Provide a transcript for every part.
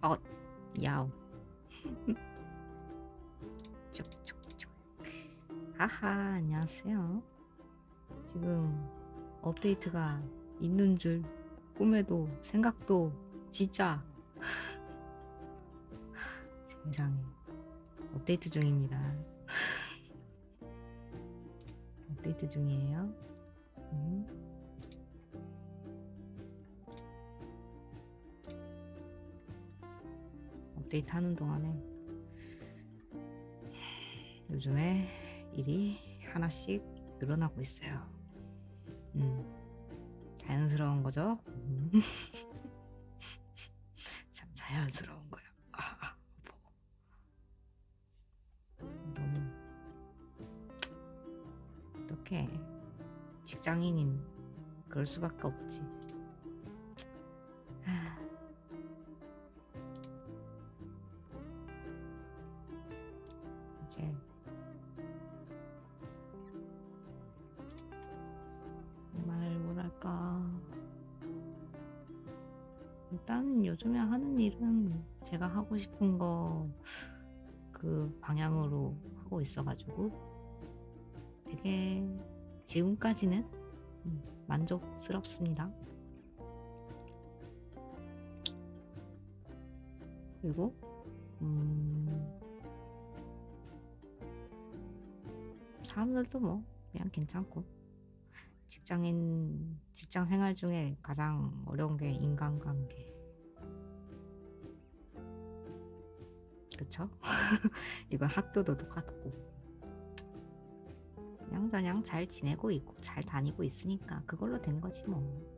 야오. 쪽쪽쪽. 하하, 안녕하세요. 지금 업데이트가 있는 줄 꿈에도 생각도 진짜 세상에 업데이트 중입니다. 업데이트 중이에요. 업데이트 하는 동안에 요즘에 일이 하나씩 늘어나고 있어요. 자연스러운 거죠? 참 자연스러운 거야. 너무 어떡해. 직장인인 그럴 수밖에 없지. 이제 정말 뭐랄까, 일단 요즘에 하는 일은 제가 하고 싶은 거 그 방향으로 하고 있어가지고 되게 지금까지는 만족스럽습니다. 그리고 사람들도 뭐 그냥 괜찮고, 직장 생활 중에 가장 어려운 게 인간관계. 그쵸? 이건 학교도 똑같고, 그냥 잘 지내고 있고 잘 다니고 있으니까 그걸로 된 거지 뭐.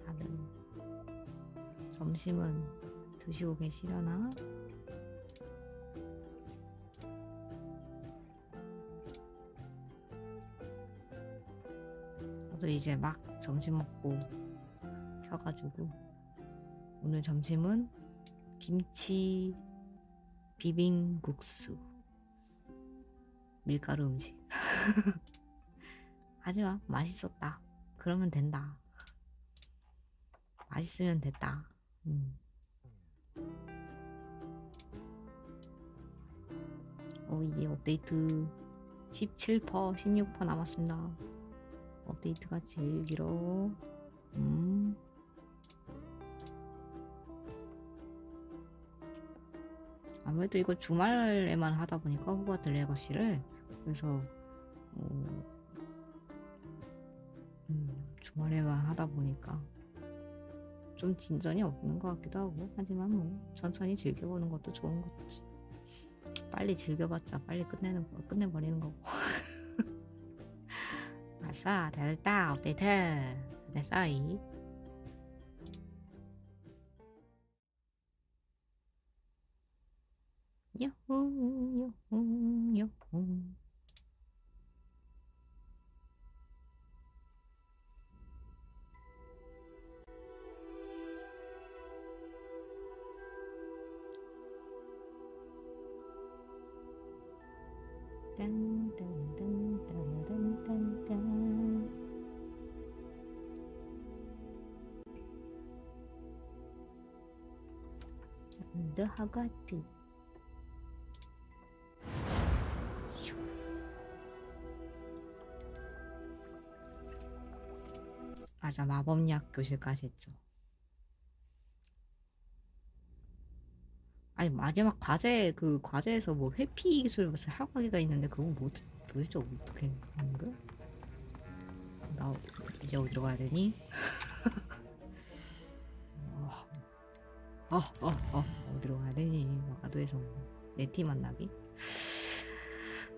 다들 점심은 드시고 계시려나? 저도 이제 막 점심 먹고 켜가지고 오늘 점심은 김치 비빔국수, 밀가루 음식. 하지만 맛있었다. 그러면 된다. 맛있으면 됐다. 이제 업데이트 17%, 16% 남았습니다. 업데이트가 제일 길어. 아무래도 이거 주말에만 하다 보니까 호그와트 레거시를, 그래서 주말에만 하다 보니까 좀 진전이 없는 것 같기도 하고, 하지만 뭐 천천히 즐겨보는 것도 좋은 거지. 빨리 즐겨봤자 빨리 끝내버리는 거고. 아싸, 됐다. 업데이트 됐어. 요호 요호 요호. 호그와트. 맞아, 마법약 교실까지 했죠. 아니, 마지막 과제에서 뭐 회피 기술 무슨 학과기가 있는데 그거 뭐 도대체 어떻게 하는 거야? 나 이제 어디로 가야 되니? 어디로 가야 되니? 나가도에서 내 팀 만나기?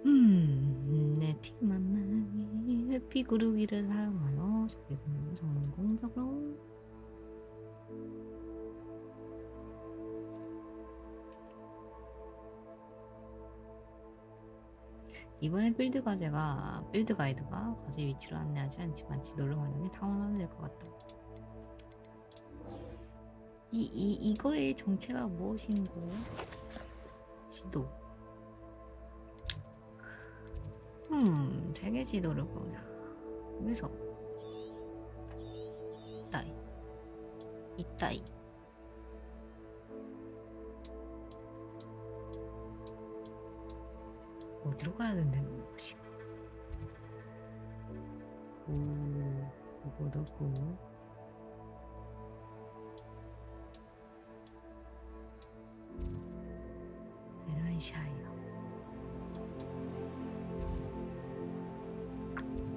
내 팀 만나기. 회피 구르기를 사용하여 자기는 성공적으로. 이번에 빌드 가이드가 과제 위치를 안내하지 않지만 지도를 활용해 탐험하면 될 것 같다. 이거의 정체가 무엇인고? 지도. 세계 지도를 보자. 여기서 이따이 이따이 어디로 가야 된다는 것이? 오, 그거다 그. 에란샤이어.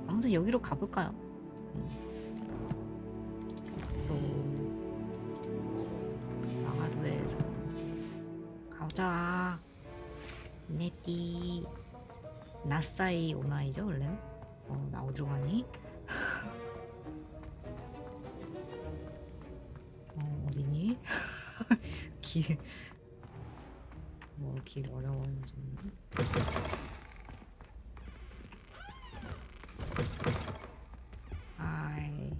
아무튼 여기로 가볼까요? 또 마가도에서 가자. 네띠 나사이 오나이죠 원래는? 나 어디로 가니? 어디니? 길 길 어려워요 좀. 아이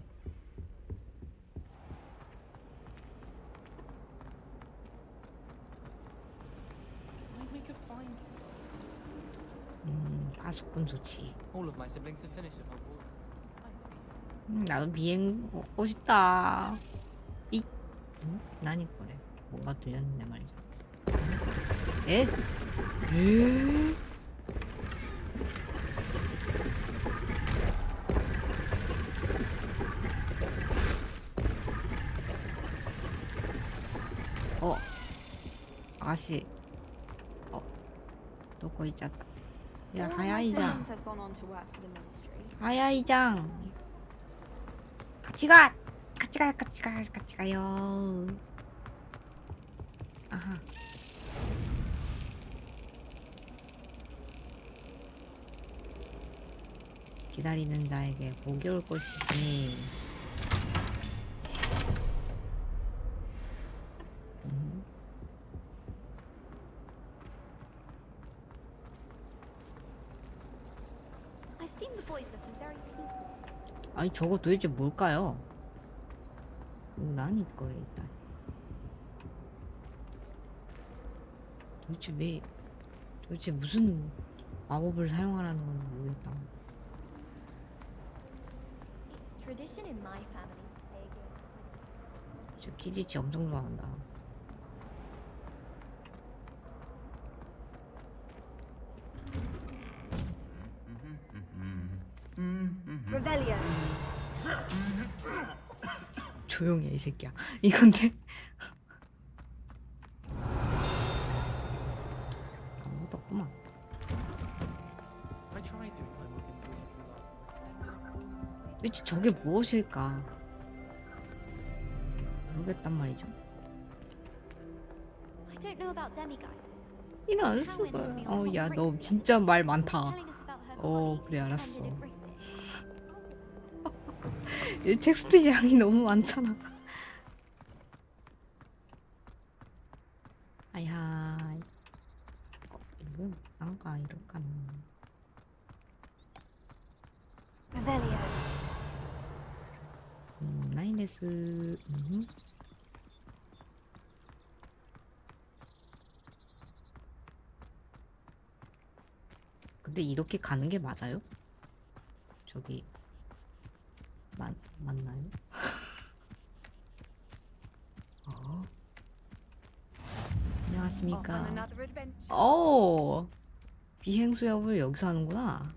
파수꾼 좋지. All of my siblings have finished at Hogwarts. 나도 비행 먹고 싶다. 나니 거래. 뭐가 들렸는데 말이죠. 에? 에? 아가씨. 또 거기 있잖아. 야, 하야이장. 하야이장. 같이 가! 같이 가요. 아하. 기다리는 자에게 복이 올 것이지. 아니 저거 도대체 뭘까요? 난 이거래 일단. 도대체 무슨 마법을 사용하라는 건지 모르겠다. 저 키지치 엄청 좋아한다. 조용히 해, 이 새끼야. 이건데? 아무것도 없구만. I tried doing my work in Portugal last night. 도대체 저게 무엇일까? 모르겠단 말이죠. 이런 수가. 야, 너 진짜 말 많다. 그래, 알았어. 이 텍스트 양이 너무 많잖아. 하이하이. 이거 난가 이럴까? 나이데스. 근데 이렇게 가는 게 맞아요? 저기 맞나요? 안녕하십니까. 비행 수업을 여기서 하는구나.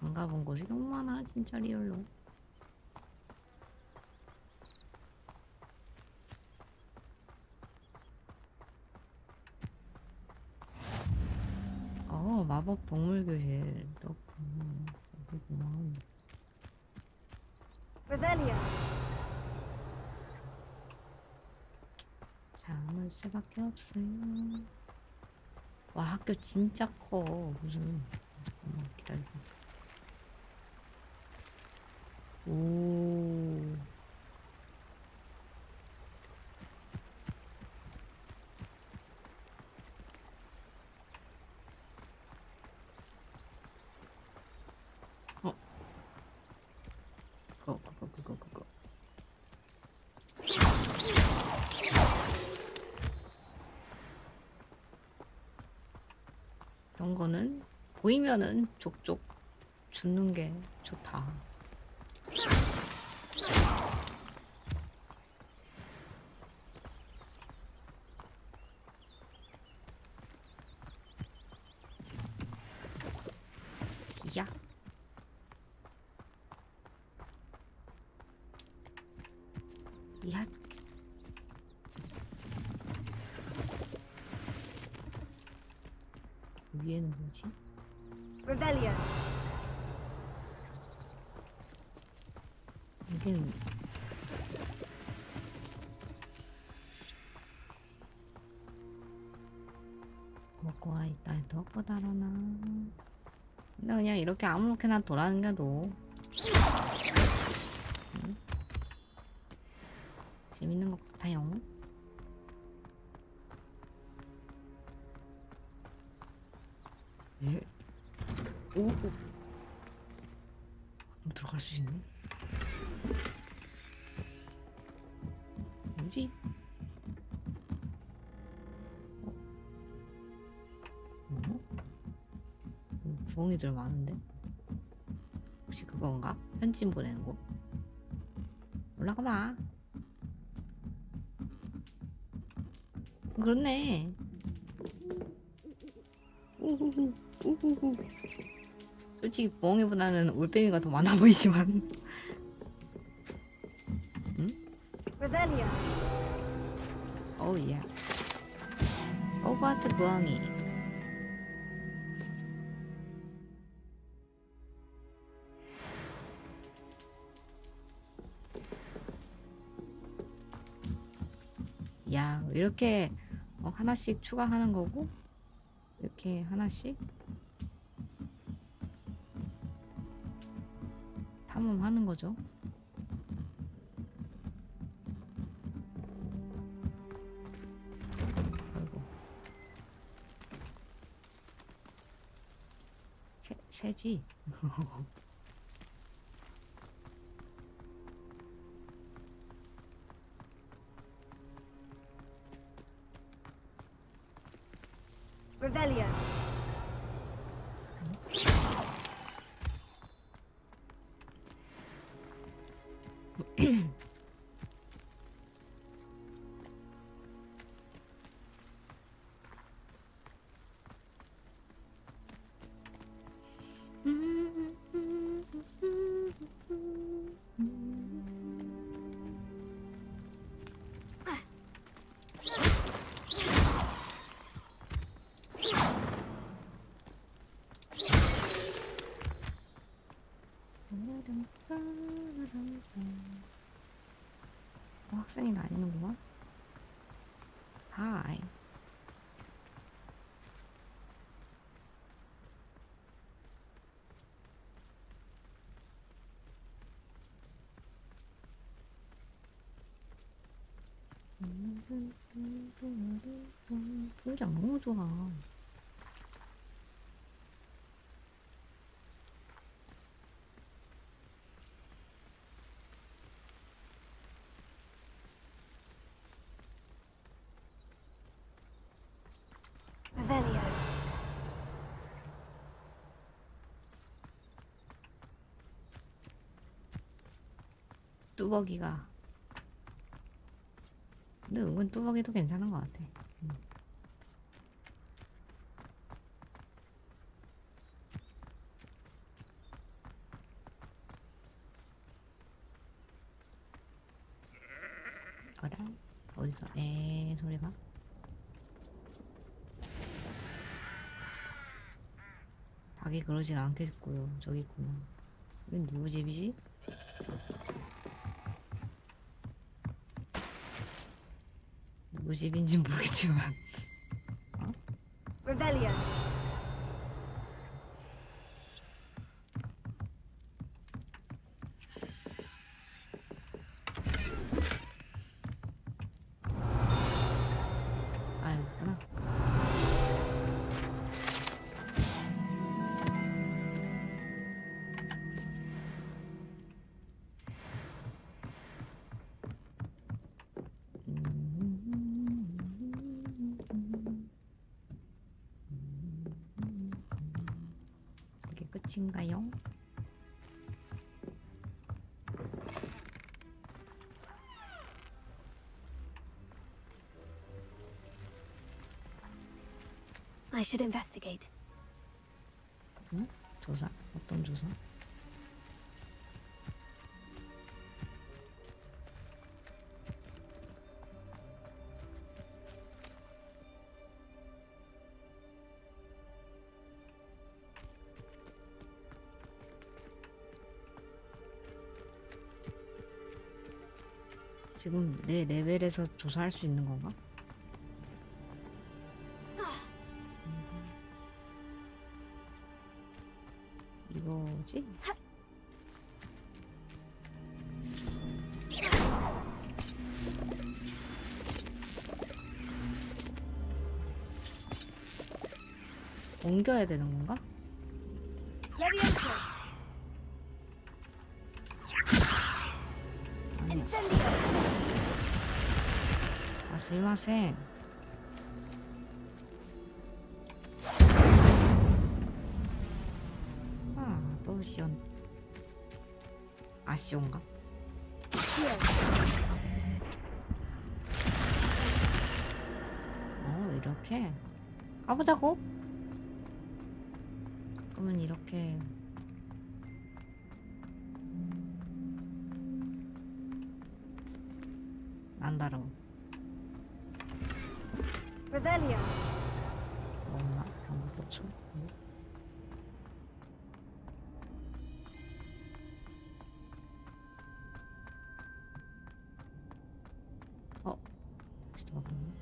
안 가본 곳이 너무 많아 진짜 리얼로. 마법 동물 교실. 여기구만. 자, 물새밖에 없어요. 와, 학교 진짜 커. 무슨 기다려. 오. 이런 거는 보이면은 족족 줍는 게 좋다. 야. 야. 위에는 뭐지? Rebellion. 여기는 고고와 있다 더 거다라나. 근데 그냥 이렇게 아무렇게나 돌아다녀도 재밌는 것 같아요. 예? 오, 들어갈 수 있네. 뭐지? 구멍이들 많은데? 혹시 그건가? 편지 보내는 거? 올라가봐. 그렇네. 우후후, 우후후. 솔직히 부엉이보다는 올빼미가 더 많아 보이지만. 응? Rebellion. 어우, 예. 호그와트 부엉이. 야, 이렇게 하나씩 추가하는 거고, 이렇게 하나씩 탐험하는 거죠. 아이고. 새지? Rebellion. 학생이 다니는구만. 하이. 풍경 너무 좋아. Rebellion. 뚜벅이가. 근데 은근 뚜벅이도 괜찮은 것 같아. 어라? 어디서? 소리가? 닭이 그러진 않겠고요. 저기 있구나. 이건 누구 집이지? 누구 집인진 모르겠지만. Rebellion. 아, 여기구나. 끝인가요? I should investigate. 응? 조사? 어떤 조사? 지금 내 레벨에서 조사할 수 있는 건가? 이거지? 옮겨야 되는 건가? Levioso. Incendio. 아, 스미마셍. 아, 또 시온. 아시온가? Here. 이렇게 가보자고. 그러면 이렇게 난다로 Revelio. 없나? 그런 것도 쳐. 잠깐만요.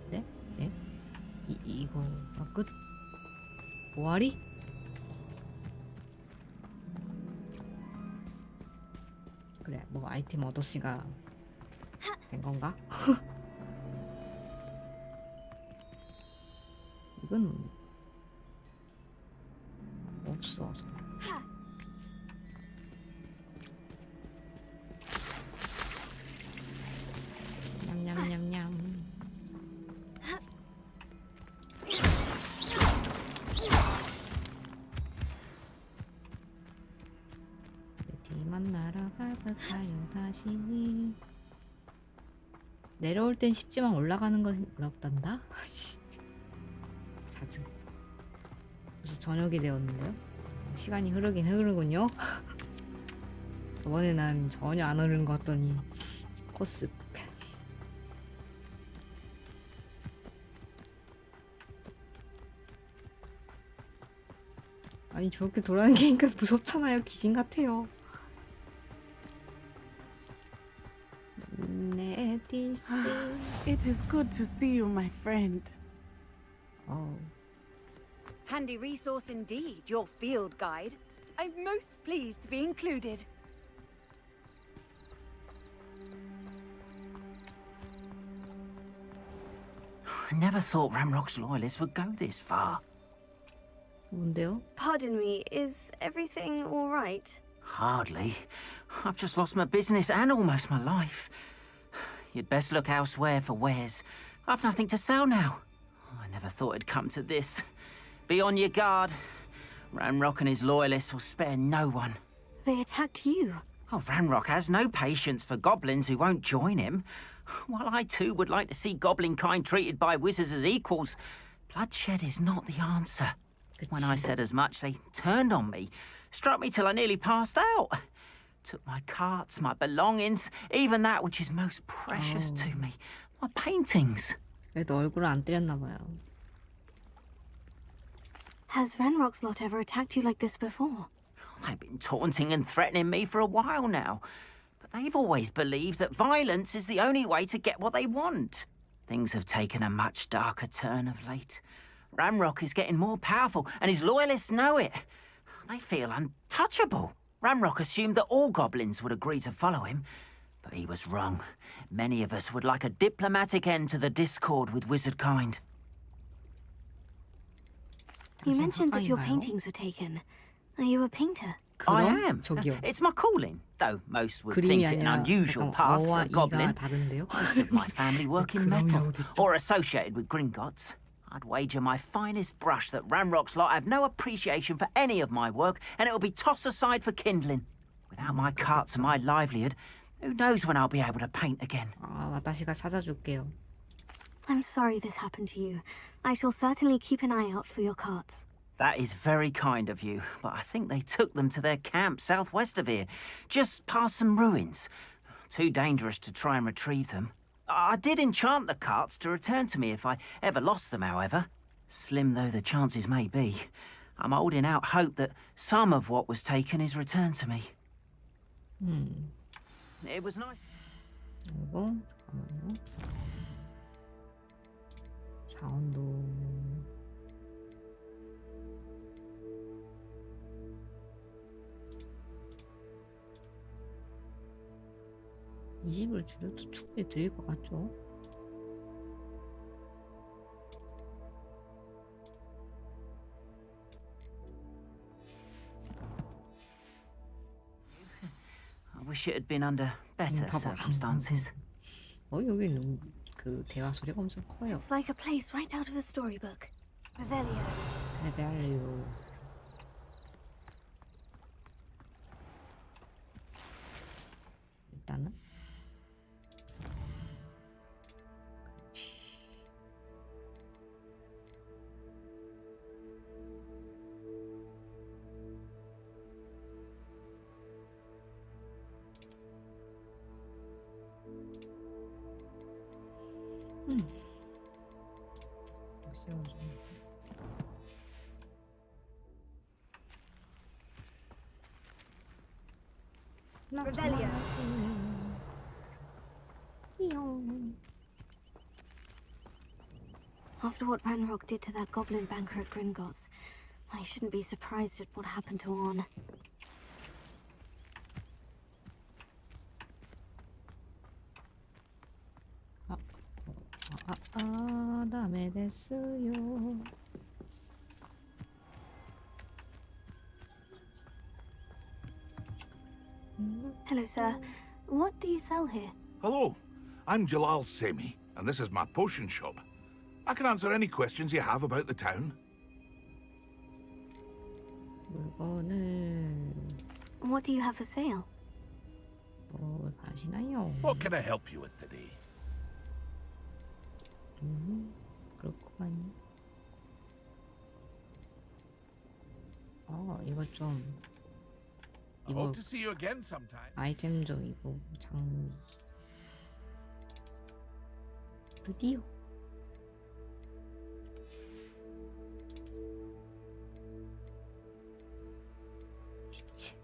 네? 네? 이거가 끝? 오아리? 그래, 뭐 아이템 얻었시가 된 건가? 이건 없어. 냠냠냠냠. 내 만나러 가볼까요 다시. 내려올 땐 쉽지만 올라가는 건 어렵단다? 자증. 벌써 저녁이 되었는데요? 시간이 흐르긴 흐르군요. 저번에 난 전혀 안 흐르는 것 같더니 코스. 아니 저렇게 돌아다니니까 무섭잖아요. 귀신 같아요. It is good to see you, my friend. Handy resource indeed, your field guide. I'm most pleased to be included. I never thought Ramrock's loyalists would go this far. 뭔데요? Pardon me, is everything all right? Hardly. I've just lost my business and almost my life. You'd best look elsewhere for wares. I've nothing to sell now. I never thought it'd come to this. Be on your guard. Ramrock and his loyalists will spare no one. They attacked you. Oh, Ramrock has no patience for goblins who won't join him. While I too would like to see goblin kind treated by wizards as equals, bloodshed is not the answer. When I said as much, they turned on me, struck me till I nearly passed out. Took my carts, my belongings, even that which is most precious to me, my paintings. 그래도 얼굴을 안 때렸나 봐요. Has Ranrock's lot ever attacked you like this before? They've been taunting and threatening me for a while now, but they've always believed that violence is the only way to get what they want. Things have taken a much darker turn of late. Ramrock is getting more powerful, and his loyalists know it. They feel untouchable. Ramrock assumed that all goblins would agree to follow him, but he was wrong. Many of us would like a diplomatic end to the discord with wizard kind. You mentioned that your 가까이인가요? paintings were taken. Are you a painter? I 그럼? am. 저기요. It's my calling, though most would 그림이 think it an 아니라 unusual 잠깐 path for 어와 a goblin. 이가 다른데요? Most of my family work in metal 그럼요, 됐죠. or associated with Gringotts. I'd wager my finest brush that Ranrock's lot have no appreciation for any of my work, and it'll be tossed aside for kindling. Without my carts and my livelihood, who knows when I'll be able to paint again. 아, 와타시가 찾아줄게요. I'm sorry this happened to you. I shall certainly keep an eye out for your carts. That is very kind of you, but I think they took them to their camp southwest of here, just past some ruins. Too dangerous to try and retrieve them. I did enchant the carts to return to me if I ever lost them, however. Slim though the chances may be, I'm holding out hope that some of what was taken is returned to me. It was nice. 그리고 잠깐만요. 자원도 20을 줄여도 충분히 드릴 것 같죠? I wish it had been under better 봐봐. circumstances. 여기 있는 그 대화 소리가 엄청 커요. It's like a place right out of a storybook. Revelio. 레벨리오. 일단은 Revelio. After what Ranrock did to that goblin banker at Gringotts, I shouldn't be surprised at what happened to Orn. 다음에 됐어요. Hello, sir. What do you sell here? Hello, I'm Jalal Semi, and this is my potion shop. I can answer any questions you have about the town. 물건을 What do you have for sale? 뭐 하시나요? What can I help you with today? 그렇구만. 이거 좀 I 이거 hope to see you again sometime. 아이템 좀 이거 장비 드디어 그치.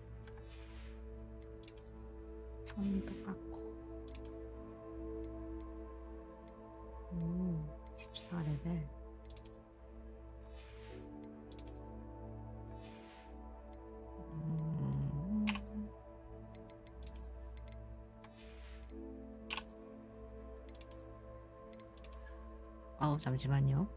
손도 깎고 14레벨 잠시만요.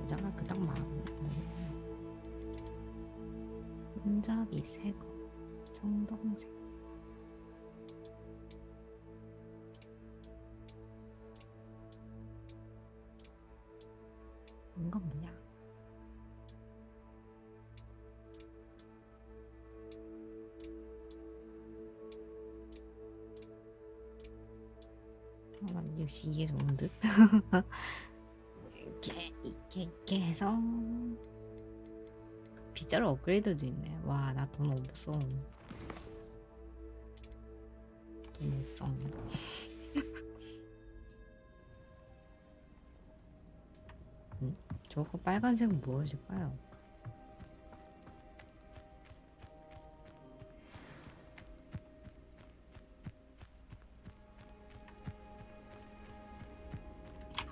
모자가 그닥 많네. 손잡이 새거, 청동색. 이건 뭐야? 역시 이게 좋은 듯. 이렇게 해서 빗자루 업그레이드도 있네. 와, 나 돈 없어. 돈 특성. 저거 빨간색 무엇일까요?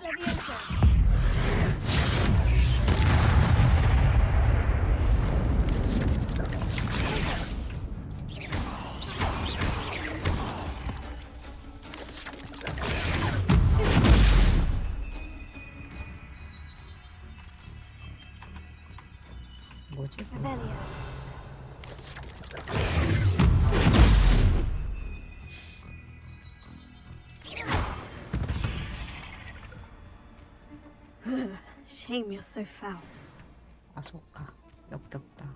Leviosa. 뭐지? Revelio. Shame you're so foul. 아소카. 역겹다.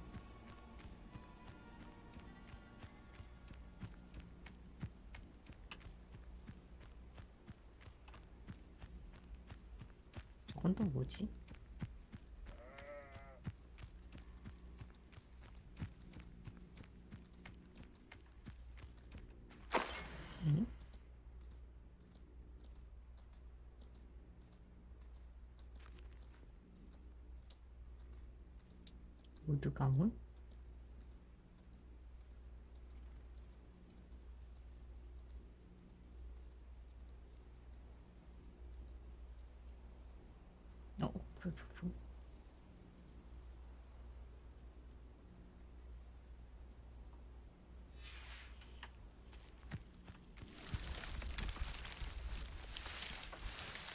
저건 또 뭐지? 응? 우드 가문? 풀.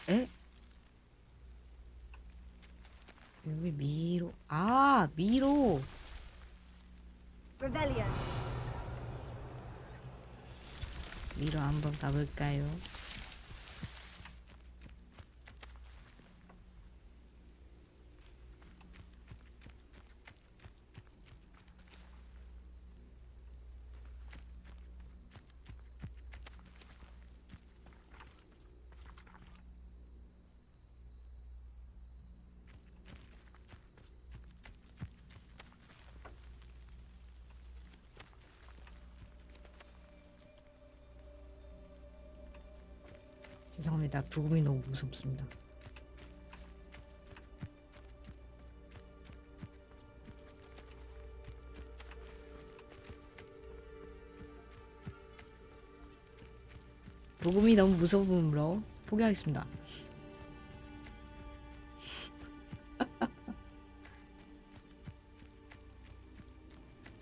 에? 여기 미로. 아, 미로. Revelio. 미로 한번 가볼까요? 죄송합니다. 부금이 너무 무섭습니다. 부금이 너무 무서움으로 포기하겠습니다.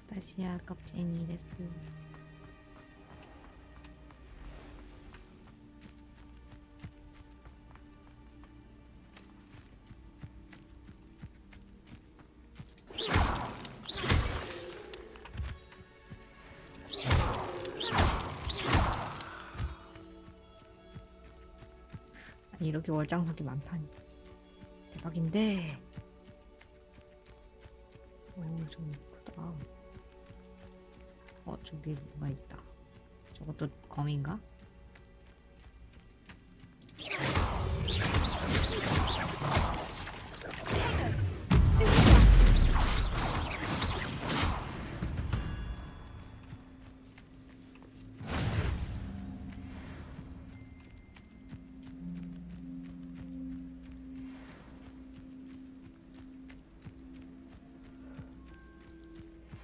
다시야 겁쟁이 됐어. 이렇게 월장석이 많다니 대박인데. 오, 좀 크다. 저기 뭐가 있다. 저것도 검인가?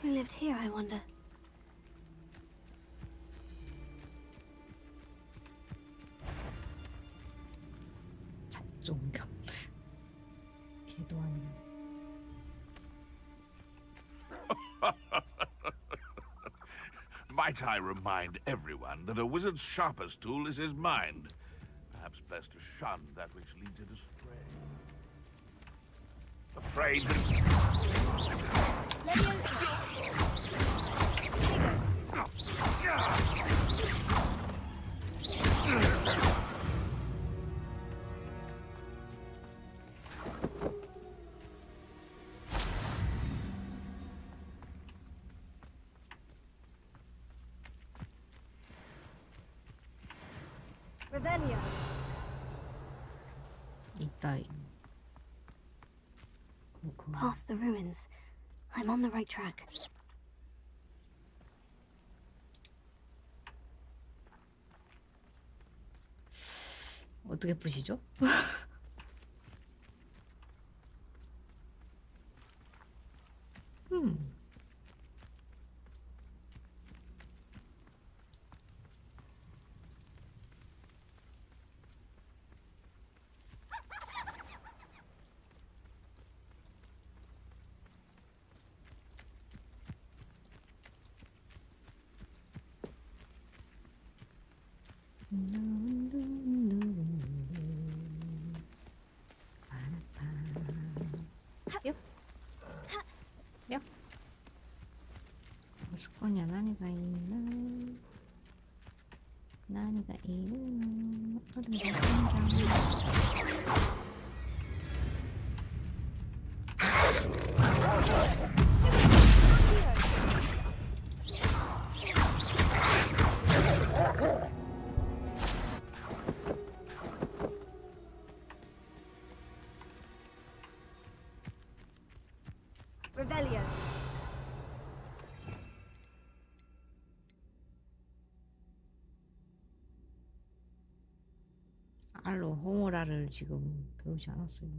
Who lived here, I wonder? 잡종견. 걔도 아니고. Might I remind everyone that a wizard's sharpest tool is his mind? Perhaps best to shun that which leads it astray. Afraid Revelio. 있다. Past the ruins. I'm on the right track. 어떻게 부시죠? 뿅. 수건이야何がいいな 何がいいの 어른들 성장 Revelio. 알로 호모라를 지금 배우지 않았어요.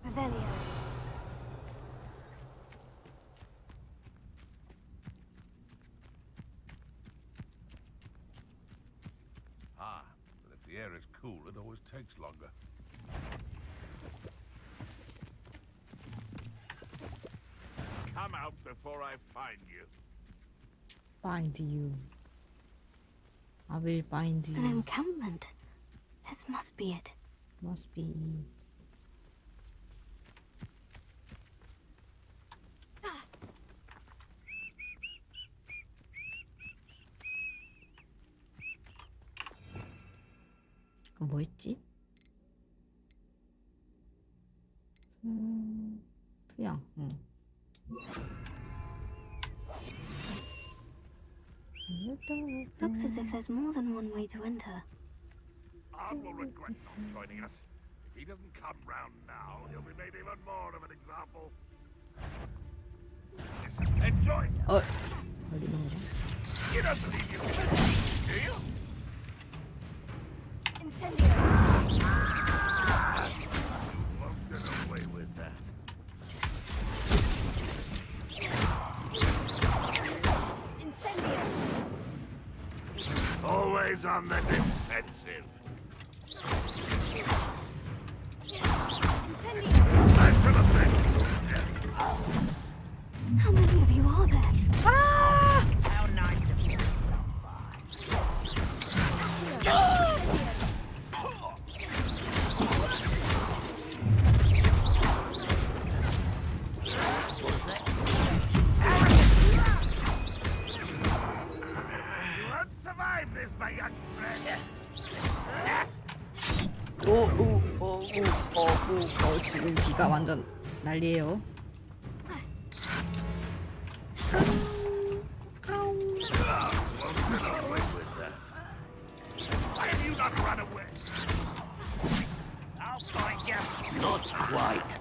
Revelio. Ah, but if the air is cool, it always takes longer. Come out before I find you. Find you. I will find An you. encampment. This must be it. Must be. 그 뭐였지? 투양. 응. Looks as if there's more than one way to enter. Ard will regret not joining us. If he doesn't come round now, he'll be made even more of an example. Listen, enjoy. 걸리는 거죠? You don't believe you can, do you? Incendio. Won't get away with that. Incendio. Always on the defensive. Incendio. I should have been. How many of you are there? How nice of you. You won't survive this, my young friend. 지금 기가 완전 난리예요. Won't get away with that. Why have you not run away? I'll find you. Not quite.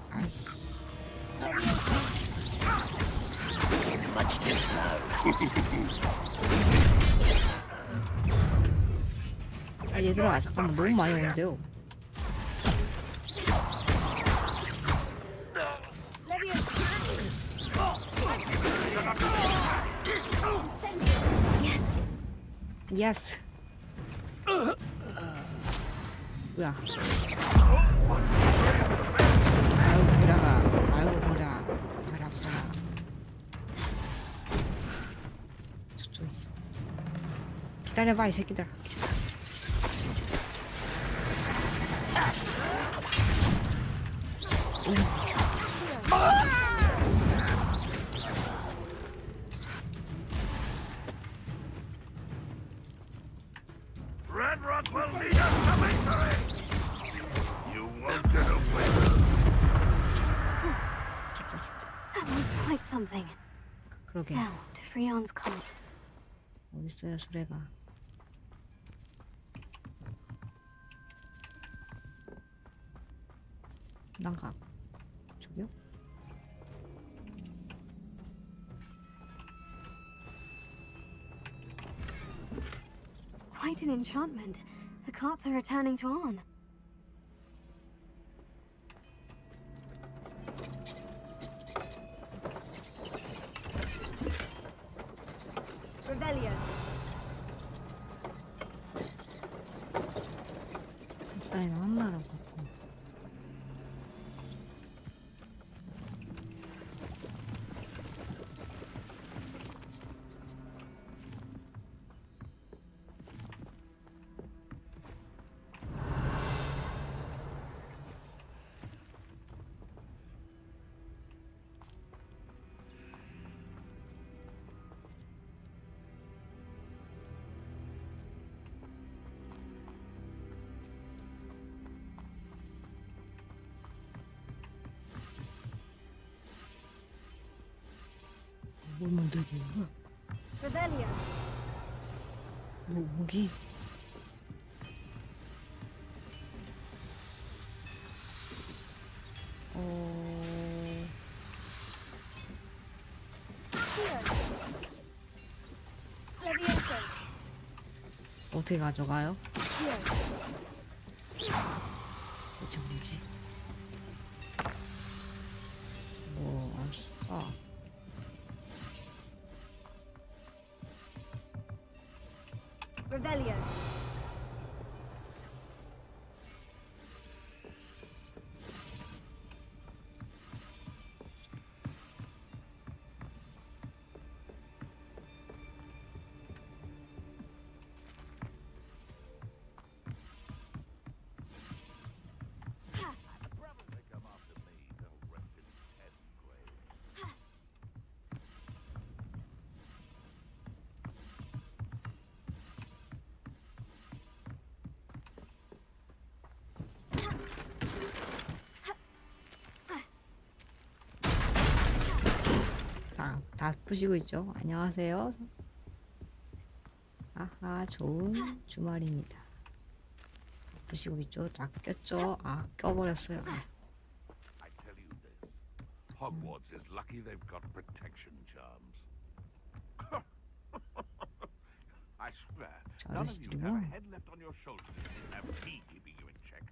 Much too slow. 아 얘들아 잠깐만 너무 많이 오는데요. 예스. 뭐야? 아이고 보라가, 아이고 보라, 보라. 저쪽 있어. 기다려봐 이 새끼들아. Red Rock will lead us to victory! You won't get away. 개짜식들. That was quite something. 그러게. Now, to Freon's carts. 어딨어요 수레가. 난가. 저기요? Quite an enchantment. The carts are returning to on. Revelio. 이따위는 한나라고 갖고. 뭘 만들고 있는 Revelio. 뭐 무기? Levioso. 어떻게 가져가요? Here. 대체 뭐지? 뭐 알았어. Revelio. They come after me, they'll rest in Ted's grave. 다 푸시고 있죠. 안녕하세요. 아하, 좋은 주말입니다. 푸시고 있죠. 다 꼈죠. 아, 껴버렸어요. I tell you this, Hogwarts is lucky they've got protection charms. I swear, none of you have a head left on your shoulders and have me keeping you in check.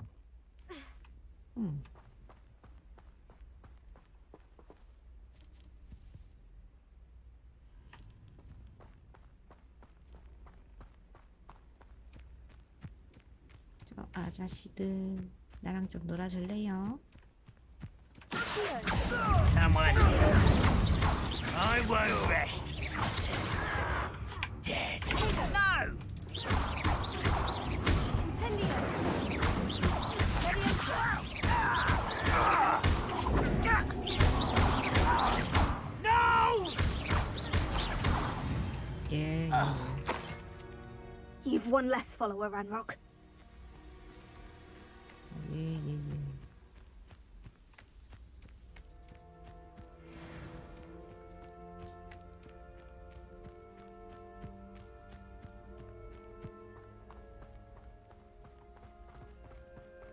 저 아저씨들 나랑 좀 놀아줄래요? Someone I won't rest. Dead. No! Incendio. No! 예. You've one less follower, Ranrock. 예.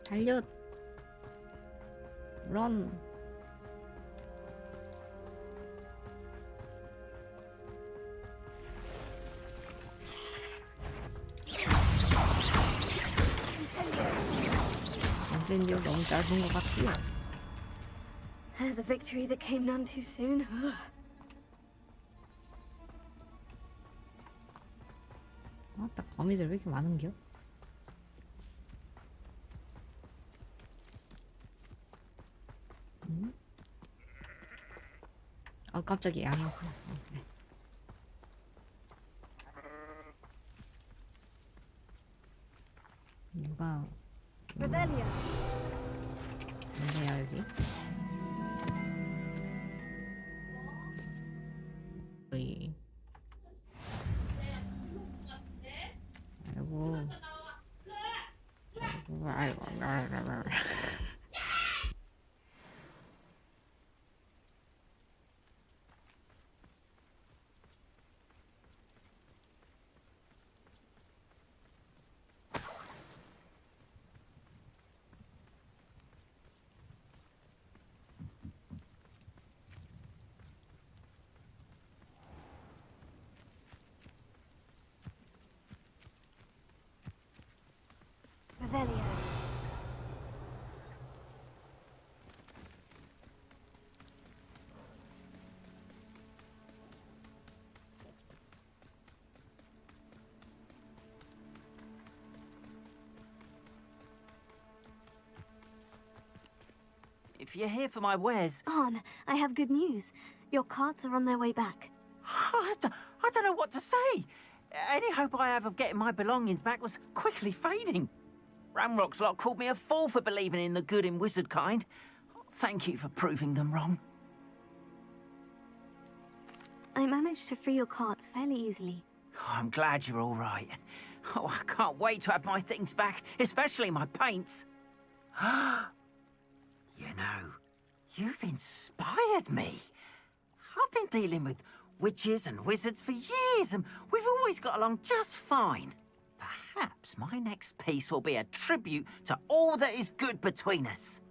달려. 런. 인센디오 너무 짧은 것 같아요. There's a victory that came none too soon. 아따, 거미들 왜 이렇게 많은겨? 깜짝이야. 그래. 누가 Revelio. 있네요 여기. 여기. 아이고. Revelio. If you're here for my wares, On, I have good news. Your carts are on their way back. I don't know what to say. Any hope I have of getting my belongings back was quickly fading. Ramrock's lot called me a fool for believing in the good in wizard kind. Thank you for proving them wrong. I managed to free your carts fairly easily. Oh, I'm glad you're all right. Oh, I can't wait to have my things back, especially my paints. You know, you've inspired me. I've been dealing with witches and wizards for years, and we've always got along just fine. Perhaps my next piece will be a tribute to all that is good between us.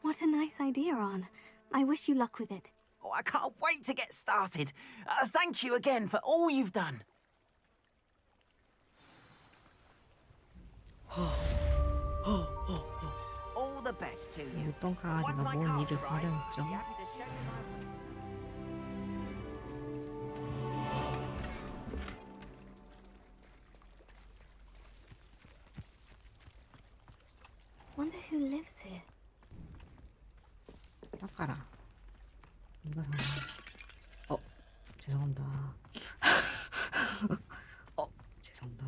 What a nice idea, On. I wish you luck with it. Oh, I can't wait to get started. Thank you again for all you've done. All the best to you. 어떤 Once 강아지가 my 뭔 car's 일을 right, 벌였죠? I'll be happy to show you my wares. Wonder who lives here. 닦아라. 이거 사. 죄송합니다. 죄송합니다.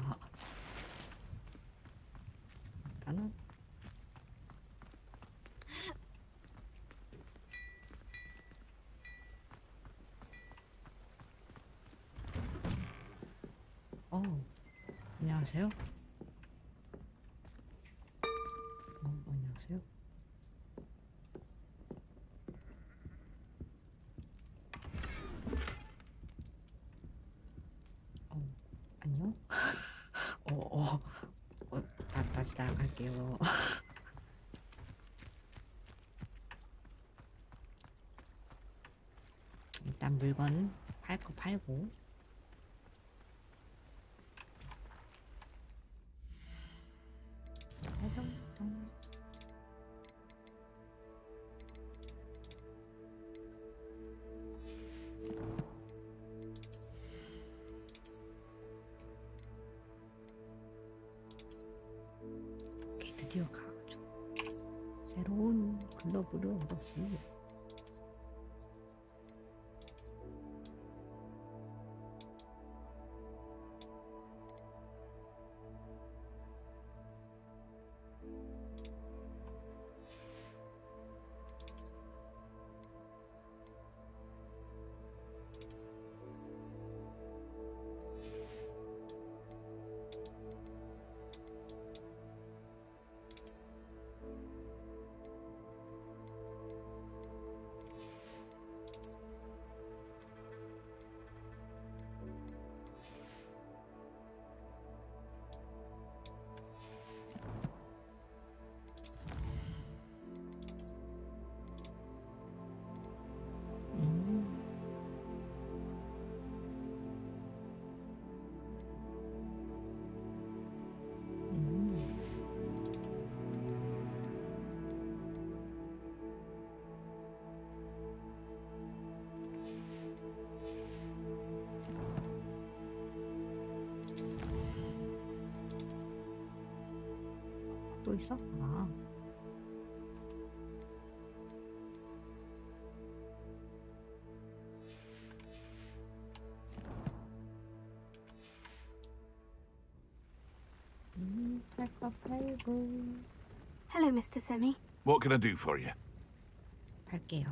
일단은 안녕하세요. 안녕하세요. 안녕? 다시 나갈게요. 일단 물건 팔 거 팔고. 오케이, 드디어 가죠. 새로운 글러브를 얻었지. 또 있어? 팔거 팔고. Hello, Mr. Semi. What can I do for you? 팔게요.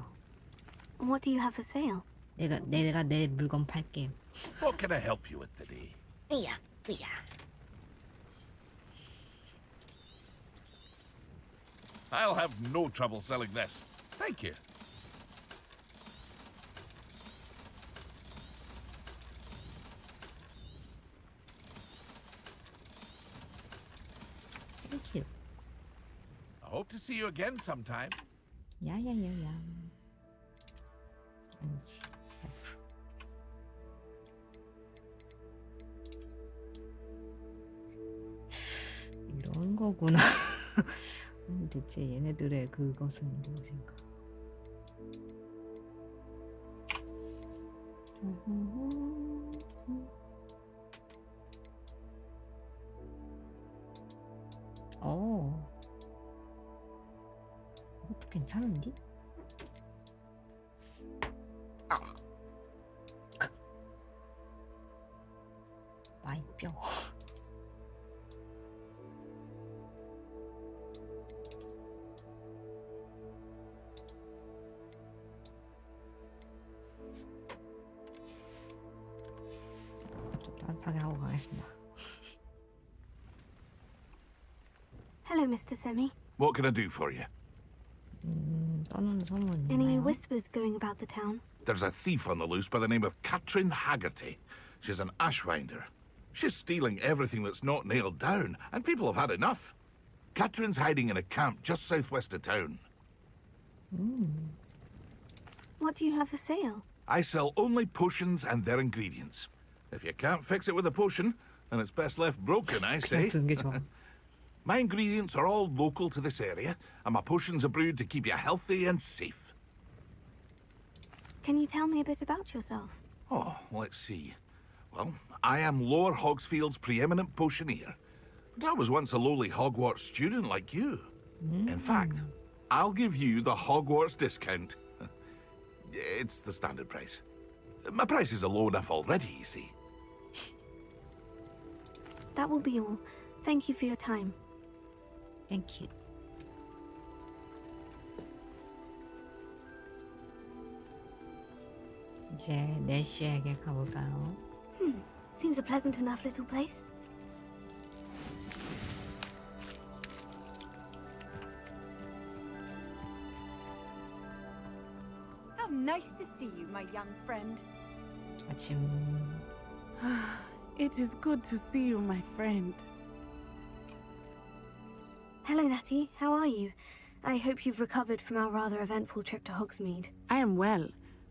What do you have for sale? 내가 내 물건 팔게요. What can I help you with today? 으야. I'll have no trouble selling this. Thank you. Thank you. I hope to see you again sometime. 야야야야. 아니지. 이런 거구나. 대체 얘네들의 그것은 무엇인가? 이것도 괜찮은디? 마이 뼈. 좀 따뜻하게 하고 가겠습니다. Hello, Mr. Semi. What can I do for you? 떠는 소문 Any 있나요? whispers going about the town? There's a thief on the loose by the name of Katrin Haggerty. She's an ashwinder. She's stealing everything that's not nailed down, and people have had enough. Katrin's hiding in a camp just southwest of town. What do you have for sale? I sell only potions and their ingredients. If you can't fix it with a potion, then it's best left broken, I say. 그런 게 좋아. My ingredients are all local to this area, and my potions are brewed to keep you healthy and safe. Can you tell me a bit about yourself? Oh, let's see. Well, I am Lower Hogsfield's preeminent potioneer. But I was once a lowly Hogwarts student like you. In fact, I'll give you the Hogwarts discount. It's the standard price. My prices are low enough already, you see. That will be all. Thank you for your time. Thank you. 이제 내시에게 가볼까요? Seems a pleasant enough little place. How nice to see you, my young friend. 아침 It is good to see you, my friend. Hello, Natty. How are you? I hope you've recovered from our rather eventful trip to Hogsmeade. I am well,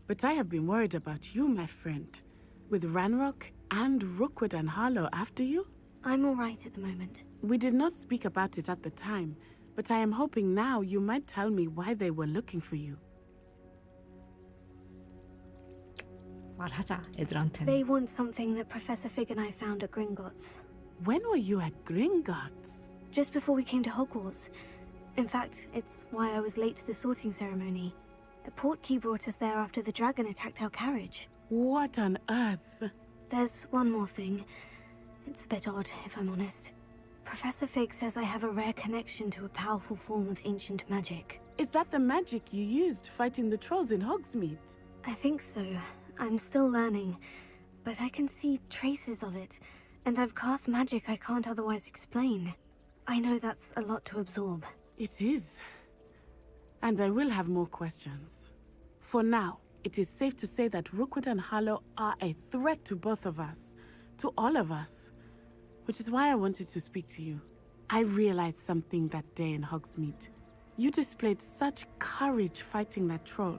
but I have been worried about you, my friend. With Ranrock and Rookwood and Harlow after you? I'm all right at the moment. We did not speak about it at the time, but I am hoping now you might tell me why they were looking for you. 말하자 애들한테는. They want something that Professor Fig and I found at Gringotts. When were you at Gringotts? Just before we came to Hogwarts. In fact, it's why I was late to the sorting ceremony. A portkey brought us there after the dragon attacked our carriage. What on earth? There's one more thing. It's a bit odd, if I'm honest. Professor Fig says I have a rare connection to a powerful form of ancient magic. Is that the magic you used fighting the trolls in Hogsmeade? I think so. I'm still learning, but I can see traces of it, and I've cast magic I can't otherwise explain. I know that's a lot to absorb. It is. And I will have more questions. For now, it is safe to say that Rookwood and Harlow are a threat to both of us. To all of us. Which is why I wanted to speak to you. I realized something that day in Hogsmeade. You displayed such courage fighting that troll.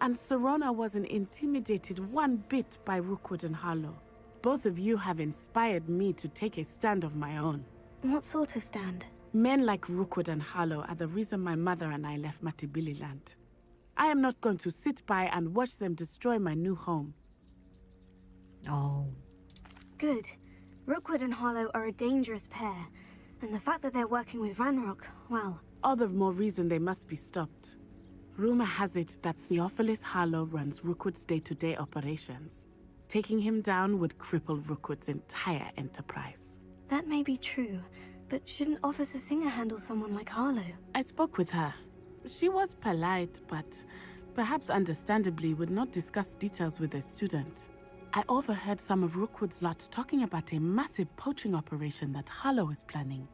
And Serona wasn't intimidated one bit by Rookwood and Harlow. Both of you have inspired me to take a stand of my own. What sort of stand? Men like Rookwood and Harlow are the reason my mother and I left Matibili Land. I am not going to sit by and watch them destroy my new home. Oh, Good. Rookwood and Harlow are a dangerous pair, and the fact that they're working with Ranrock, well, All the more reason they must be stopped. Rumor has it that Theophilus Harlow runs Rookwood's day-to-day operations. Taking him down would cripple Rookwood's entire enterprise. that may be true, but shouldn't Officer Singer handle someone like Harlow? I spoke with her. She was polite, but perhaps understandably would not discuss details with a student. I overheard some of Rookwood's lot talking about a massive poaching operation that Harlow is planning.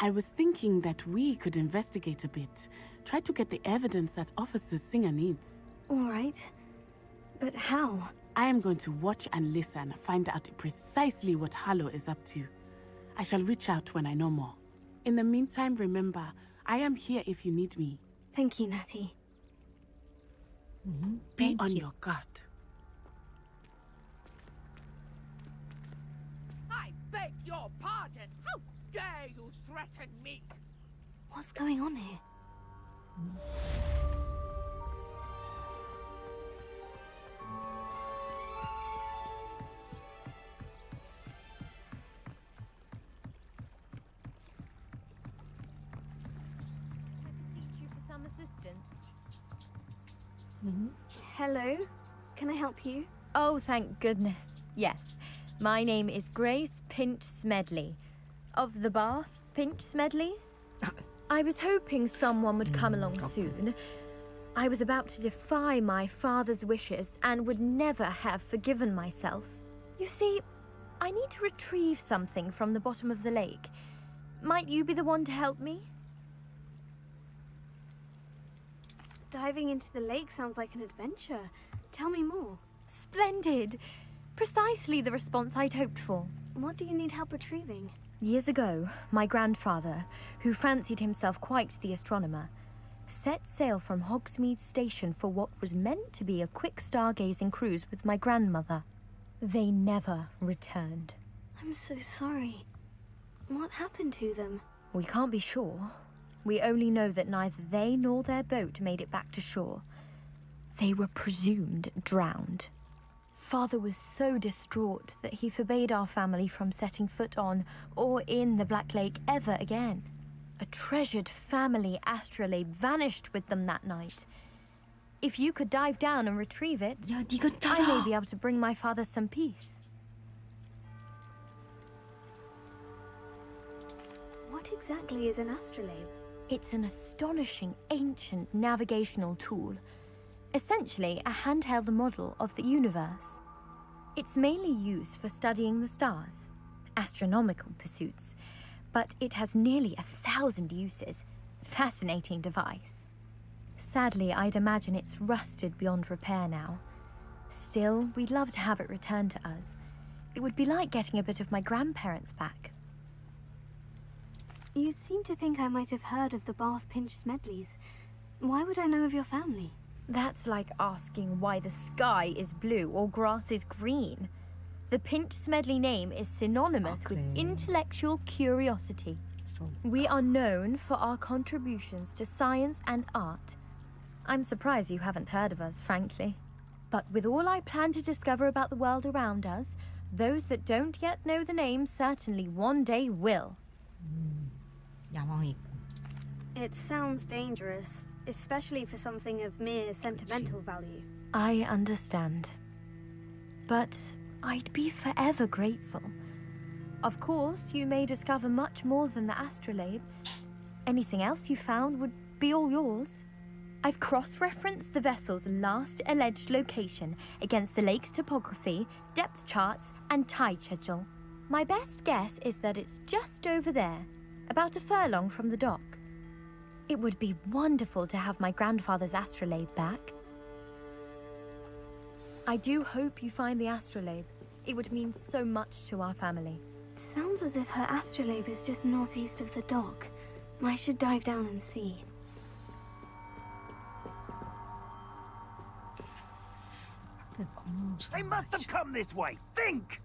I was thinking that we could investigate a bit. Try to get the evidence that Officer Singer needs. All right. But how? I am going to watch and listen, find out precisely what Harlow is up to. I shall reach out when I know more. In the meantime, remember, I am here if you need me. Thank you, Natty. Be on your guard. I beg your pardon. How dare you threaten me? What's going on here? You for some assistance. Hello? Can I help you? Oh, thank goodness. Yes. My name is Grace Pinch Smedley. Of the Bath Pinch Smedleys? I was hoping someone would come along soon. I was about to defy my father's wishes and would never have forgiven myself. You see, I need to retrieve something from the bottom of the lake. Might you be the one to help me? Diving into the lake sounds like an adventure. Tell me more. Splendid! Precisely the response I'd hoped for. What do you need help retrieving? Years ago, my grandfather, who fancied himself quite the astronomer, set sail from Hogsmeade Station for what was meant to be a quick stargazing cruise with my grandmother. They never returned. I'm so sorry. What happened to them? We can't be sure. We only know that neither they nor their boat made it back to shore. They were presumed drowned. Father was so distraught that he forbade our family from setting foot on or in the Black Lake ever again. A treasured family astrolabe vanished with them that night. If you could dive down and retrieve it, 야, 네가 I may 찾아. be able to bring my father some peace. What exactly is an astrolabe? It's an astonishing ancient navigational tool. Essentially, a handheld model of the universe. It's mainly used for studying the stars, astronomical pursuits, but it has nearly 1,000 uses. Fascinating device. Sadly, I'd imagine it's rusted beyond repair now. Still, we'd love to have it returned to us. It would be like getting a bit of my grandparents back. You seem to think I might have heard of the Bath Pinch Smedleys. Why would I know of your family? That's like asking why the sky is blue or grass is green. The Pinch Smedley name is synonymous with 그래. intellectual curiosity. So, We are known for our contributions to science and art. I'm surprised you haven't heard of us, frankly. But with all I plan to discover about the world around us, those that don't yet know the name certainly one day will. 야망이 있고. It sounds dangerous, especially for something of mere sentimental value. I understand. But I'd be forever grateful. Of course, you may discover much more than the astrolabe. Anything else you found would be all yours. I've cross-referenced the vessel's last alleged location against the lake's topography, depth charts, and tide schedule. My best guess is that it's just over there, about a furlong from the dock. It would be wonderful to have my grandfather's astrolabe back. I do hope you find the astrolabe. It would mean so much to our family. Sounds as if her astrolabe is just northeast of the dock. I should dive down and see. They must have come this way. Think!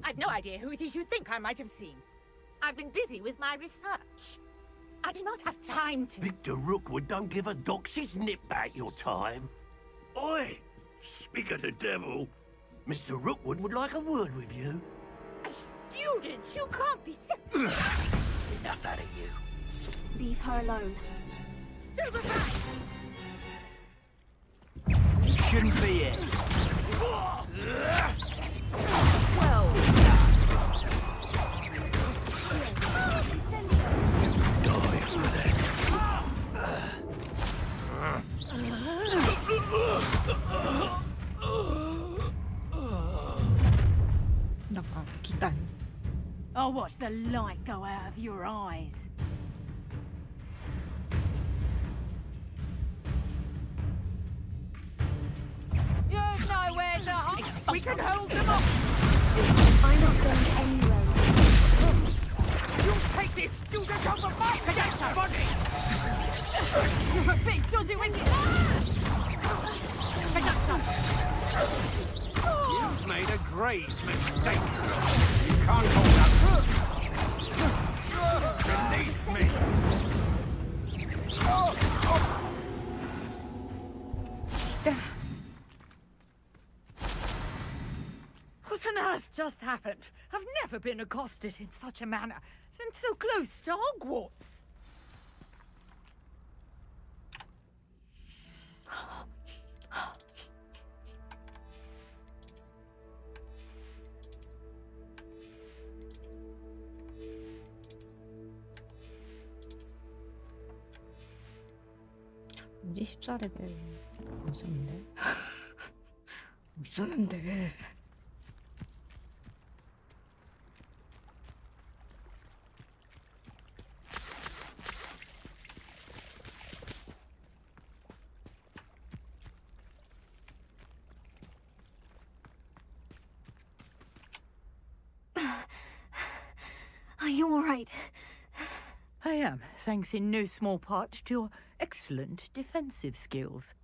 I've no idea who it is you think I might have seen. I've been busy with my research. I do not have time to... Victor Rookwood don't give a doxy's nip back your time. Oi! Speak of the devil. Mr. Rookwood would like a word with you. A student? You can't be Enough out of you. Leave her alone. Still behind! You shouldn't be here. Well... Die for that. 잠깐 기다려. I'll watch the light go out of your eyes. You've nowhere to hide. We can hold them off. I'm not going anywhere. You'll take this student over my body. You're a big dodgy wicked. You've made a grave mistake. You can't hold up. Release me. What on earth just happened? I've never been accosted in such a manner, and so close to Hogwarts. 뭐지 14레벨 있었는데? 있었는데. Are you all right? I am, thanks in no small part to your excellent defensive skills.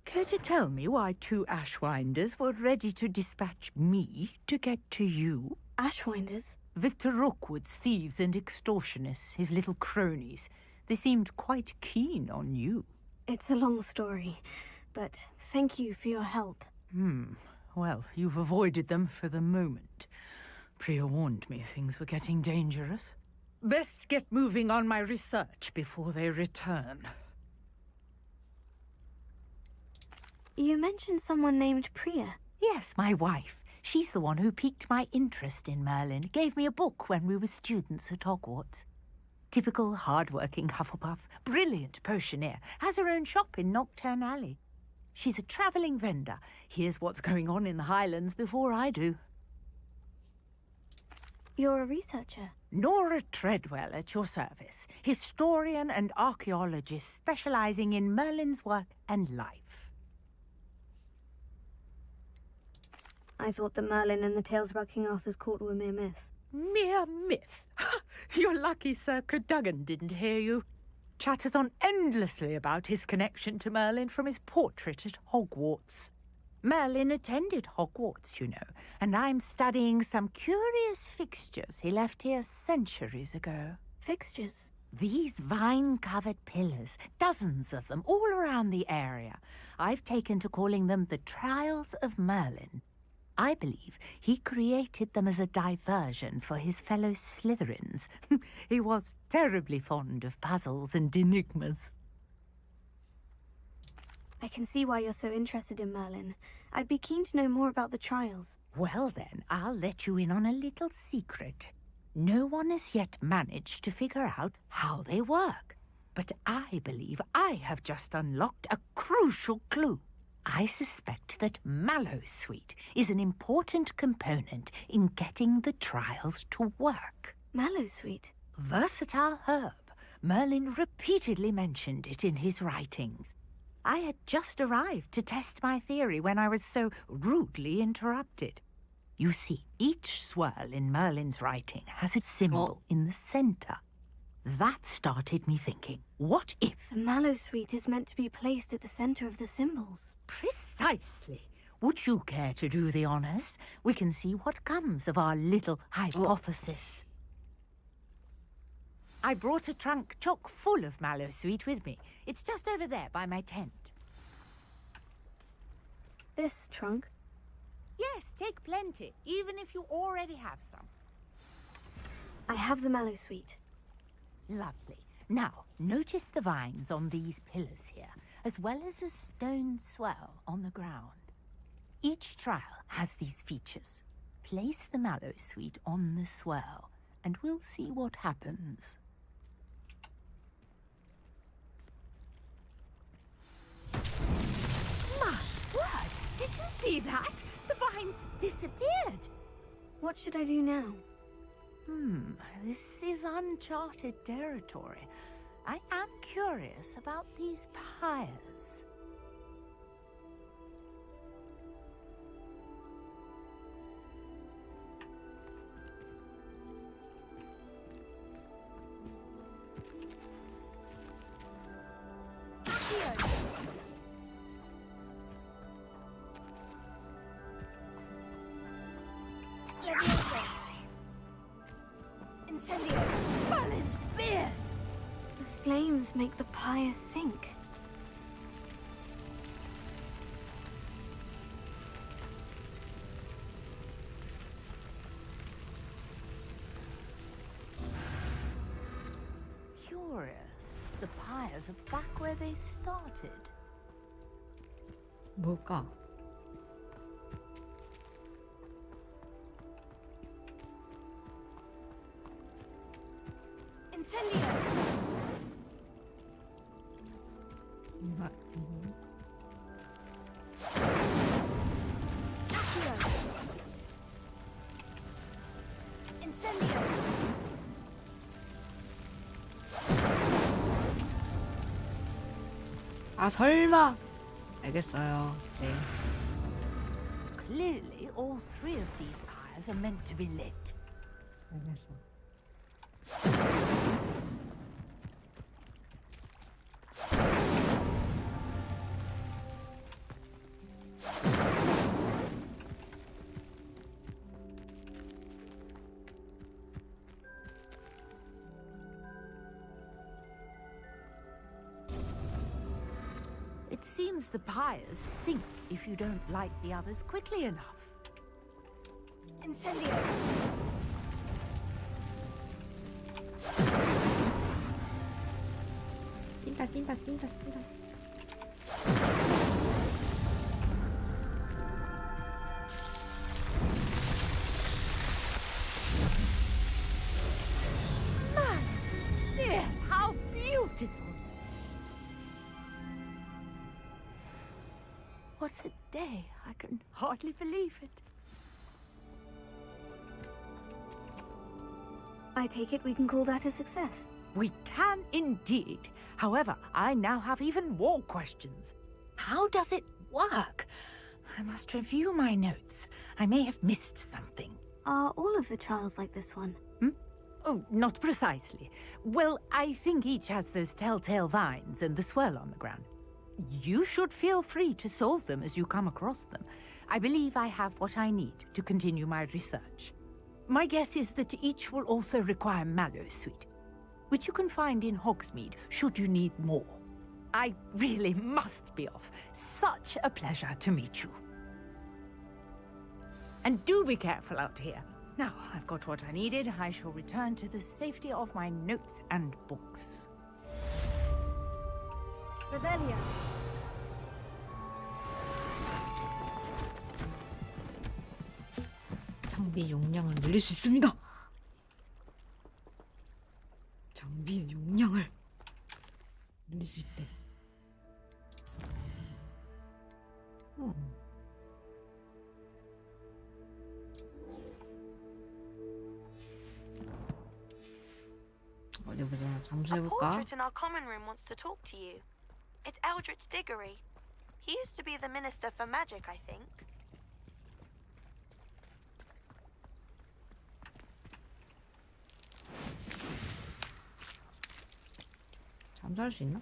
Care to tell me why 2 Ashwinders were ready to dispatch me to get to you? Ashwinders? Victor Rookwood's thieves and extortionists, his little cronies. They seemed quite keen on you. It's a long story, but thank you for your help. Well, you've avoided them for the moment. Priya warned me things were getting dangerous. Best get moving on my research before they return. You mentioned someone named Priya. Yes, my wife. She's the one who piqued my interest in Merlin, gave me a book when we were students at Hogwarts. Typical hard-working Hufflepuff, brilliant potioneer, has her own shop in Knockturn Alley. She's a travelling vendor, hears what's going on in the Highlands before I do. You're a researcher. Nora Treadwell at your service, historian and archaeologist specialising in Merlin's work and life. I thought that Merlin and the tales about King Arthur's court were mere myth. Mere myth? You're lucky Sir Cadogan didn't hear you. Chatters on endlessly about his connection to Merlin from his portrait at Hogwarts. Merlin attended Hogwarts, you know, and I'm studying some curious fixtures he left here centuries ago. Fixtures? These vine-covered pillars, dozens of them, all around the area. I've taken to calling them the Trials of Merlin. I believe he created them as a diversion for his fellow Slytherins. He was terribly fond of puzzles and enigmas. I can see why you're so interested in Merlin. I'd be keen to know more about the trials. Well then, I'll let you in on a little secret. No one has yet managed to figure out how they work. But I believe I have just unlocked a crucial clue. I suspect that Mallowsweet is an important component in getting the trials to work. Mallowsweet? Versatile herb. Merlin repeatedly mentioned it in his writings. I had just arrived to test my theory when I was so rudely interrupted. You see, each swirl in Merlin's writing has a symbol in the centre. That started me thinking, what if... The Mallowsweet is meant to be placed at the centre of the symbols. Precisely. Would you care to do the honours? We can see what comes of our little hypothesis. I brought a trunk chock full of Mallowsweet with me. It's just over there by my tent. This trunk? Yes, take plenty, even if you already have some. I have the Mallowsweet. Lovely. Now, notice the vines on these pillars here, as well as a stone swell on the ground. Each trial has these features. Place the Mallowsweet on the swell, and we'll see what happens. My word! Did you see that? The vines disappeared. What should I do now? This is uncharted territory. I am curious about these pyres. Incendio. Balin's beard! The flames make the pyre sink. Curious. The pyres are back where they started. 뭘까? Incendio. 얘가 Accio. Incendio. 아 설마. 알겠어요. 네. Clearly, all three of these pyres are meant to be lit. 알겠어. It seems the pyres sink if you don't light the others quickly enough. Incendio. 뛴다 뛴다 뛴다 뛴다. Yes, how beautiful! What a day! I can hardly believe it. I take it we can call that a success. We can indeed. However, I now have even more questions. How does it work? I must review my notes. I may have missed something. Are all of the trials like this one? Oh, not precisely. Well, I think each has those telltale vines and the swirl on the ground. You should feel free to solve them as you come across them. I believe I have what I need to continue my research. My guess is that each will also require mallow sweet, which you can find in Hogsmeade should you need more. I really must be off. Such a pleasure to meet you. And do be careful out here. Now I've got what I needed, I shall return to the safety of my notes and books. Revelio. 장비 용량을 늘릴 수 있습니다. 장비 용량을 늘릴 수 있대. 어디 보자. A 잠수해볼까? portrait in our common room wants to talk to you. It's Eldritch Diggory. He used to be the Minister for Magic, I think. 잠수할 수 있나?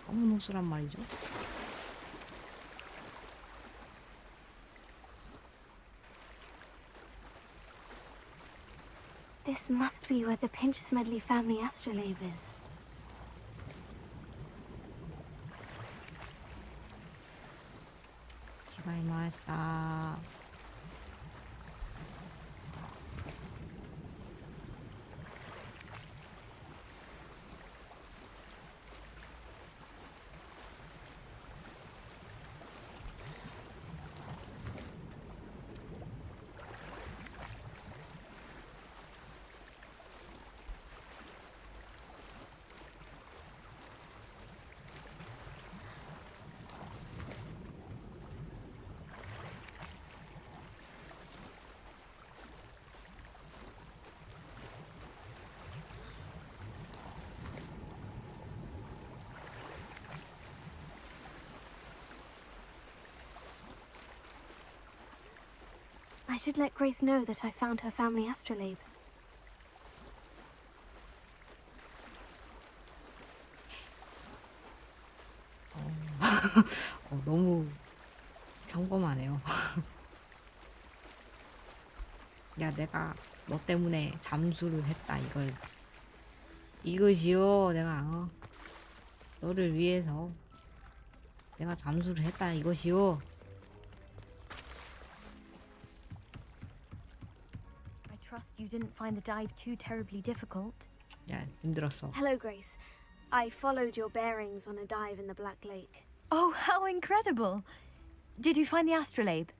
검은 옷이란 말이죠. This must be where the Pinch Smedley family astrolabe is. 지가이마시다. I should let Grace know that I found her family astrolabe. 너무 평범하네요. 야, 내가 너 때문에 잠수를 했다, 이것이요. 내가 너를 위해서 내가 잠수를 했다, 이것이요. I trust you didn't find the dive too terribly difficult. 야, 힘들었어. Hello, Grace. I followed your bearings on a dive in the Black Lake. Oh, how incredible! Did you find the astrolabe?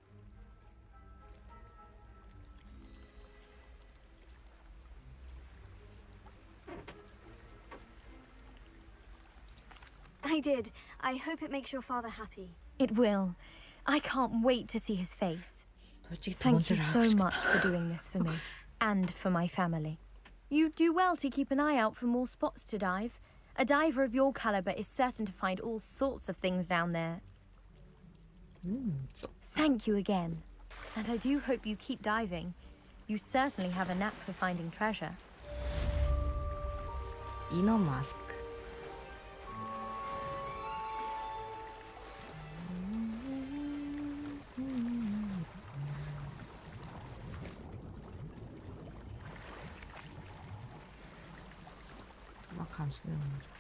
I did. I hope it makes your father happy. It will. I can't wait to see his face. 솔직히 두 Thank you 번째를 하고 so 싶다. much for doing this for me and for my family. You do well to keep an eye out for more spots to dive. A diver of your caliber is certain to find all sorts of things down there. Thank you again. And I do hope you keep diving. You certainly have a knack for finding treasure. 이너 마스크. 막한 수영자.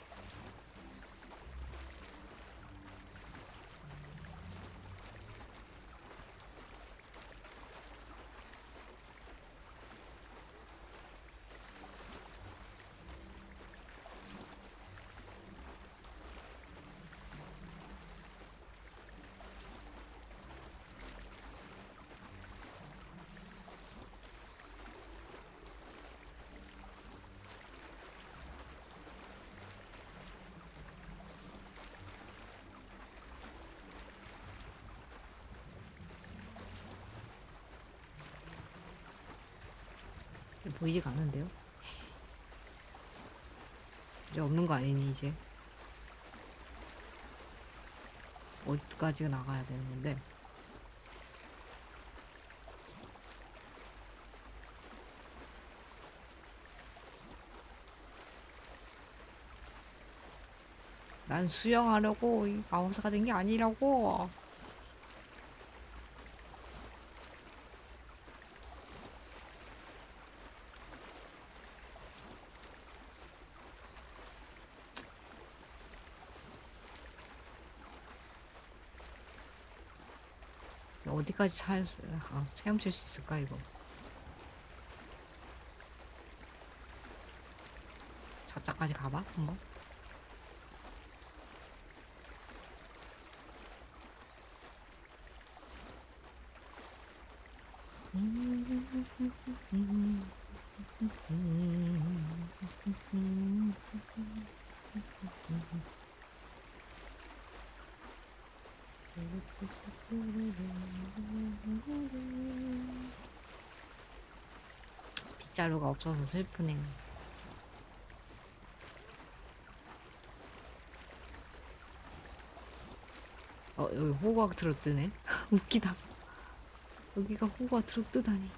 보이지가 않는데요? 이제 없는 거 아니니 이제? 어디까지 나가야 되는 건데? 난 수영하려고 이 마법사가 된 게 아니라고. 어디까지 헤엄칠 수 있을까 이거? 저짝까지 가봐 한번. 빗자루가 없어서 슬프네. 여기 호그와트로 뜨네. 웃기다. 여기가 호그와트로 뜨다니.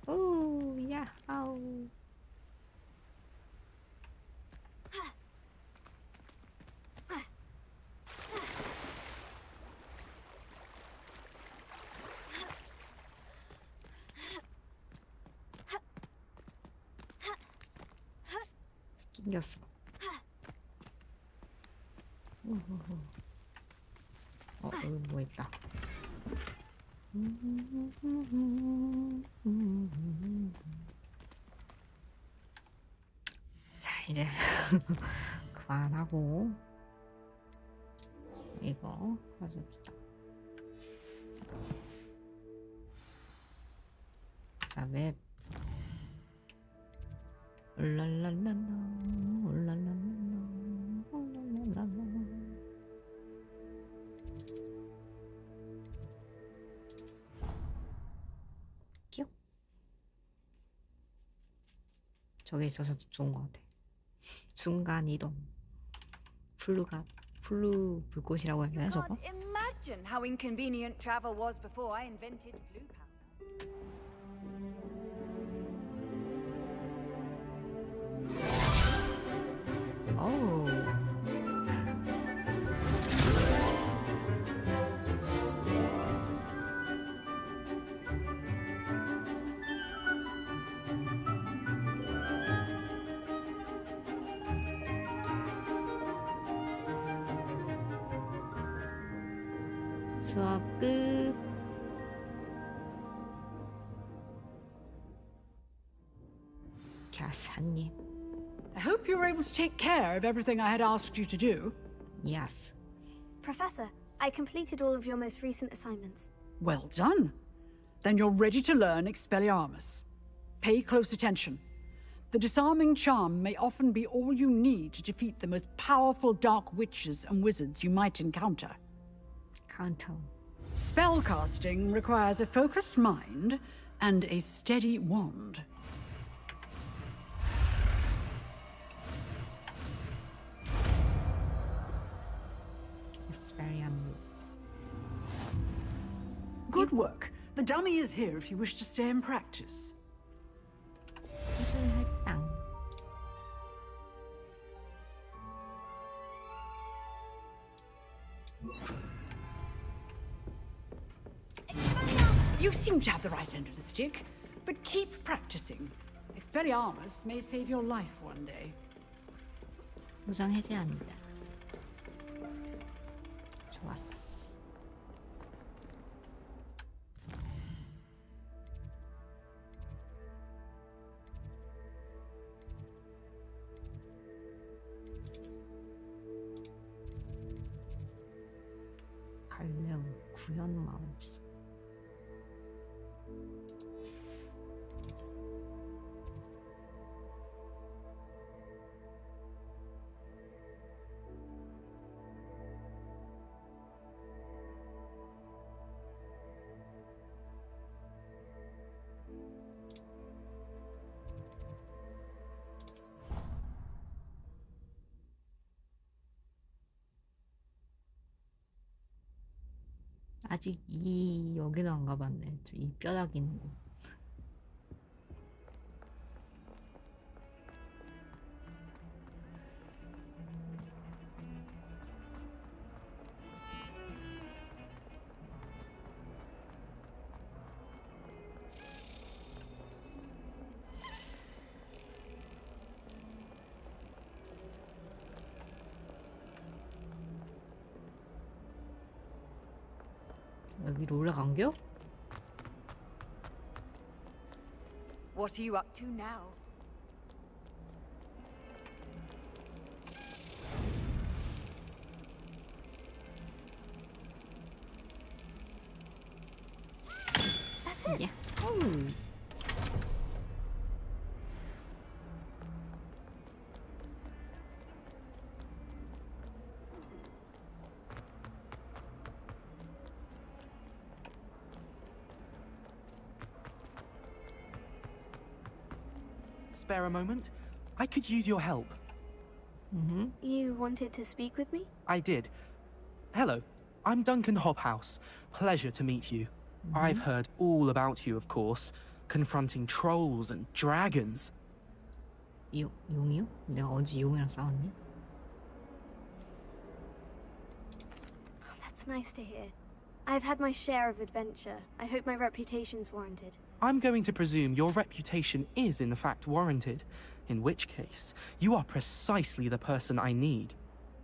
오, 야, 아우. 낑겼어. 여기 뭐 있다. 자, 이제 그만하고 이거 가줍시다. 자, 맵. 울랄랄랄라, 울랄랄랄라, 울랄랄랄라. 귀여워. 저게 있어서 좋은 것 같아. 순간 이동. 블루 불꽃이라고 해야 되나 저거? Can't imagine how inconvenient travel was before I invented flu powder. 어우. 수업 끝. 갸사님. I hope you were able to take care of everything I had asked you to do. Yes. Professor, I completed all of your most recent assignments. Well done. Then you're ready to learn Expelliarmus. Pay close attention. The disarming charm may often be all you need to defeat the most powerful dark witches and wizards you might encounter. 카운터. Spellcasting requires a focused mind and a steady wand. Good work. The dummy is here if you wish to stay and practice. 무슨 할당. You seem to have the right end of the stick, but keep practicing. Expelliarmus may save your life one day. 무장 해제합니다. 좋았어. 갈렙 구현 마법사. 아직 여기는 안 가봤네. 이 뼈다귀 있는 거. 여기로 올라간겨? What are you up to now? That's it. 야. Spare a moment? I could use your help. You wanted to speak with me? I did. Hello, I'm Duncan Hobhouse. Pleasure to meet you. I've heard all about you, of course, confronting trolls and dragons. 용이요? 내가 언제 용이랑 싸웠니? That's nice to hear. I've had my share of adventure. I hope my reputation's warranted. I'm going to presume your reputation is in fact warranted, in which case, you are precisely the person I need.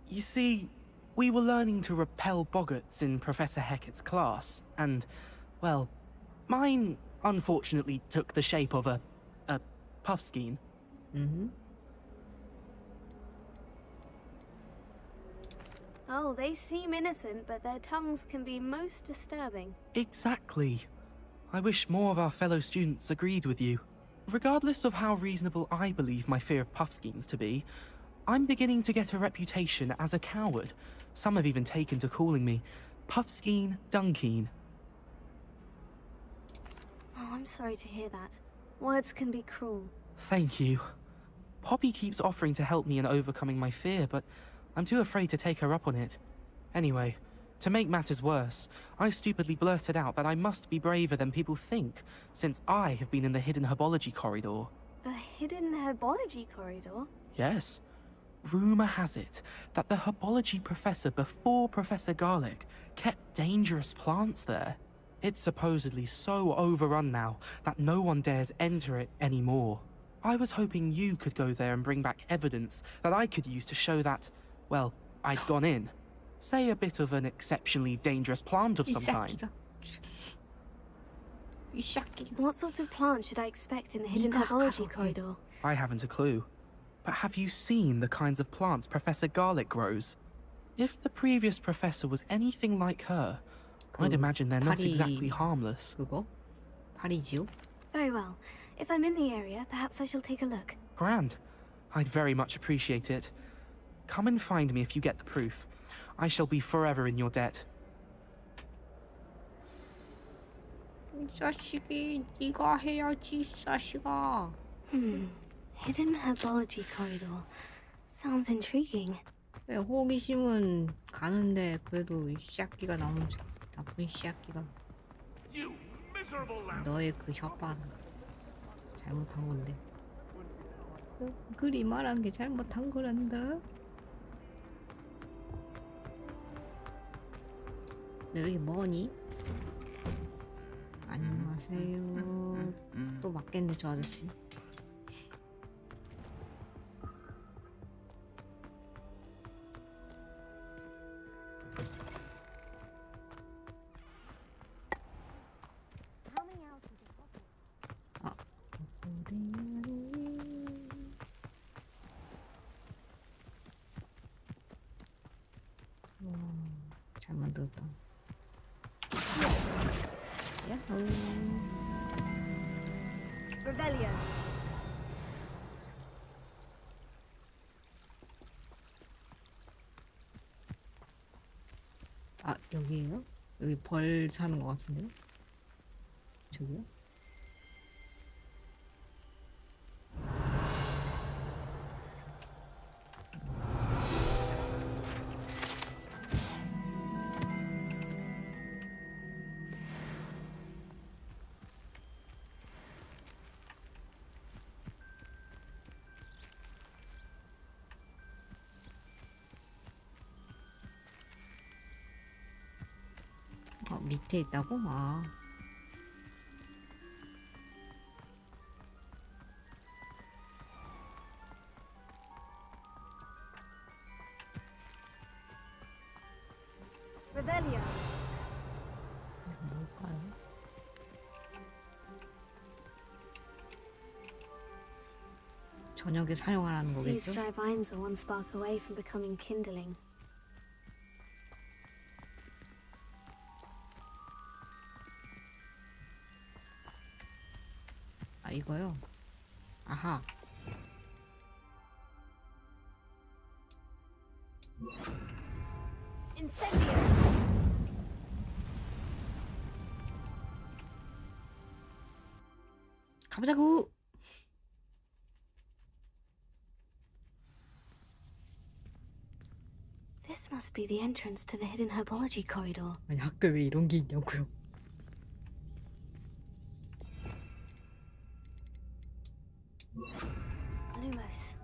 You see, we were learning to repel boggarts in Professor Heerkat's class, and, well, mine unfortunately took the shape of a puffskein. Oh, they seem innocent, but their tongues can be most disturbing. Exactly. I wish more of our fellow students agreed with you. Regardless of how reasonable I believe my fear of puffskeins to be, I'm beginning to get a reputation as a coward. Some have even taken to calling me Puffskeen Dunkeen. Oh, I'm sorry to hear that. Words can be cruel. Thank you. Poppy keeps offering to help me in overcoming my fear, but I'm too afraid to take her up on it. Anyway, to make matters worse, I stupidly blurted out that I must be braver than people think, since I have been in the hidden herbology corridor. A hidden herbology corridor? Yes. Rumour has it that the herbology professor before Professor Garlic kept dangerous plants there. It's supposedly so overrun now that no one dares enter it anymore. I was hoping you could go there and bring back evidence that I could use to show that, well, I'd gone in. Say a bit of an exceptionally dangerous plant of some kind. What sorts of plants should I expect in the hidden herbology corridor? I haven't a clue. But have you seen the kinds of plants Professor Garlic grows? If the previous professor was anything like her, I'd imagine they're not exactly harmless. 그거? 파리지옥? Very well. If I'm in the area, perhaps I shall take a look. Grand. I'd very much appreciate it. Come and find me if you get the proof. I shall be forever in your debt. 이 자식이 네가 해야지, 이 자식아. Hidden herbology corridor. Sounds intriguing. 왜 호기심은 가는데 그래도 이 새끼가 나오는 나쁜 새끼가. 너의 그 협박 잘못한 건데. 그리 말한 게 잘못한 거란다. 너 여기 뭐니? 안녕하세요. 또 맞겠네 저 아저씨. 잘 만들었다. 야호. Revelio. 아 여기에요? 여기 벌 사는 것 같은데요? 저기요? 밑에 있다고? 아. Revelio. 뭘까요? 저녁에 사용하라는 These 거겠죠? dry vines are one spark away from becoming kindling. 아 이거요? 아하. Incendio. 가보자고. This must be the entrance to the hidden herbology corridor. 아니 학교에 왜 이런 게 있냐고요? Lumos.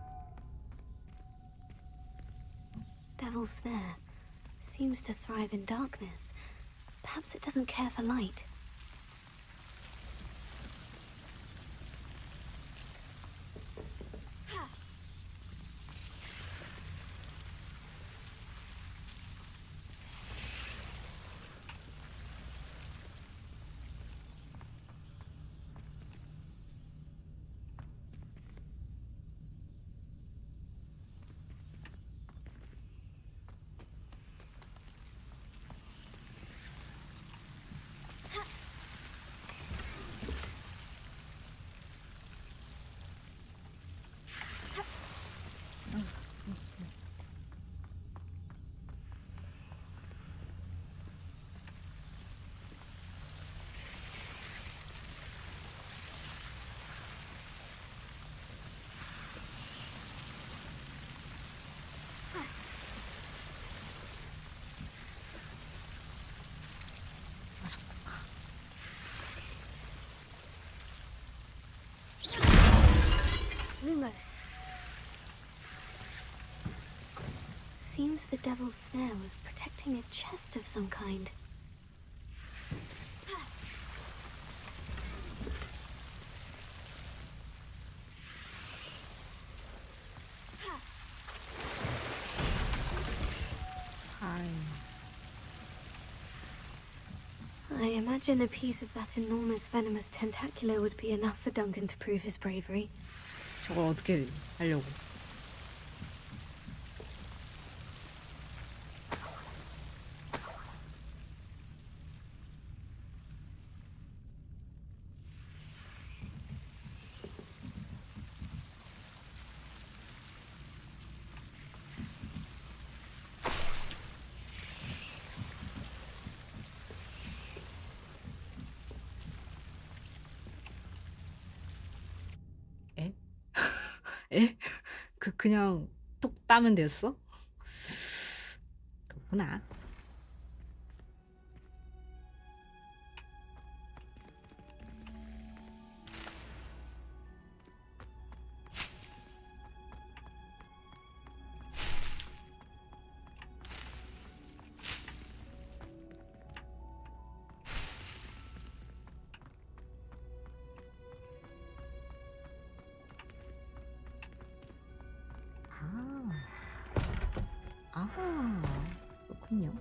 Devil's Snare. Seems to thrive in darkness. Perhaps it doesn't care for light. Almost. Seems the devil's snare was protecting a chest of some kind. I imagine a piece of that enormous venomous tentacular would be enough for Duncan to prove his bravery. 저걸 어떻게 하려고? 에? 에? 그냥 톡 따면 됐어? 그렇구나. 아하, 그렇군요.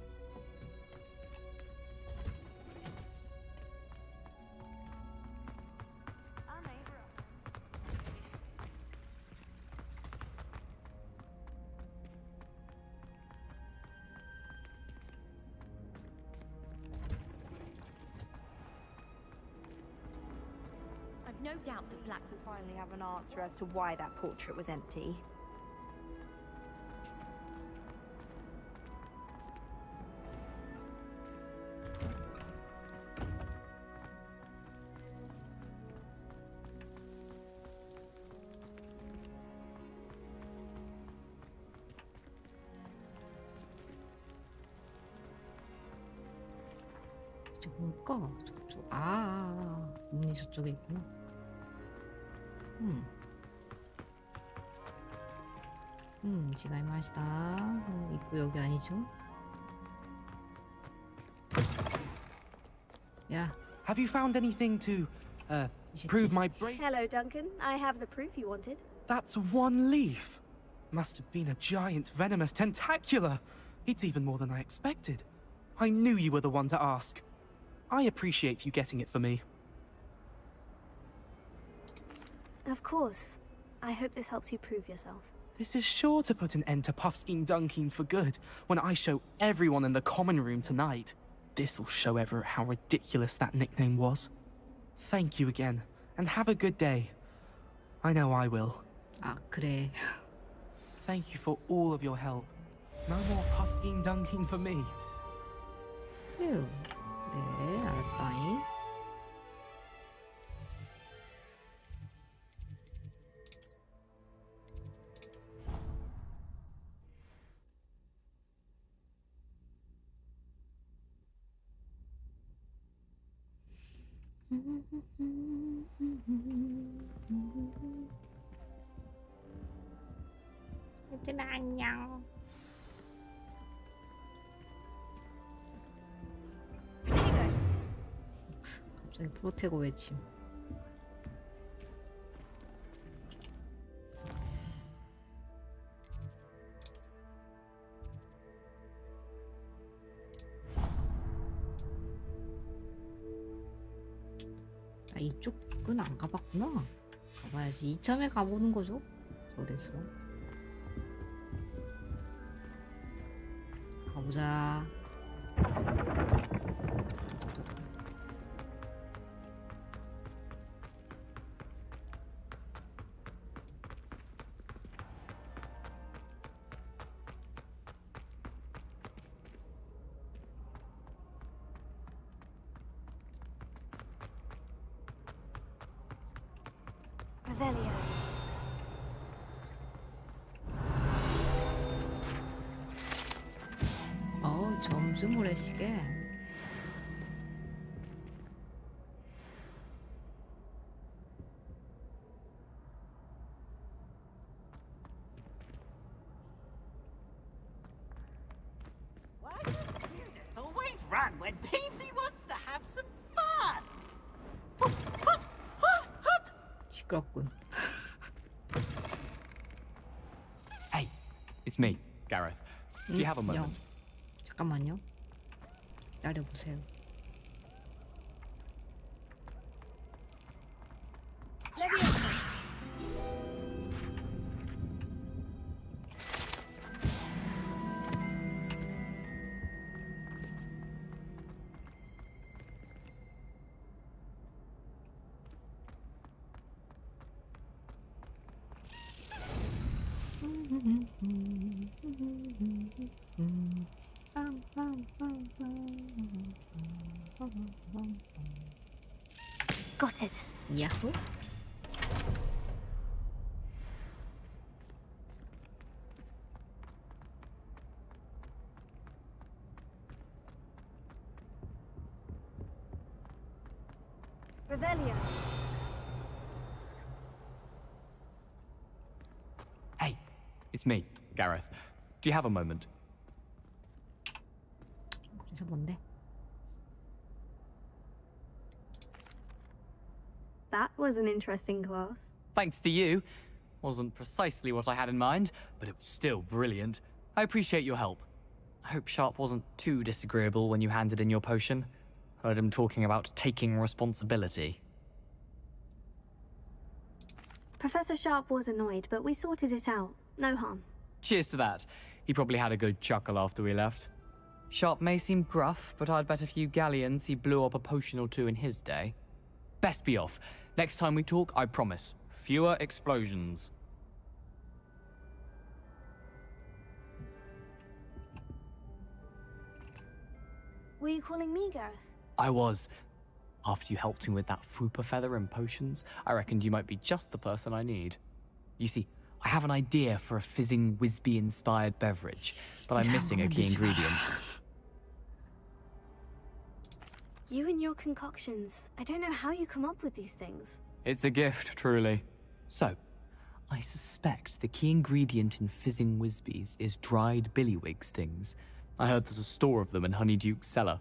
I've no doubt the Blacks will finally have an answer as to why that portrait was empty. 이제 뭘까? 저쪽. 문이 저쪽에 있구나. 지가이 마시다. 입구 여기 아니죠? 야. Have you found anything to, prove my bravery? Hello, Duncan. I have the proof you wanted. That's one leaf. Must have been a giant venomous tentacula. It's even more than I expected. I knew you were the one to ask. I appreciate you getting it for me. Of course. I hope this helps you prove yourself. This is sure to put an end to Puffskein Dunkin for good when I show everyone in the common room tonight. This'll show Everett how ridiculous that nickname was. Thank you again, and have a good day. I know I will. 그래. Thank you for all of your help. No more Puffskein Dunkin for me. 휴. 그래, 알았다잉. 얘들아 안녕. 갑자기 프로테고 외침. 이쪽은 안 가봤구나. 가봐야지. 이참에 가보는 거죠. 어디서? 가보자. 점수 모래시계. 시끄럽군. Hey, it's me, Gareth. Do you have a moment? 잠깐만요. 기다려보세요. Got it. 야호. Revelio. Hey, it's me, Gareth. Do you have a moment? 그래서 뭔데? That was an interesting class. Thanks to you. Wasn't precisely what I had in mind, but it was still brilliant. I appreciate your help. I hope Sharp wasn't too disagreeable when you handed in your potion. Heard him talking about taking responsibility. Professor Sharp was annoyed, but we sorted it out. No harm. Cheers to that. He probably had a good chuckle after we left. Sharp may seem gruff, but I'd bet a few galleons he blew up a potion or two in his day. Best be off. Next time we talk, I promise, fewer explosions. Were you calling me, Gareth? I was. After you helped me with that fupa feather and potions, I reckoned you might be just the person I need. You see, I have an idea for a fizzing Whizbee-inspired beverage, but I'm missing a key ingredient. You and your concoctions. I don't know how you come up with these things. It's a gift, truly. So, I suspect the key ingredient in fizzing Whizbees is dried billywig stings. I heard there's a store of them in Honeyduke's cellar.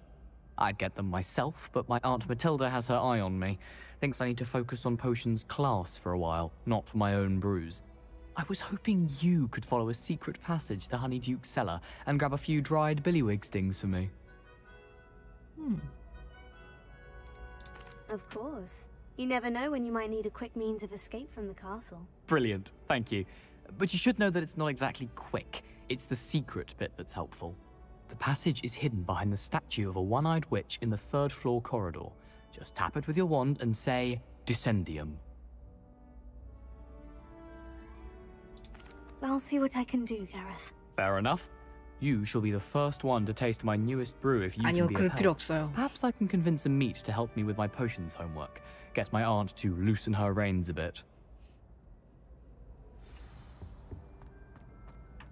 I'd get them myself, but my Aunt Matilda has her eye on me. Thinks I need to focus on potions class for a while, not for my own brews. I was hoping you could follow a secret passage to Honeyduke's cellar and grab a few dried billywig stings for me. Of course. You never know when you might need a quick means of escape from the castle. Brilliant, thank you. But you should know that it's not exactly quick. It's the secret bit that's helpful. The passage is hidden behind the statue of a one-eyed witch in the third-floor corridor. Just tap it with your wand and say, Descendium. I'll see what I can do, Gareth. Fair enough. You shall be the first one to taste my newest brew if you 아니요, can be 그럴 of 필요 help. 없어요. Perhaps I can convince a meat to help me with my potions homework. Get my aunt to loosen her reins a bit.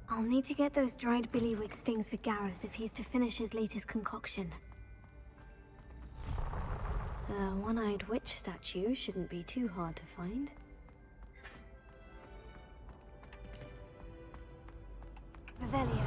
I'll need to get those dried billywig stings for Gareth if he's to finish his latest concoction. A one-eyed witch statue shouldn't be too hard to find. Revelio.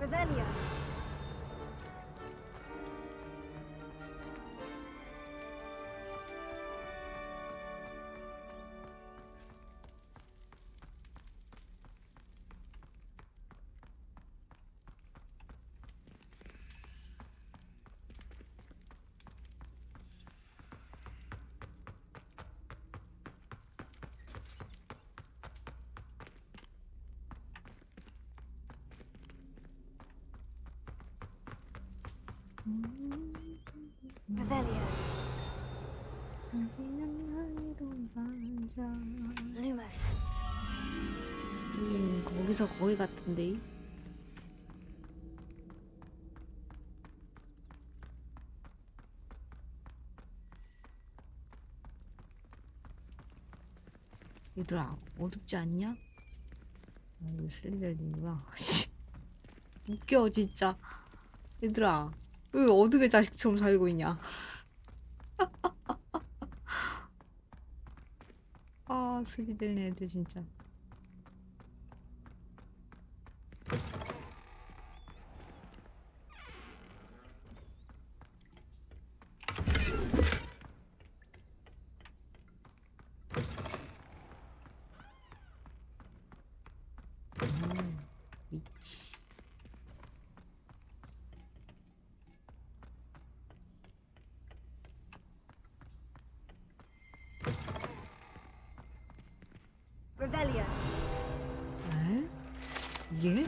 Revelio. Revelio. Lumos. 거기서 거기 같은데. 얘들아 어둡지 않냐? 아, 이거 슬리델린이구나. 웃겨 진짜. 얘들아 왜 어둠의 자식처럼 살고 있냐? 아 슬리델린 애들 진짜. 미치. Revelio. 에? 이게?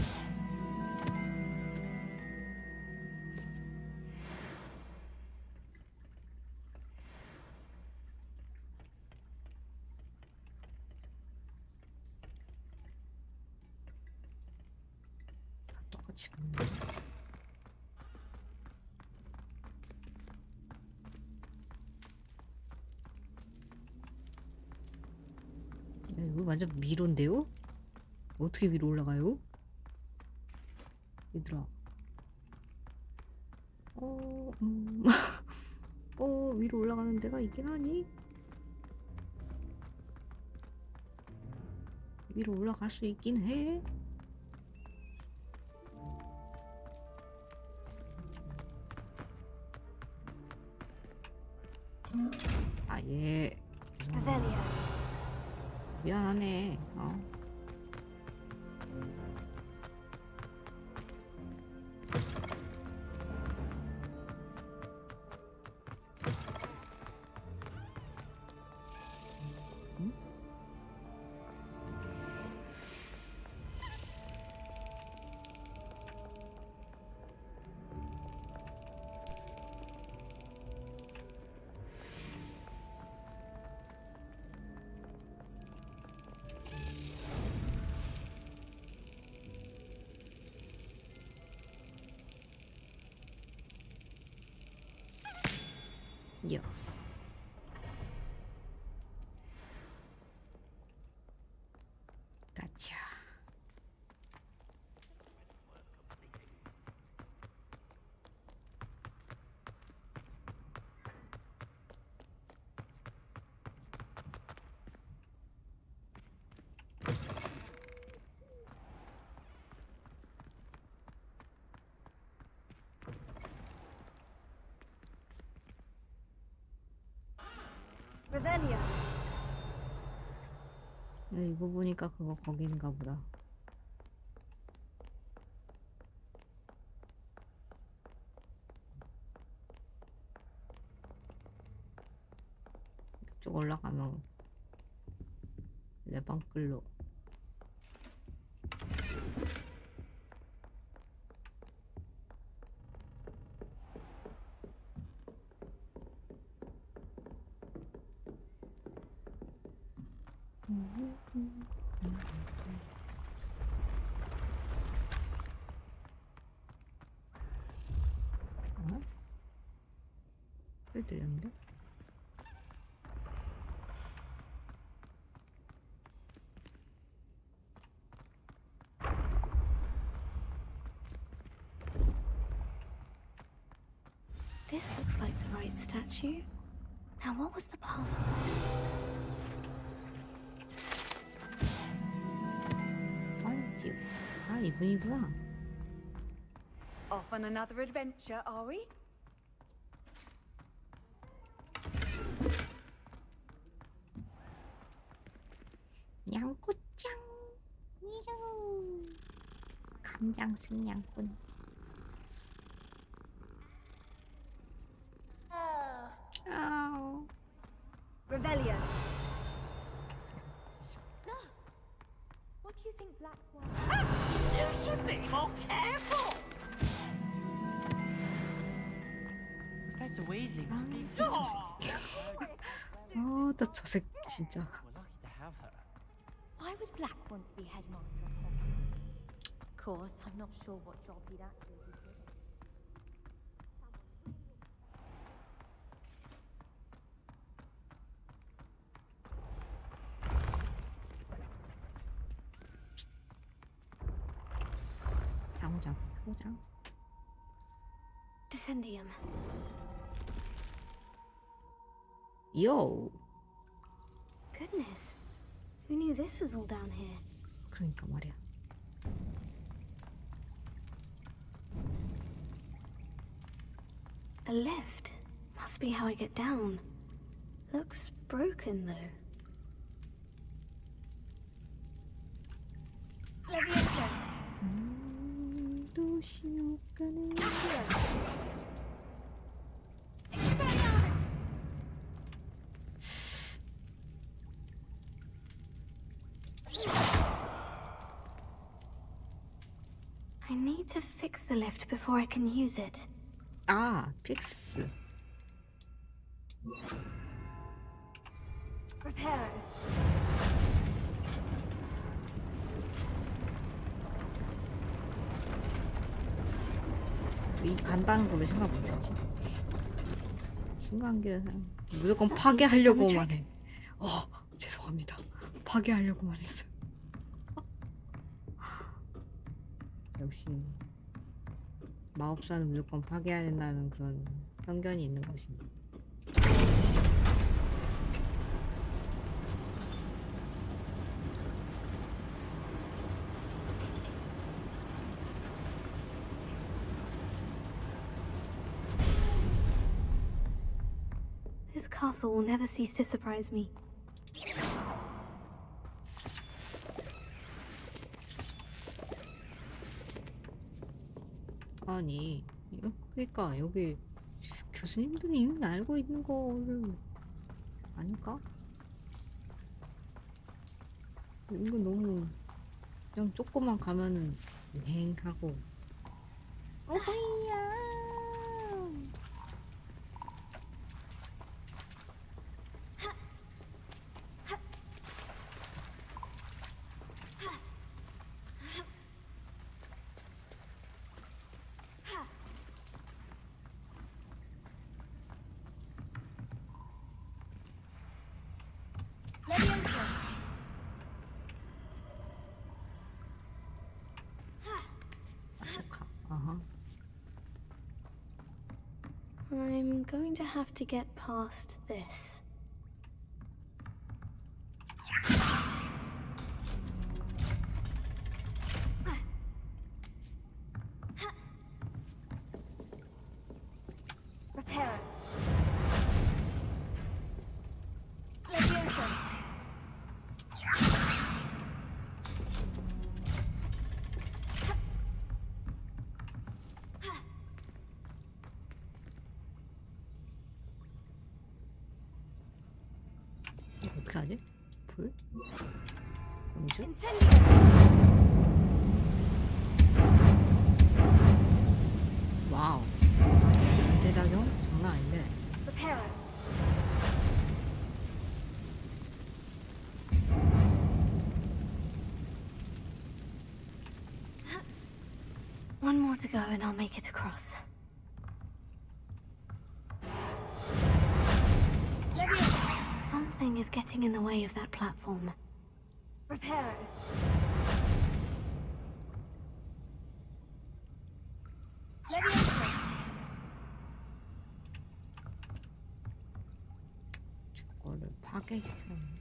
다 똑같이 보네. 야, 이거 완전 미로인데요? 어떻게 위로 올라가요? 얘들아. 위로 올라가는 데가 있긴 하니? 위로 올라갈 수 있긴 해. 아, 예. Revelio. 미안하네. Yes. Gotcha. Revelio. 이거 보니까 그거 거긴가 보다. 이쪽 올라가면 레방끌로. 어? 왜 들렸는데? This looks like the right statue. Now, what was the password? 아, 이분이구나. Off on another adventure, are we? 양꼬짱. 감장승 양꾼. Revelio. What do you think Black was? You should be more careful. Professor Weasley must be 나 저 새끼 진짜. We're lucky to have her. Why would Black want to be headmaster of Hogwarts? Of course, I'm not sure what job he'd actually be doing. 포장. Descendium. Yo. Goodness. Who knew this was all down here? 그러니까 말이야. A lift. Must be how I get down. Looks broken though. Leviosa. Expelliarmus. I need to fix the lift before I can use it. 아, 픽스. Repair. 이 간다는 걸 왜 생각 못했지? 순간기에서 무조건 파괴하려고만 해. 죄송합니다. 파괴하려고만 했어요. 역시 마법사는 무조건 파괴해야 된다는 그런 편견이 있는 것입니다. This castle will never cease to surprise me. 아니, 그러니까 여기 교수님들이 이미 알고 있는 거를 아닐까? 이거 너무 그냥 조금만 가면은 휑하고. 아이야. I'm going to have to get past this. Repair. Leviosa. 어떻게 하지? 불? 공주? 와우. 연쇄작용? 장난 아닌데. One more to go and I'll make it across. Something is getting in the way of that platform. Repair. 저거를 파괴시켰네.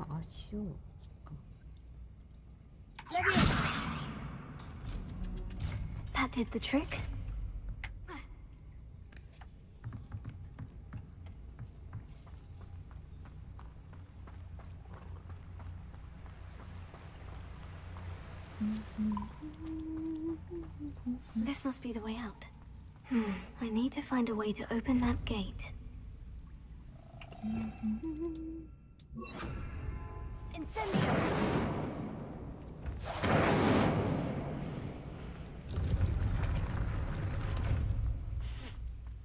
아쉬워. That did the trick. This must be the way out. I need to find a way to open that gate. Incendio!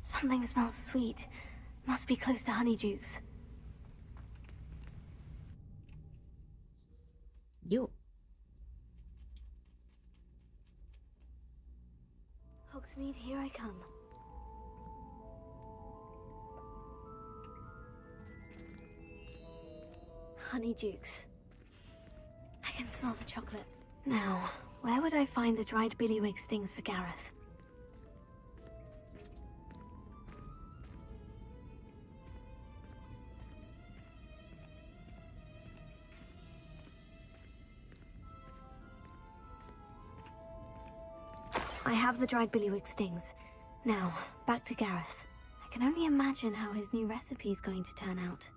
Something smells sweet. Must be close to honeydukes. 요. Hogsmeade, here I come. Honeydukes. I can smell the chocolate. Now, where would I find the dried billywig stings for Gareth? I have the dried billywig stings. Now, back to Gareth. I can only imagine how his new recipe is going to turn out.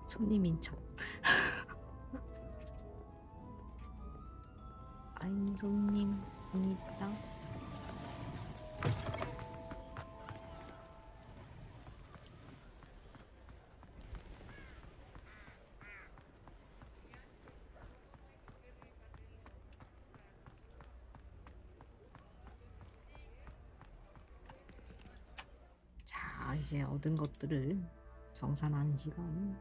손님인 척. 아니 손님입니다. 자, 이제 얻은 것들을 정산하는 시간.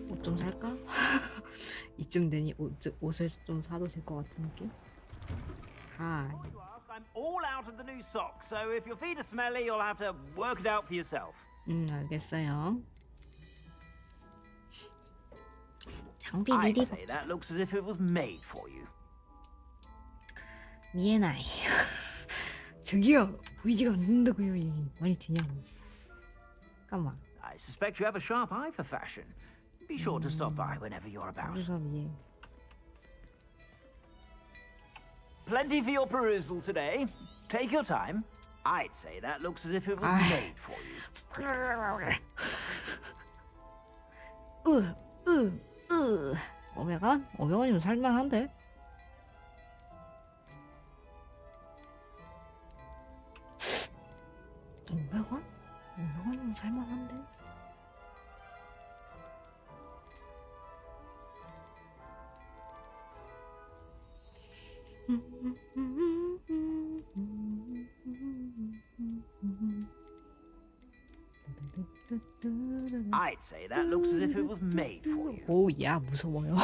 옷 좀 살까? 이쯤 되니 옷을 좀 사도 될 것 같은 느낌? 하이. I'm all out of the new socks, so if your feet are smelly, you'll have to work it out for yourself. 알겠어요. 장비 I'd 미리 say that looks as if it was made for you. 미에나이. 저기요, 보이지가 않는다고요. 이 많이 드냐고. 잠깐만. I suspect you have a sharp eye for fashion. Be sure to stop by whenever you're about. 그래서 미에. Plenty for your perusal today. Take your time. I'd say that looks as if it was made for you. 500원? 500원이면 살만한데? $500원? 500원이면 살만한데? I'd say that looks as if it was made for you. 오, 야, 무서워요.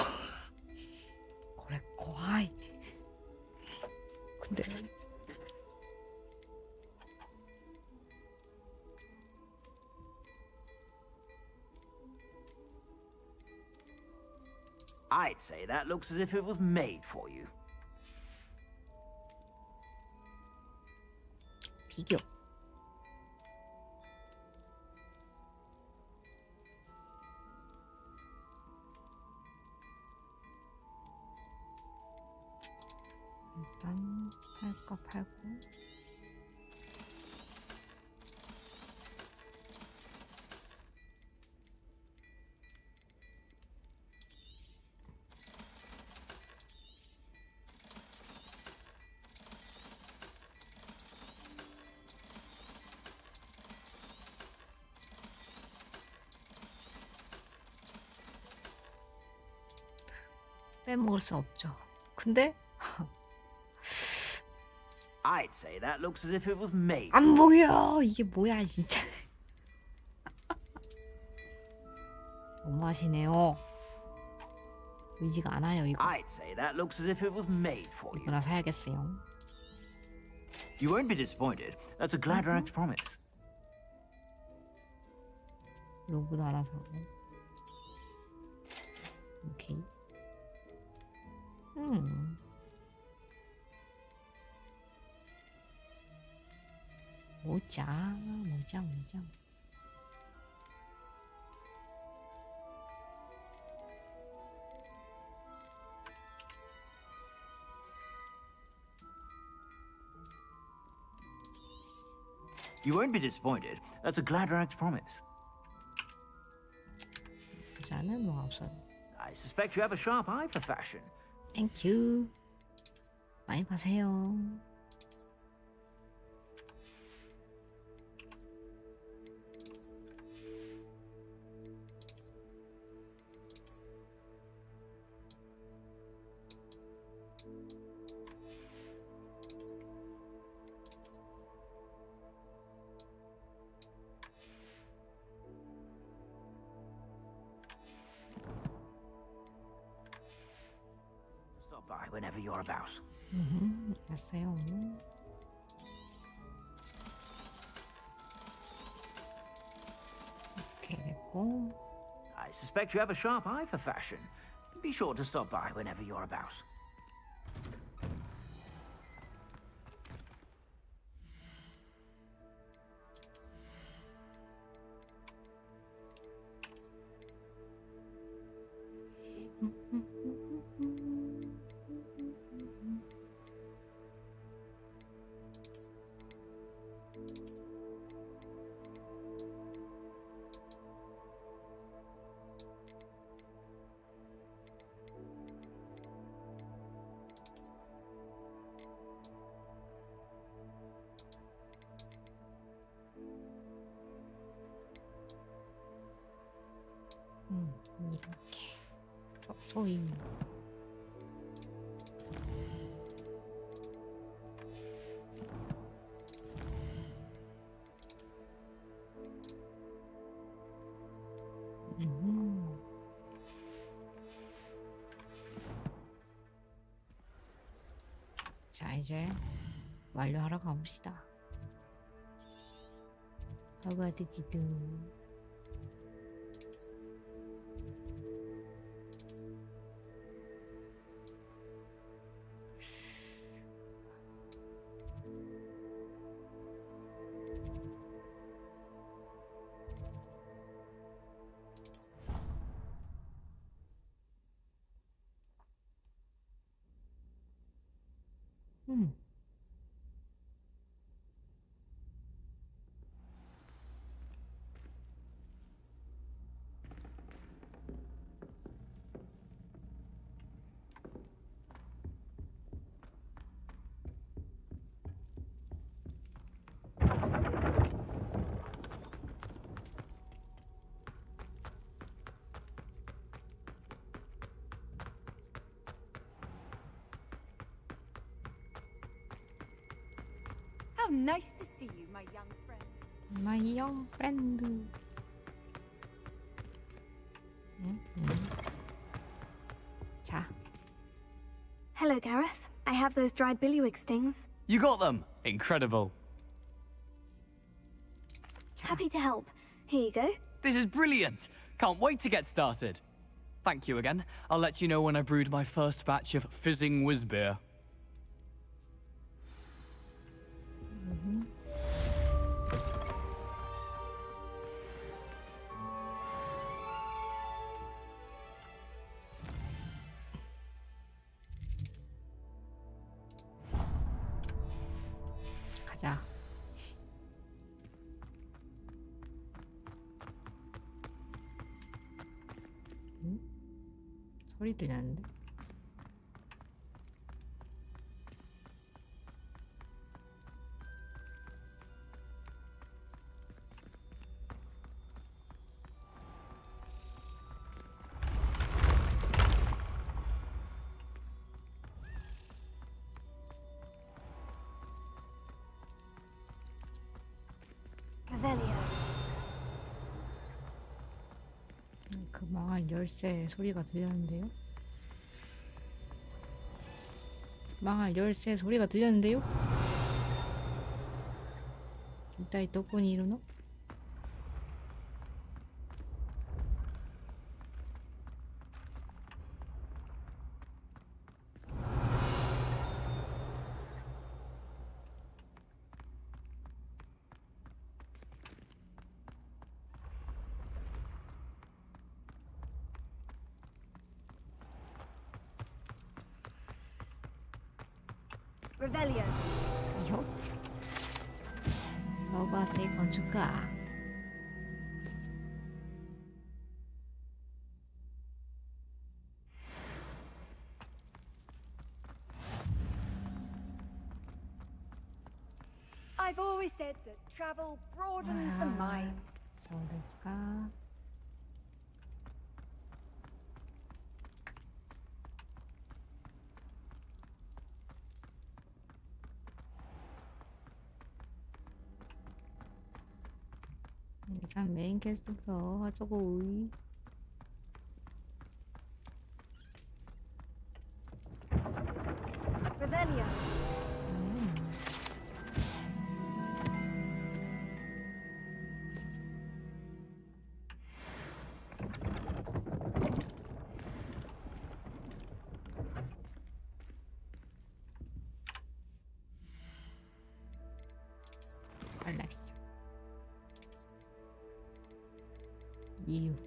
그래, 과이. 근데 I'd say that looks as if it was made for you. 비교. 일단 팔까 팔고. 빼먹을 수 없죠. 근데 I'd say that looks as if it was made. 안 보여. 이게 뭐야 진짜. 너무하시네요. 의지가 않아요 이거. I'd say that looks as if it was made for you. 이거나 사야겠어요. You won't be disappointed. That's a glad rags promise. 로그도 하나 사고. 오케이. 모자. You won't be disappointed. That's a glad rags promise. 모자는 뭐 없어요. I suspect you have a sharp eye for fashion. 땡큐. 많이 파세요. Stop by whenever you're about. 알았어요. 오케이 됐고. I suspect you have a sharp eye for fashion. Be sure to stop by whenever you're about. 이렇게 소위 자 이제 완료하러 가봅시다. 호그와트지드. How nice to see you, my young friend. My young friend. 자, Hello, Gareth. I have those dried billywig stings. You got them! Incredible. Happy to help. Here you go. This is brilliant! Can't wait to get started. Thank you again. I'll let you know when I've brewed my first batch of fizzing whiz beer. 가자. 소리 들렸는데? 그 망할 열쇠 소리가 들렸는데요? 망할 열쇠 소리가 들렸는데요? 이따이 떡분이 이루노? Revelio. 이호? 너한테 이건 줄까? I've always said that travel broadens the mind. 어딜까? 일단 메인 캐스트부터 하자고. Revelio. 알렉스. 이후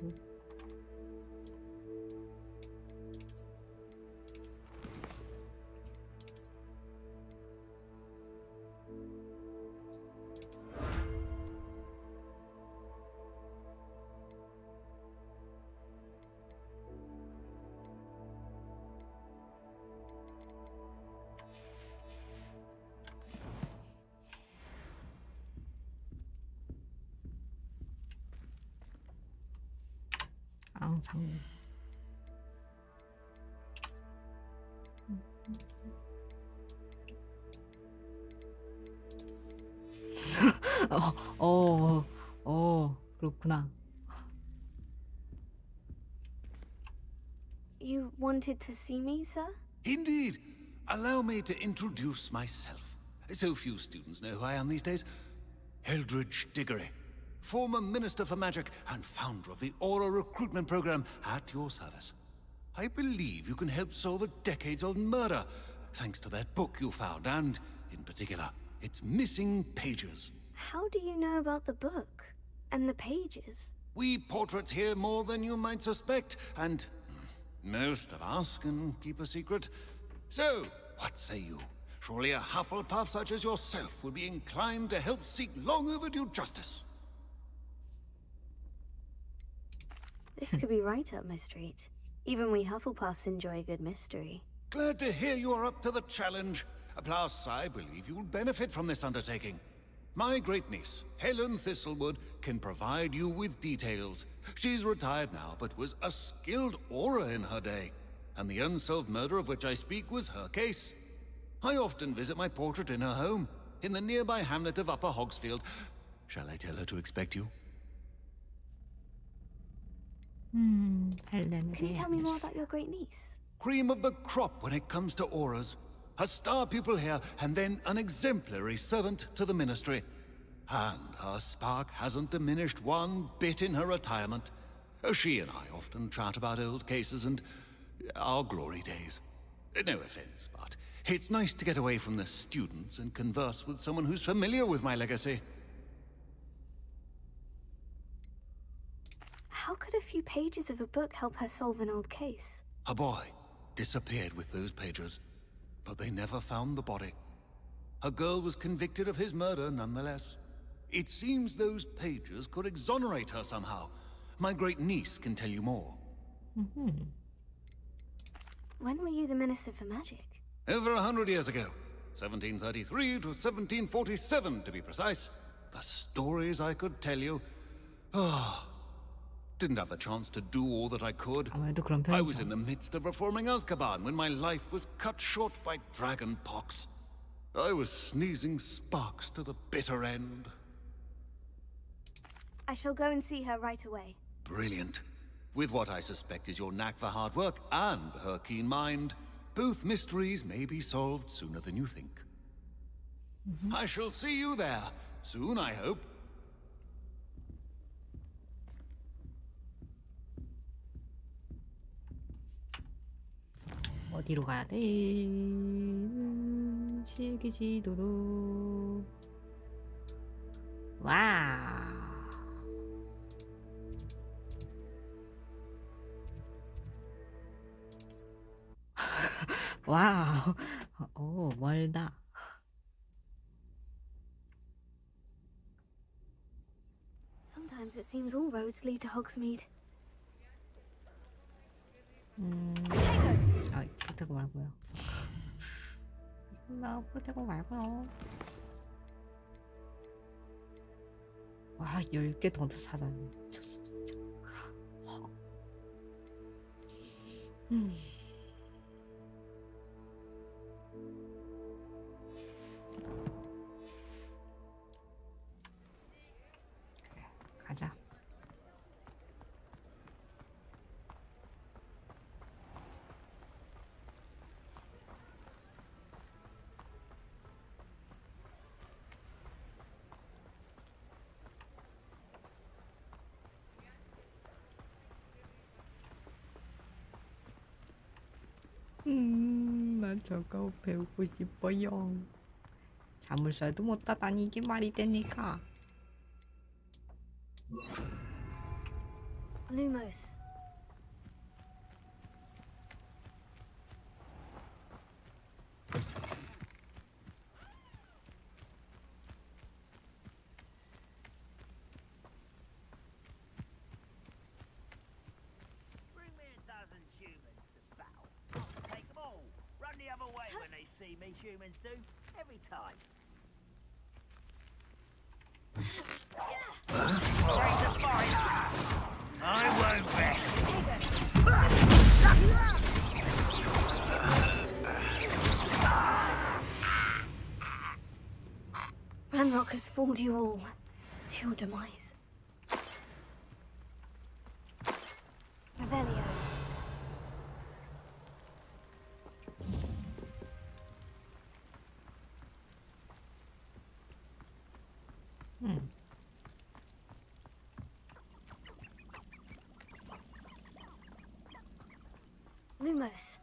앙상. 그렇구나. You wanted to see me, sir? Indeed. Allow me to introduce myself. So few students know who I am these days. Eldridge Diggory, former Minister for Magic and founder of the Aura recruitment program at your service. I believe you can help solve a decades-old murder, thanks to that book you found, and, in particular, its missing pages. How do you know about the book? And the pages? We portraits here more than you might suspect, and most of us can keep a secret. So, what say you? Surely a Hufflepuff such as yourself would be inclined to help seek long overdue justice. This could be right up my street. Even we Hufflepuffs enjoy a good mystery. Glad to hear you are up to the challenge. Plus, I believe you'll benefit from this undertaking. My great-niece, Helen Thistlewood, can provide you with details. She's retired now, but was a skilled aura in her day. And the unsolved murder of which I speak was her case. I often visit my portrait in her home, in the nearby hamlet of Upper Hogsfield. Shall I tell her to expect you? 헬렌. Can you tell me more about your great niece? Cream of the crop when it comes to auras. A star pupil here, and then an exemplary servant to the ministry. And her spark hasn't diminished one bit in her retirement. She and I often chat about old cases and our glory days. No offense, but it's nice to get away from the students and converse with someone who's familiar with my legacy. How could a few pages of a book help her solve an old case? A boy disappeared with those pages, but they never found the body. A girl was convicted of his murder nonetheless. It seems those pages could exonerate her somehow. My great niece can tell you more. When were you the Minister for Magic? Over 100 years ago. 1733 to 1747, to be precise. The stories I could tell you. Didn't have the chance to do all that I could. 아무래도 그런 I was 편이죠. in the midst of reforming Azkaban when my life was cut short by dragon pox. I was sneezing sparks to the bitter end. I shall go and see her right away. Brilliant. With what I suspect is your knack for hard work and her keen mind, both mysteries may be solved sooner than you think. I shall see you there soon, I hope. 어디로 가야 돼? 실기지도로. 와. 와우. 오, 멀다. Sometimes it seems all roads lead to Hogsmeade. 아, 포테고 말고요. 나 포테고 말고요. 와, 10개 더 찾아야 미쳤어, 진짜. 그래, 가자. 난 저거 배우고 싶어요. 자물쇠도 못 닫다니 이게 말이 됩니까? Lumos. Bring me a dozen humans to battle. Take them all. Run the other way when they see me, humans do. Every time. Break the forest. I won't rest. Ranrock has fooled you all to your demise. Revelio. Lumos.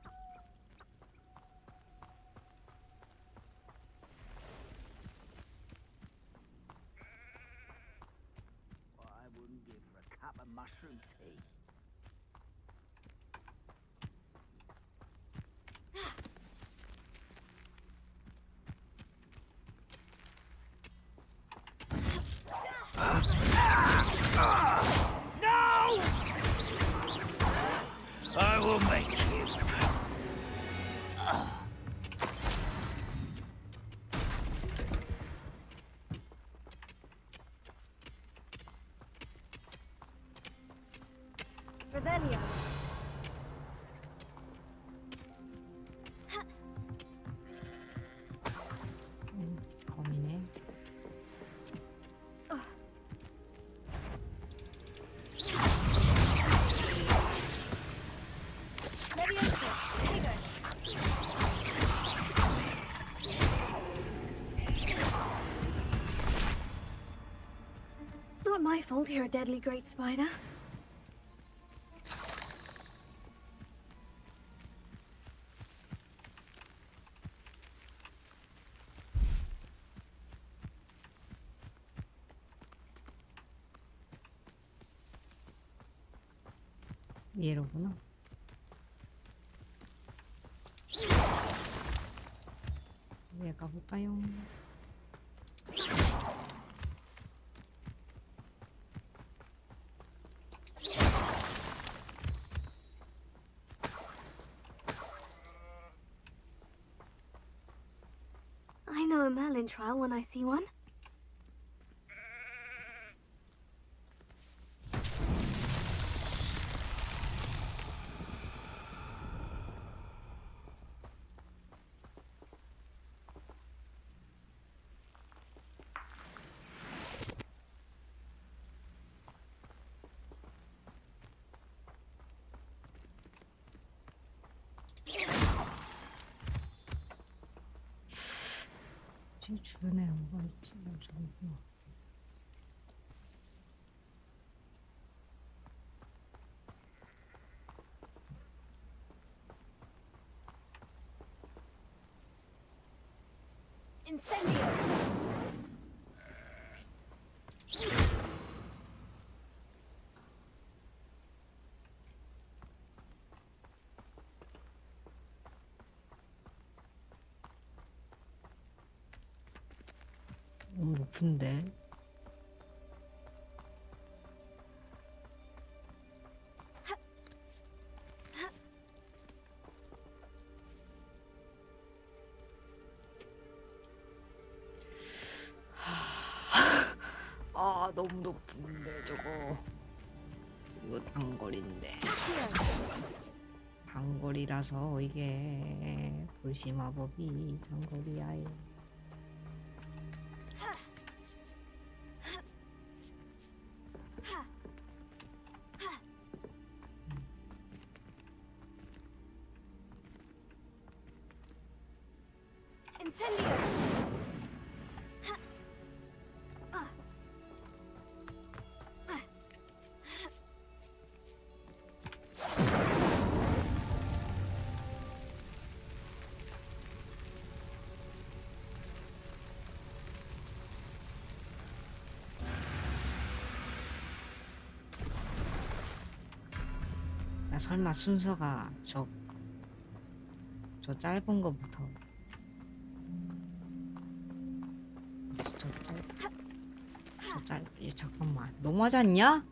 I wouldn't give for a cup of mushroom tea. No! I will make you. Revelio. 범이네. my fault you're a deadly great spider. 얘로구나. 위에 가볼까요? I know a Merlin trial when I see one. 제 주변에 뭐가 있지? 저기구나. Incendio! 너무 높은데. 아, 너무 높은데 저거. 이거 단거리인데. 단거리라서 이게 불시 마법이 단거리야. 나 설마 순서가 저 짧은 거부터 잠깐만 너무하지 않냐?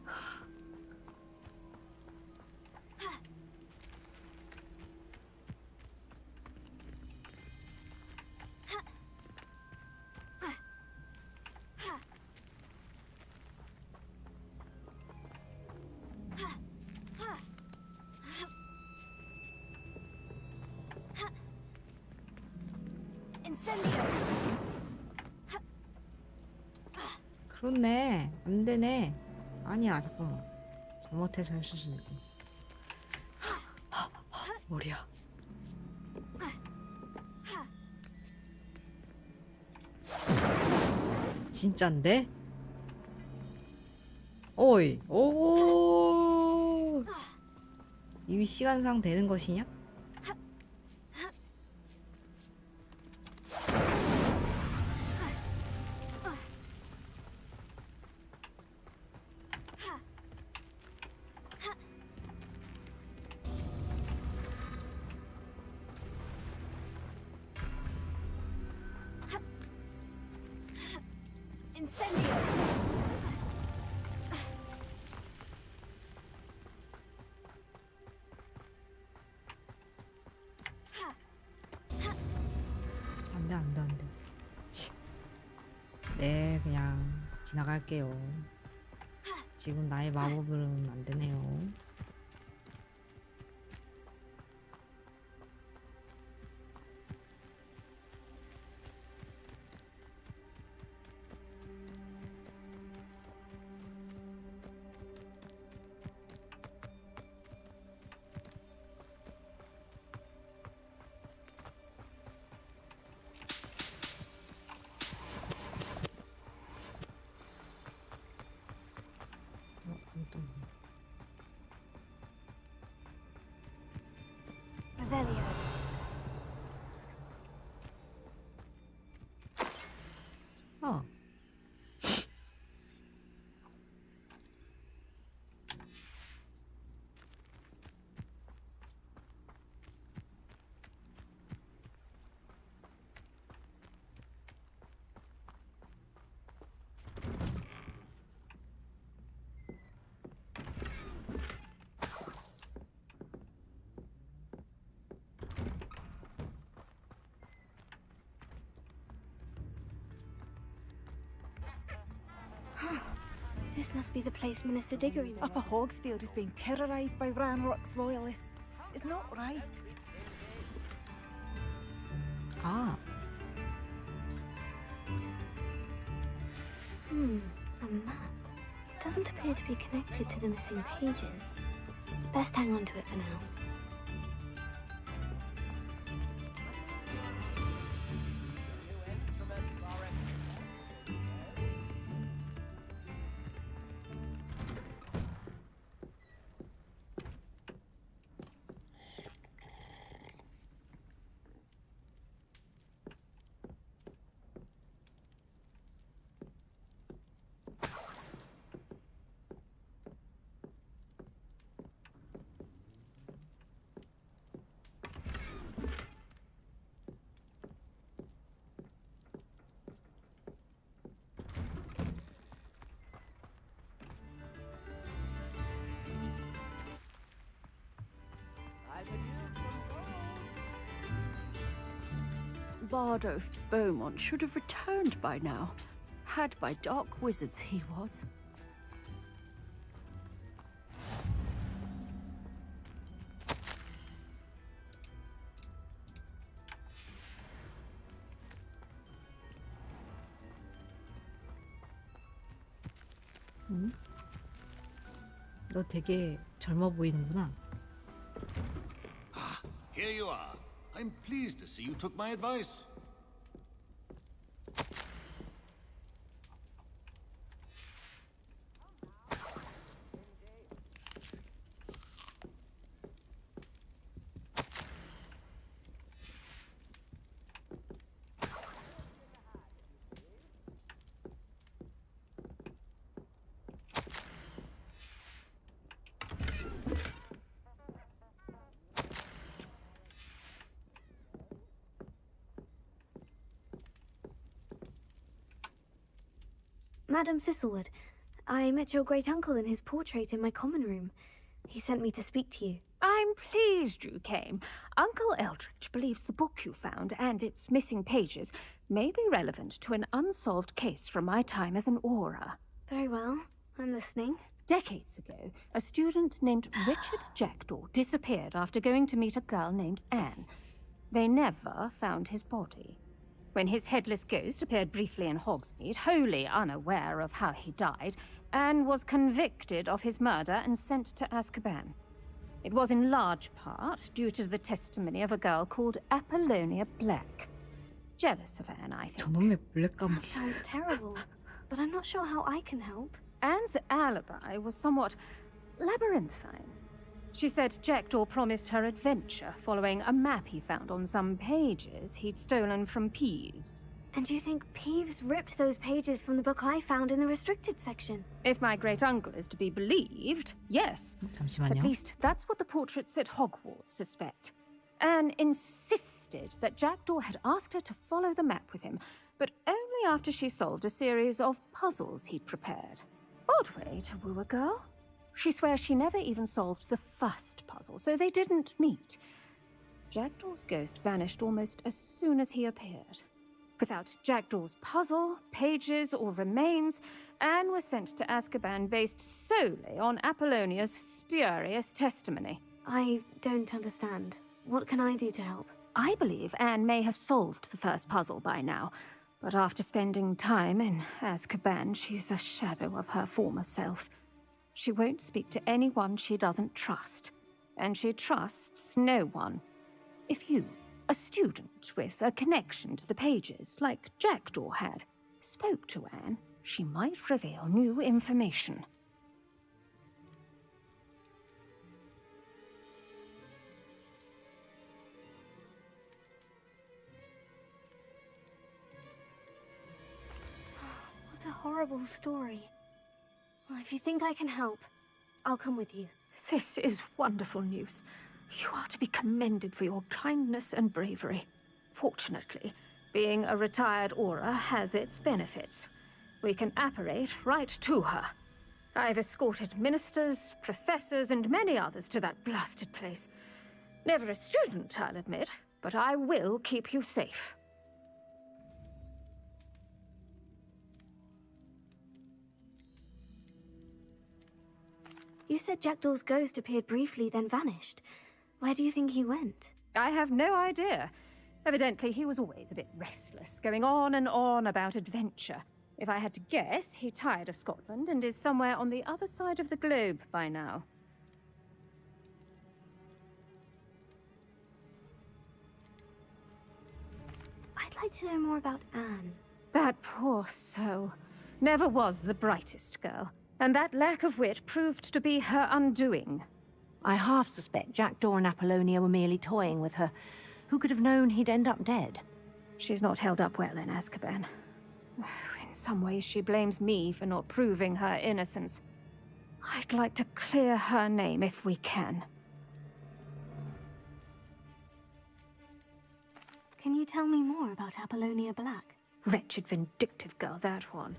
그렇네. 안 되네. 아니야, 잠깐만. 잘못해서 했을 수도 있고. 머리야. 진짠데? 오이, 오. 이 시간상 되는 것이냐? 안돼. 네, 그냥 지나갈게요. 지금 나의 마법은 안 되네요. 어. This must be the place Minister Diggory knows. Upper Hogsfield is being terrorised by Ranrock's loyalists. It's not right. 아, A map. Doesn't appear to be connected to the missing pages. Best hang on to it for now. Bardo Beaumont should have returned by now. Had by dark wizards he was. 너 되게 젊어 보이는구나. Here you are. I'm pleased to see you took my advice. Madam Thistlewood, I met your great-uncle in his portrait in my common room. He sent me to speak to you. I'm pleased you came. Uncle Eldridge believes the book you found and its missing pages may be relevant to an unsolved case from my time as an aura. Very well. I'm listening. Decades ago, a student named Richard Jackdaw disappeared after going to meet a girl named Anne. They never found his body. When his headless ghost appeared briefly in Hogsmeade, wholly unaware of how he died, Anne was convicted of his murder and sent to Azkaban. It was in large part due to the testimony of a girl called Apollonia Black. Jealous of Anne, I think. 저놈의 블랙감. Sounds terrible, but I'm not sure how I can help. Anne's alibi was somewhat labyrinthine. She said Jackdaw promised her adventure following a map he found on some pages he'd stolen from Peeves. And you think Peeves ripped those pages from the book I found in the restricted section? If my great-uncle is to be believed, yes. 잠시만요. At least that's what the portraits at Hogwarts suspect. Anne insisted that Jackdaw had asked her to follow the map with him, but only after she solved a series of puzzles he'd prepared. Odd way to woo a girl. She swears she never even solved the first puzzle, so they didn't meet. Jackdaw's ghost vanished almost as soon as he appeared. Without Jackdaw's puzzle, pages, or remains, Anne was sent to Azkaban based solely on Apollonia's spurious testimony. I don't understand. What can I do to help? I believe Anne may have solved the first puzzle by now, but after spending time in Azkaban, she's a shadow of her former self. She won't speak to anyone she doesn't trust, and she trusts no one. If you, a student with a connection to the pages, like Jackdaw had, spoke to Anne, she might reveal new information. What a horrible story. Well, if you think I can help, I'll come with you. This is wonderful news. You are to be commended for your kindness and bravery. Fortunately, being a retired Aura has its benefits. We can apparate right to her. I've escorted ministers, professors, and many others to that blasted place. Never a student, I'll admit, but I will keep you safe. You said Jackdaw's ghost appeared briefly, then vanished. Where do you think he went? I have no idea. Evidently, he was always a bit restless, going on and on about adventure. If I had to guess, he tired of Scotland and is somewhere on the other side of the globe by now. I'd like to know more about Anne. That poor soul. Never was the brightest girl. And that lack of wit proved to be her undoing. I half suspect Jackdaw and Apollonia were merely toying with her. Who could have known he'd end up dead? She's not held up well in Azkaban. In some ways, she blames me for not proving her innocence. I'd like to clear her name if we can. Can you tell me more about Apollonia Black? Wretched, vindictive girl, that one.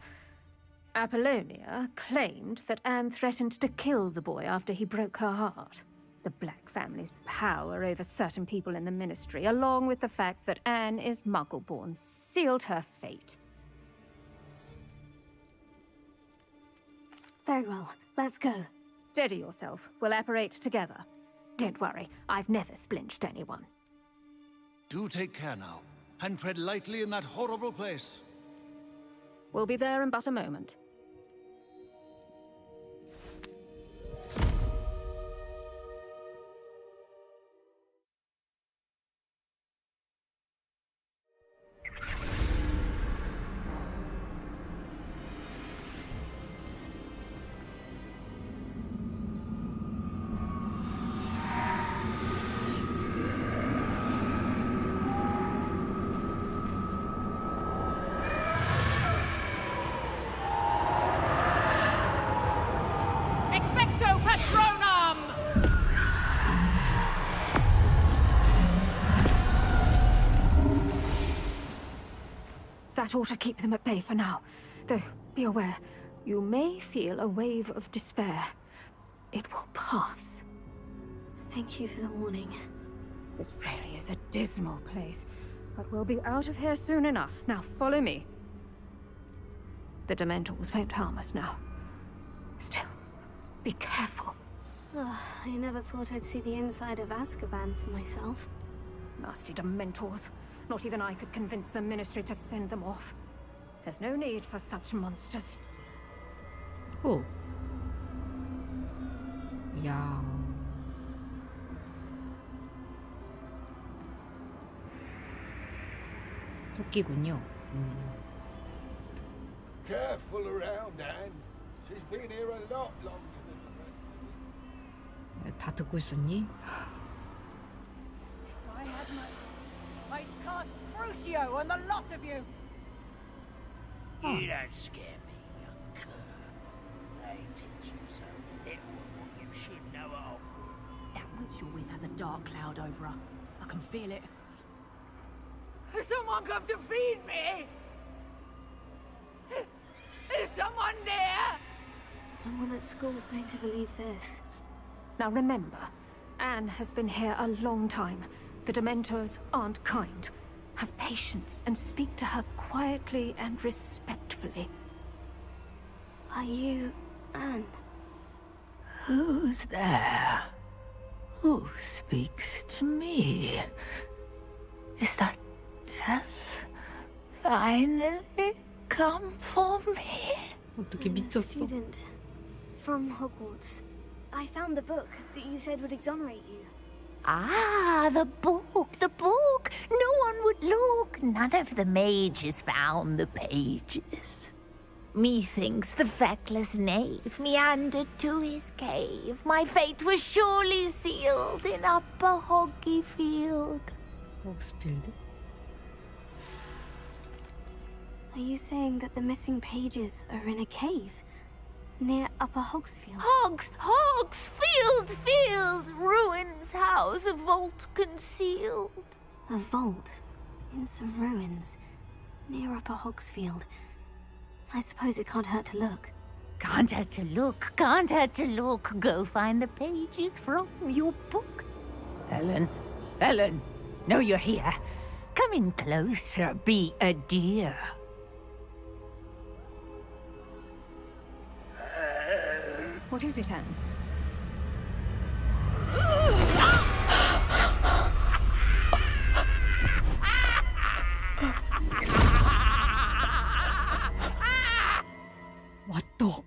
Apollonia claimed that Anne threatened to kill the boy after he broke her heart. The Black family's power over certain people in the Ministry, along with the fact that Anne is Muggle-born, sealed her fate. Very well, let's go. Steady yourself. We'll apparate together. Don't worry, I've never splinched anyone. Do take care now, and tread lightly in that horrible place. We'll be there in but a moment. That ought to keep them at bay for now. Though, be aware, you may feel a wave of despair. It will pass. Thank you for the warning. This really is a dismal place, but we'll be out of here soon enough. Now follow me. The Dementors won't harm us now. Still, be careful. Oh, I never thought I'd see the inside of Azkaban for myself. Nasty Dementors. Not even I could convince the Ministry to send them off. There's no need for such monsters. 오. 야. 토끼군요. Careful around, Anne. She's been here a lot longer than the rest. 다 듣고 있었니? I'd cast Crucio on the lot of you! You don't scare me, young cur. They teach you so little of what you should know at all. That witch you're with has a dark cloud over her. I can feel it. Has someone come to feed me? Is someone there? No one at school's going to believe this. Now remember, Anne has been here a long time. The Dementors aren't kind. Have patience and speak to her quietly and respectfully. Are you Anne? Who's there? Who speaks to me? Is that death finally come for me? 어떻게 I'm a 미쳤어? student from Hogwarts. I found the book that you said would exonerate you. Ah, the book, the book! No one would look. None of the mages found the pages. Methinks the feckless knave meandered to his cave. My fate was surely sealed in Upper Hoggyfield. field. 호그스필드? Are you saying that the missing pages are in a cave near Upper Hogsfield? Field, ruins house, a vault concealed. A vault in some ruins near Upper Hogsfield. I suppose it can't hurt to look. Can't hurt to look, Go find the pages from your book. Ellen, know you're here. Come in closer, be a dear. What is it, Anne? 왔다.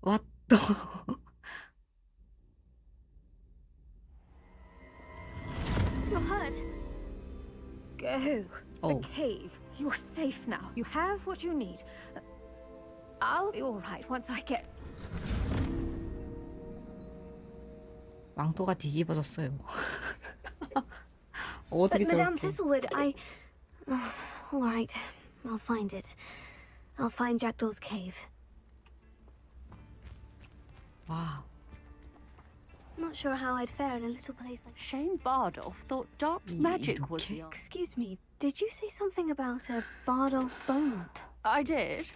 왔다. You're hurt. Go. Oh. The cave. You're safe now. You have what you need. I'll be all right once I get... 망토가 뒤집어졌어요. 어떻게 But Madame 저렇게. Thistlewood, all right, I'll find it. I'll find Jackdaw's cave. 와. Not sure how I'd fare in a little place like... Shane Bardolph thought dark magic was the answer. Excuse me, did you say something about a Bardolph Beaumont? I did.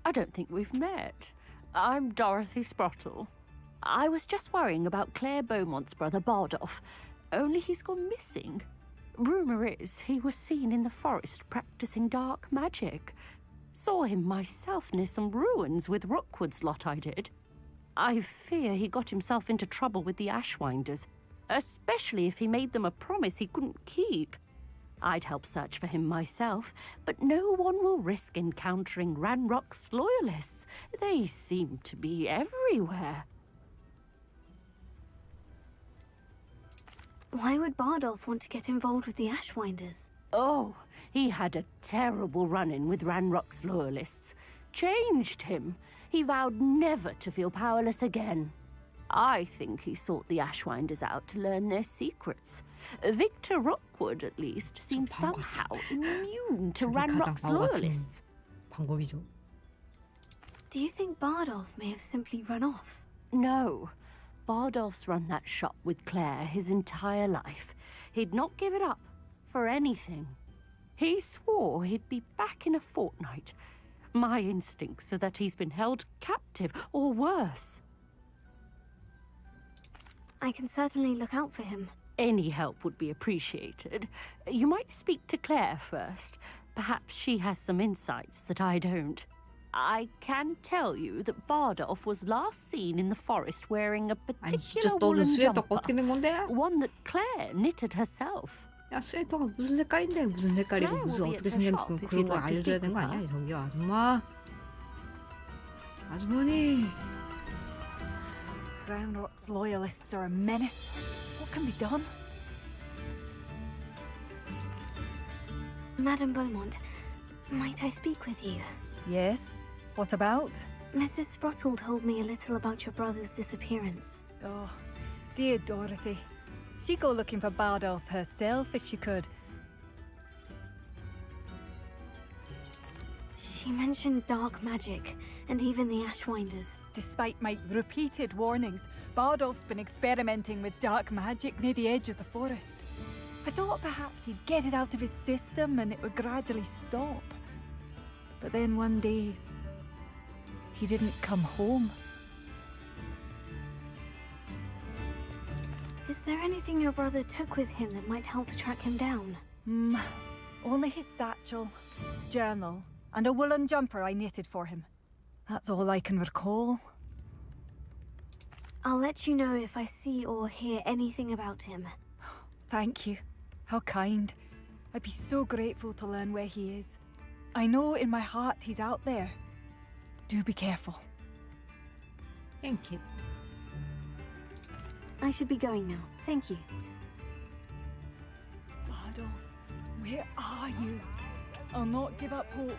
I don't think we've met. I'm Dorothy Sprottle. I was just worrying about Claire Beaumont's brother Bardolph, only he's gone missing. Rumour is he was seen in the forest practicing dark magic. Saw him myself near some ruins with Rookwood's lot I did. I fear he got himself into trouble with the Ashwinders, especially if he made them a promise he couldn't keep. I'd help search for him myself, but no one will risk encountering Ranrock's loyalists. They seem to be everywhere. Why would Bardolph want to get involved with the Ashwinders? Oh, he had a terrible run-in with Ranrock's loyalists. Changed him. He vowed never to feel powerless again. I think he sought the Ashwinders out to learn their secrets. Victor Rookwood, at least, seems somehow immune to Ranrock's loyalists. 방법이죠. Do you think Bardolph may have simply run off? No. Bardolph's run that shop with Claire his entire life. He'd not give it up for anything. He swore he'd be back in a fortnight. My instincts are that he's been held captive, or worse. I can certainly look out for him. Any help would be appreciated. You might speak to Claire first. Perhaps she has some insights that I don't. I can tell you that Bardolph was last seen in the forest wearing a particular woolen jumper, one that Claire knitted herself. 야, 스웨터가 무슨 색깔인데 무슨 색깔이고 무슨 어떻게 생겼고 그런 거 알려줘야 되는 거 아니야? 저기요, 아줌마. 아주머니. Ranrock's loyalists are a menace. What can be done? Madame Beaumont, might I speak with you? Yes. What about? Mrs. Sprottle told me a little about your brother's disappearance. Oh, dear Dorothy. She'd go looking for Bardolph herself if she could. She mentioned dark magic, and even the Ashwinders. Despite my repeated warnings, Bardolph's been experimenting with dark magic near the edge of the forest. I thought perhaps he'd get it out of his system and it would gradually stop. But then one day, he didn't come home. Is there anything your brother took with him that might help to track him down? Only his satchel, journal, and a woolen jumper I knitted for him. That's all I can recall. I'll let you know if I see or hear anything about him. Thank you. How kind. I'd be so grateful to learn where he is. I know in my heart he's out there. Do be careful. Thank you. I should be going now. Thank you. Bardolph, where are you? I'll not give up hope.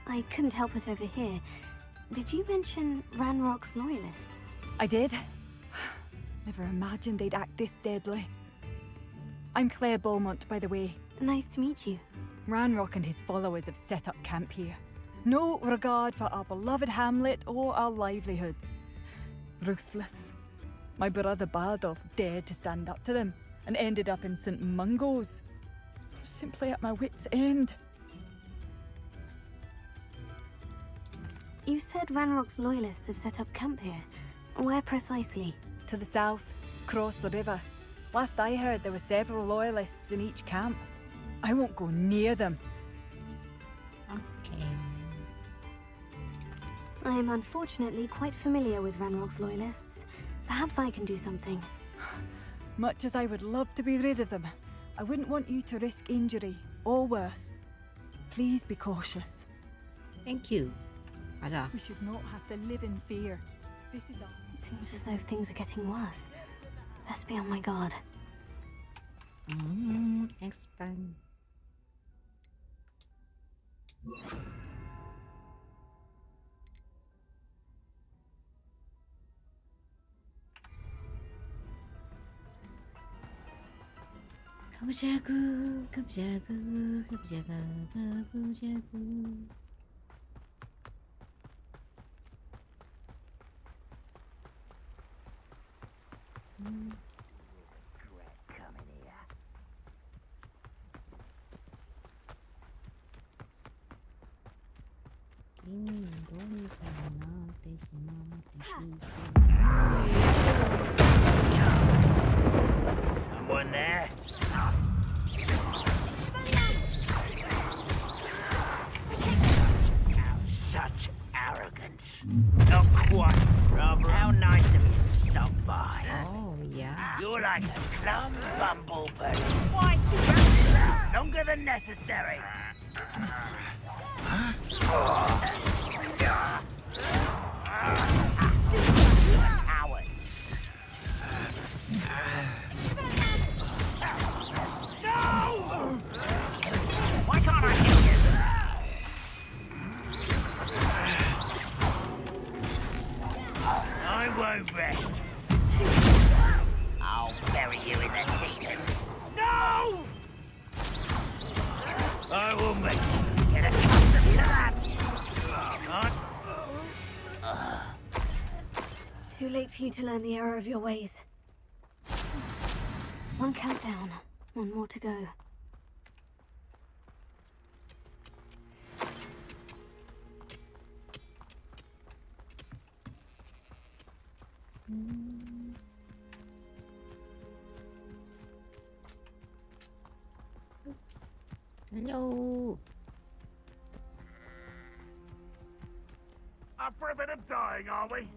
I couldn't help it over here. Did you mention Ranrock's loyalists? I did. Never imagined they'd act this deadly. I'm Claire Beaumont, by the way. Nice to meet you. Ranrock and his followers have set up camp here. No regard for our beloved hamlet or our livelihoods. Ruthless. My brother Bardolph dared to stand up to them and ended up in St. Mungo's. Simply at my wit's end. You said Ranrock's loyalists have set up camp here. Where precisely? To the south, across the river. Last I heard, there were several loyalists in each camp. I won't go near them. Okay. I am unfortunately quite familiar with Ranrock's loyalists. Perhaps I can do something. Much as I would love to be rid of them, I wouldn't want you to risk injury, or worse. Please be cautious. Thank you. 가자. We should not have to live in fear. This is our... It seems as though things are getting worse. Best be on my guard. Expand. 가보자구, 가보자구, 가보자가, 가보자구. Someone there? Such arrogance. Not quite. Rather, how nice of you to stop by. Oh, yeah. You're like a plum bumblebee. Why longer than necessary. Coward. No! Why can't I hit you? I won't rest. I'll bury you in the deepest. No! I will make you get accustomed to that. Too late for you to learn the error of your ways. One countdown, one more to go. Hello. Up for a bit of dying, are we?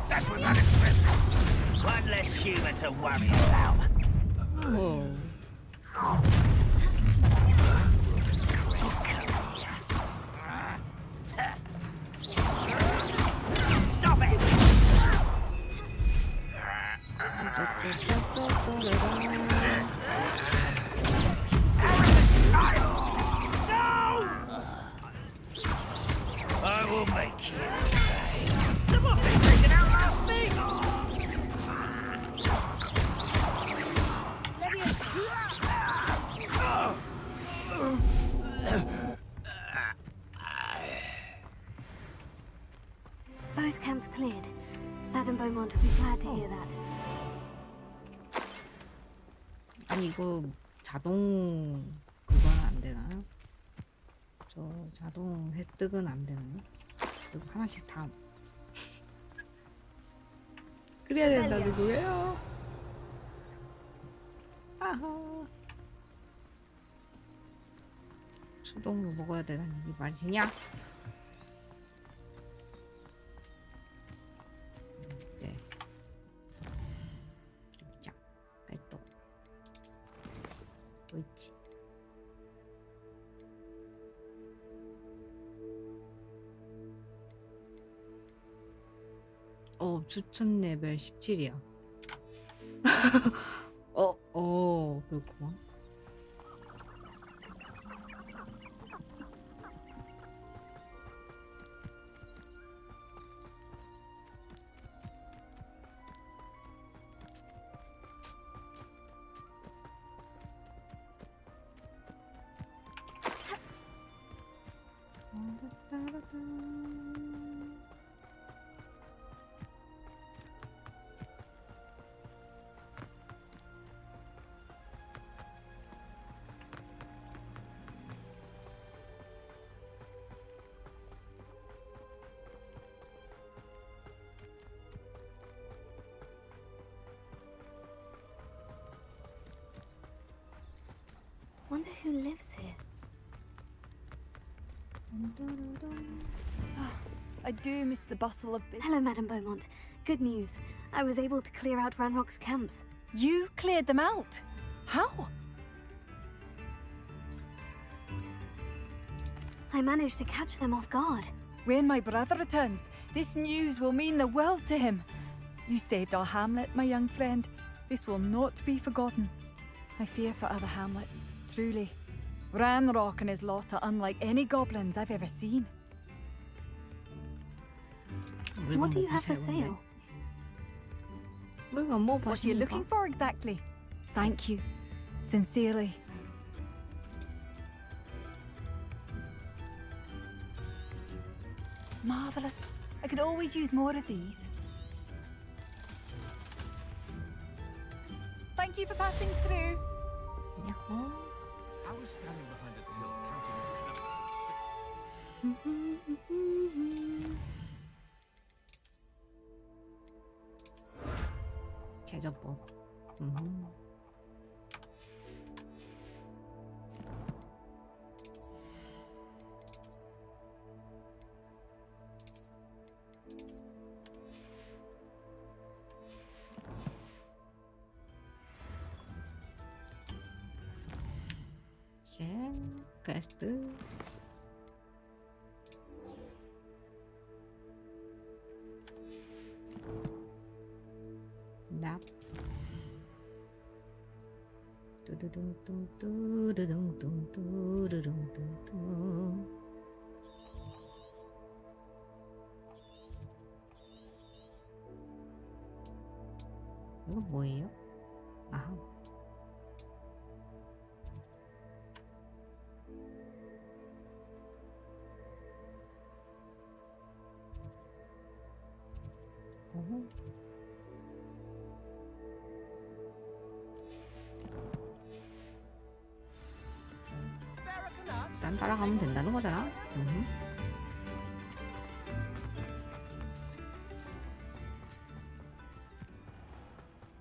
That was unexpected. One less human to worry about. Stop it! No! I will make you pay. Someone's been drinking out last thing! Both camps cleared. Madame Beaumont will be glad to hear that. 아니 이거 자동 그건 안 되나요? 저 자동 획득은 안 되나요? 이거 하나씩 다 그래야 된다는 거예요? 아하. 수동으로 먹어야 되다니 이 말이냐? 네. 자, 발톱. 또 있지. 추천 레벨 17이야. 그렇구만. Wonder who lives here. I do miss the bustle of business. Hello, Madame Beaumont. Good news. I was able to clear out Ranrock's camps. You cleared them out? How? I managed to catch them off guard. When my brother returns, this news will mean the world to him. You saved our hamlet, my young friend. This will not be forgotten. I fear for other hamlets, truly. Ranrock and his lot are unlike any goblins I've ever seen. What do you have for sale? What are you looking for exactly? Thank you. Sincerely. Marvelous. I could always use more of these. Thank you for passing through. I was standing behind a till counting the 제조법. 퀘스트. 납. 뚜르둥뚱 뚜르둥뚱 뚜르둥뚱. 이거 뭐예요? 아하. 일단 따라가면 된다는 거잖아.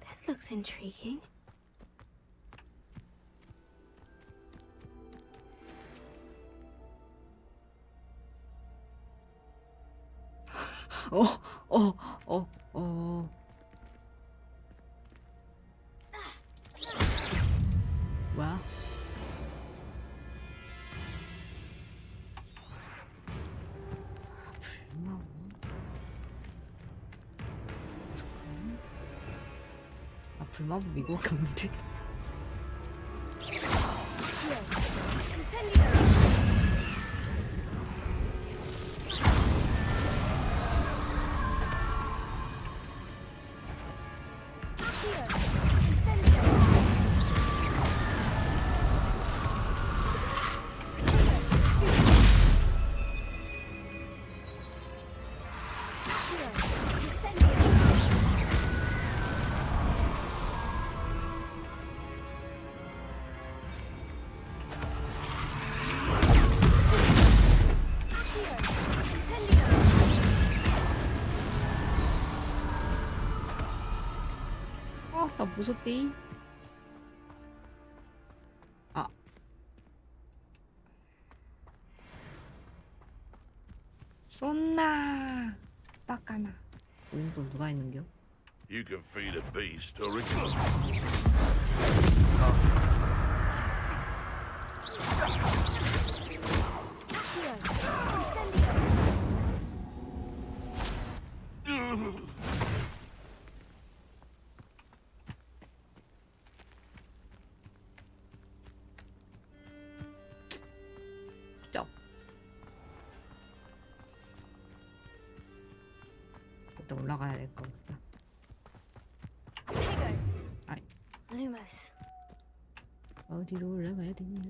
This looks intriguing. 뭐야? 불마법 미국 없는데. 나 무섭디. 아. 쏜나. 빡가나. 오른손 누가 있는겨? You can feed a beast original. 일단 올라가야 될 것 같다. 아이. Lumos. 어디로 올라가야 되냐?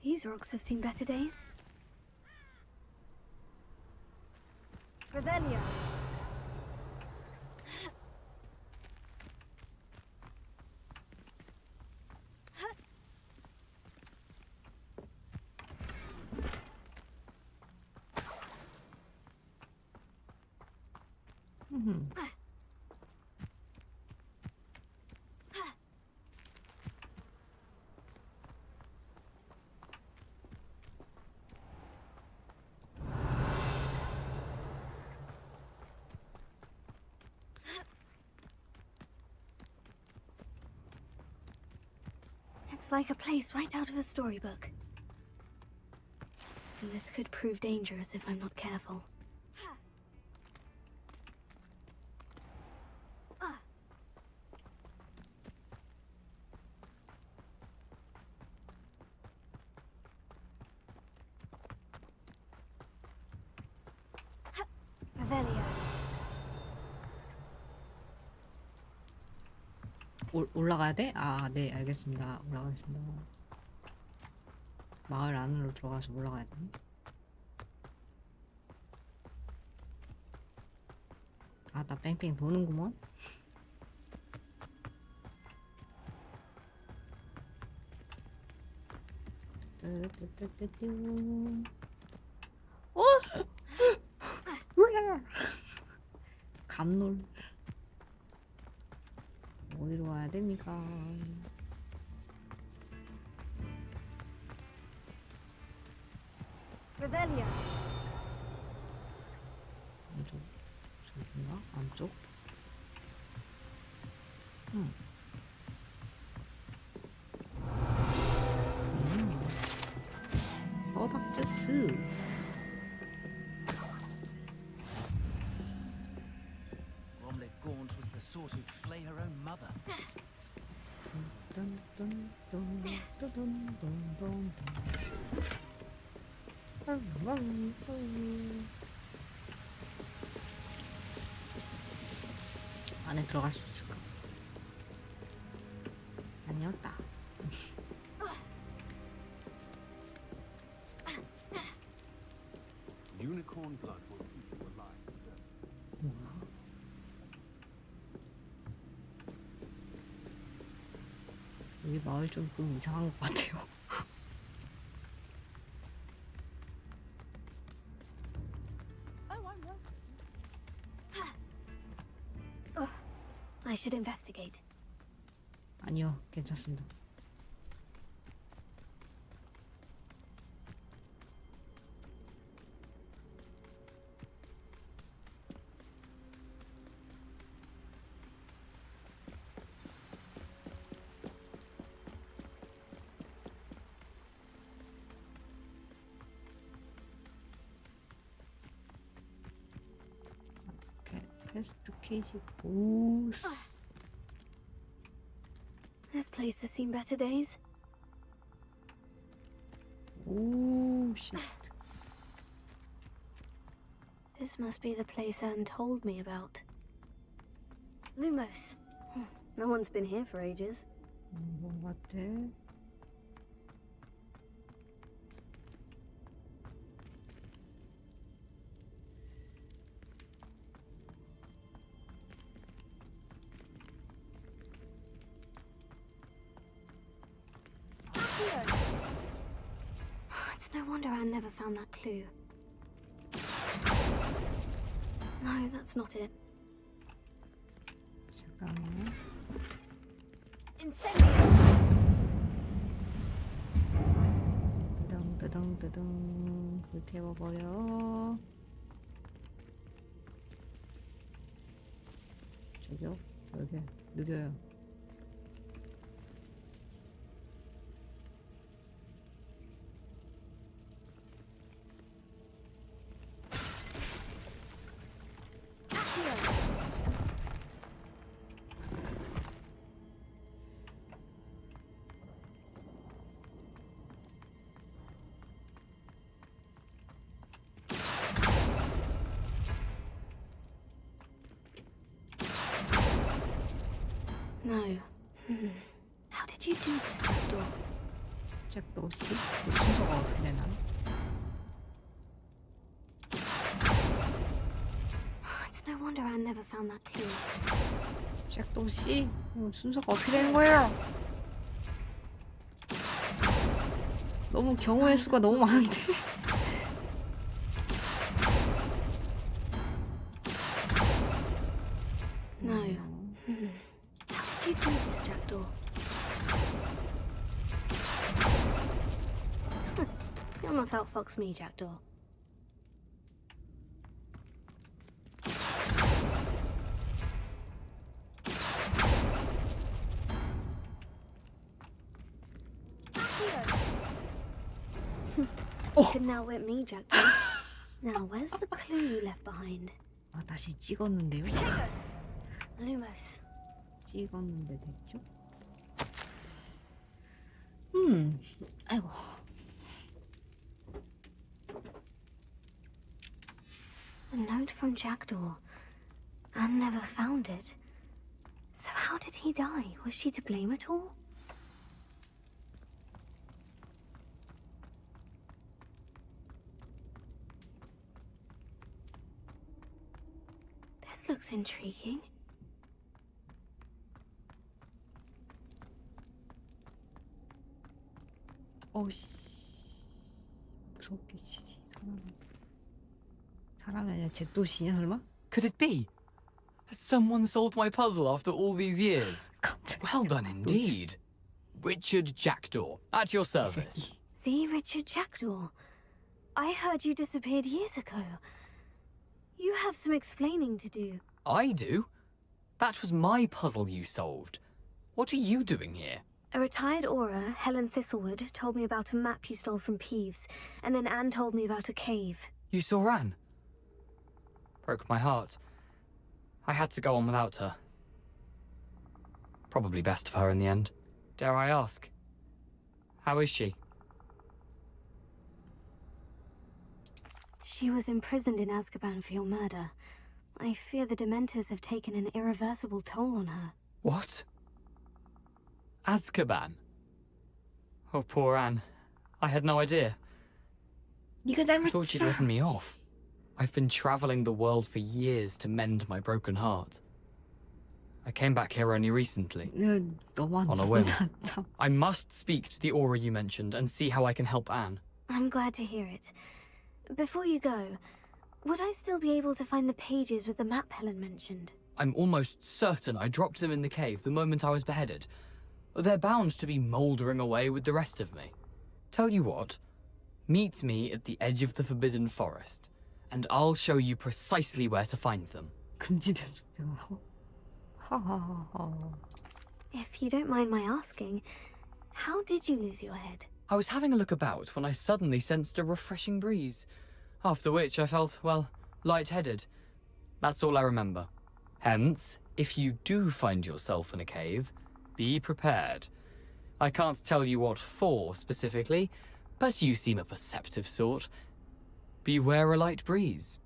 These rocks have seen better days. Revelia. It's like a place right out of a storybook. And this could prove dangerous if I'm not careful. Revelia. 올라가야 돼? 아, 네, 알겠습니다. 올라가겠습니다. 마을 안으로 들어가서 올라가야 돼. 아, 나 뺑뺑 도는구먼. 어? 감놀. 어디로 와야 됩니까? Revelia. 안쪽, 저긴가? 안쪽? 호박 주스. Gaunt was the sort who'd flay her own mother. 안에 들어갈 수 있을까? 아니었다. Unicorn blood will keep you alive. 여기 마을 좀 이상한 것 같아요. I should investigate. 아니요, 괜찮습니다. 퀘스트 케이지 보스. This place has seen better days. 오, 쉣. This must be the place Anne told me about. Lumos. No one's been here for ages. 뭔 같아? It's no wonder Anne never found that clue. No, that's not it. 잠깐만. Incendio! 뜨덩뜨덩뜨덩 불태워버려. 여기요? 여기 느려요. No. How did you do this, Jackdaw? 잭도 씨? 그 순서가 어떻게 되나? It's no wonder Anne never found that clue. 잭도 씨? 순서가 어떻게 되는 거예요? 너무 경우의 수가 너무 많은데. No. How did you do this, Jackdaw? You'll not outfox me, Jackdaw. You couldn't outwit me, Jackdaw. Now, where's the clue you left behind? 아, 다시 찍었는데요? Lumos. 찍었는데 됐죠? 아이고. A note from Jackdaw. Anne never found it. So how did he die? Was she to blame at all? This looks intriguing. 어씨. 무섭게 치지. 사람이 아니라 잭도시냐 설마? Could it be? Has someone solved my puzzle after all these years? Well done indeed. Richard Jackdaw, at your service. The Richard Jackdaw. I heard you disappeared years ago. You have some explaining to do. I do? That was my puzzle you solved. What are you doing here? A retired aura, Helen Thistlewood, told me about a map you stole from Peeves, and then Anne told me about a cave. You saw Anne? Broke my heart. I had to go on without her. Probably best for her in the end. Dare I ask? How is she? She was imprisoned in Azkaban for your murder. I fear the Dementors have taken an irreversible toll on her. What? Azkaban? Oh, poor Anne. I had no idea. I thought she'd written me off. I've been traveling the world for years to mend my broken heart. I came back here only recently. On a whim. I must speak to the aura you mentioned and see how I can help Anne. I'm glad to hear it. Before you go, would I still be able to find the pages with the map Helen mentioned? I'm almost certain I dropped them in the cave the moment I was beheaded. They're bound to be mouldering away with the rest of me. Tell you what, meet me at the edge of the Forbidden Forest, and I'll show you precisely where to find them. 금지된 숲이라고? 하하하하. If you don't mind my asking, how did you lose your head? I was having a look about when I suddenly sensed a refreshing breeze, after which I felt, well, lightheaded. That's all I remember. Hence, if you do find yourself in a cave, be prepared. I can't tell you what for specifically, but you seem a perceptive sort. Beware a light breeze.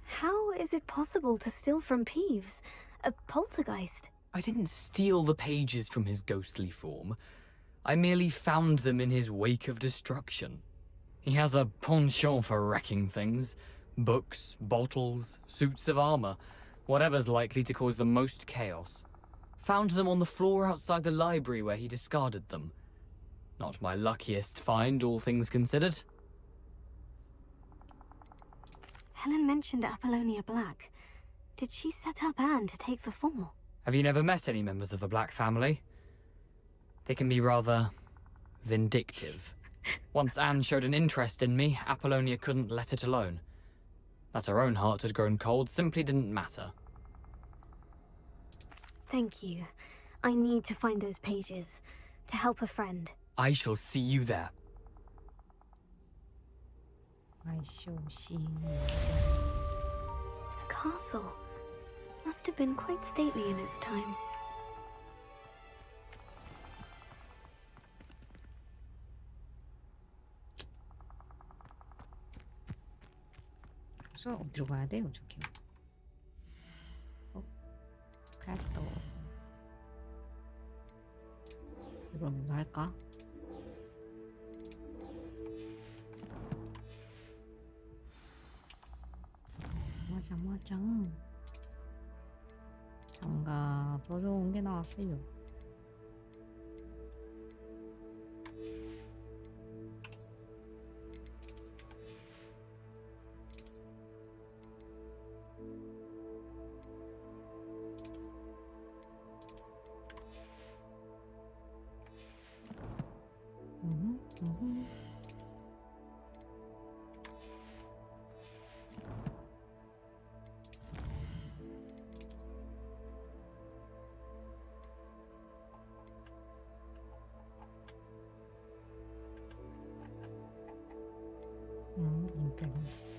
How is it possible to steal from Peeves? A poltergeist? I didn't steal the pages from his ghostly form. I merely found them in his wake of destruction. He has a penchant for wrecking things. Books, bottles, suits of armor, whatever's likely to cause the most chaos. Found them on the floor outside the library where he discarded them. Not my luckiest find, all things considered. Helen mentioned Apollonia Black. Did she set up Anne to take the fall? Have you never met any members of the Black family? They can be rather vindictive. Once Anne showed an interest in me, Apollonia couldn't let it alone. That her own heart had grown cold simply didn't matter. Thank you. I need to find those pages to help a friend. I shall see you there. I shall see you. The castle must have been quite stately in its time. 그래서 어디로 가야 돼요, 저기? 캐스터. 이런 거 할까? 맞아. 장갑 더 좋은 게 나왔어요. 인플루언스.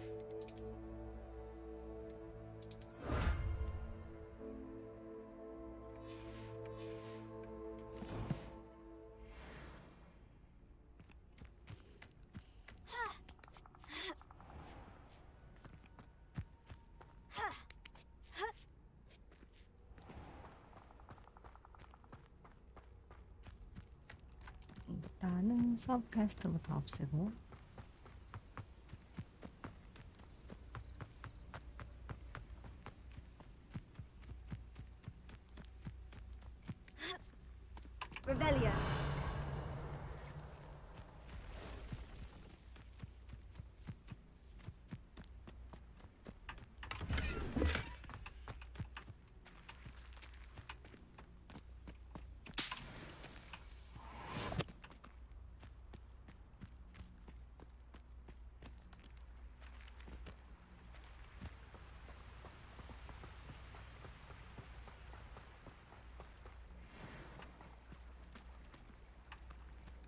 일단은 서브퀘스트부터 없애고 Revelio.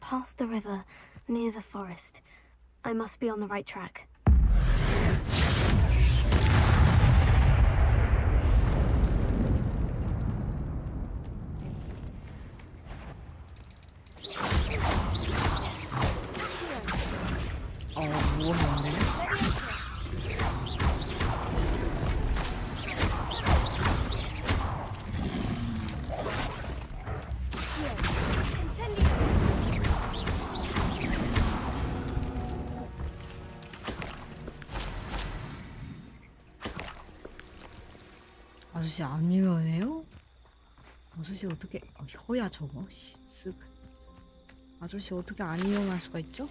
Past the river, near the forest. I must be on the right track. 아저씨 안 유명해요? 아저씨 어떻게 혀야 저거 쓱 아저씨 어떻게 안 이용할 수가 있죠?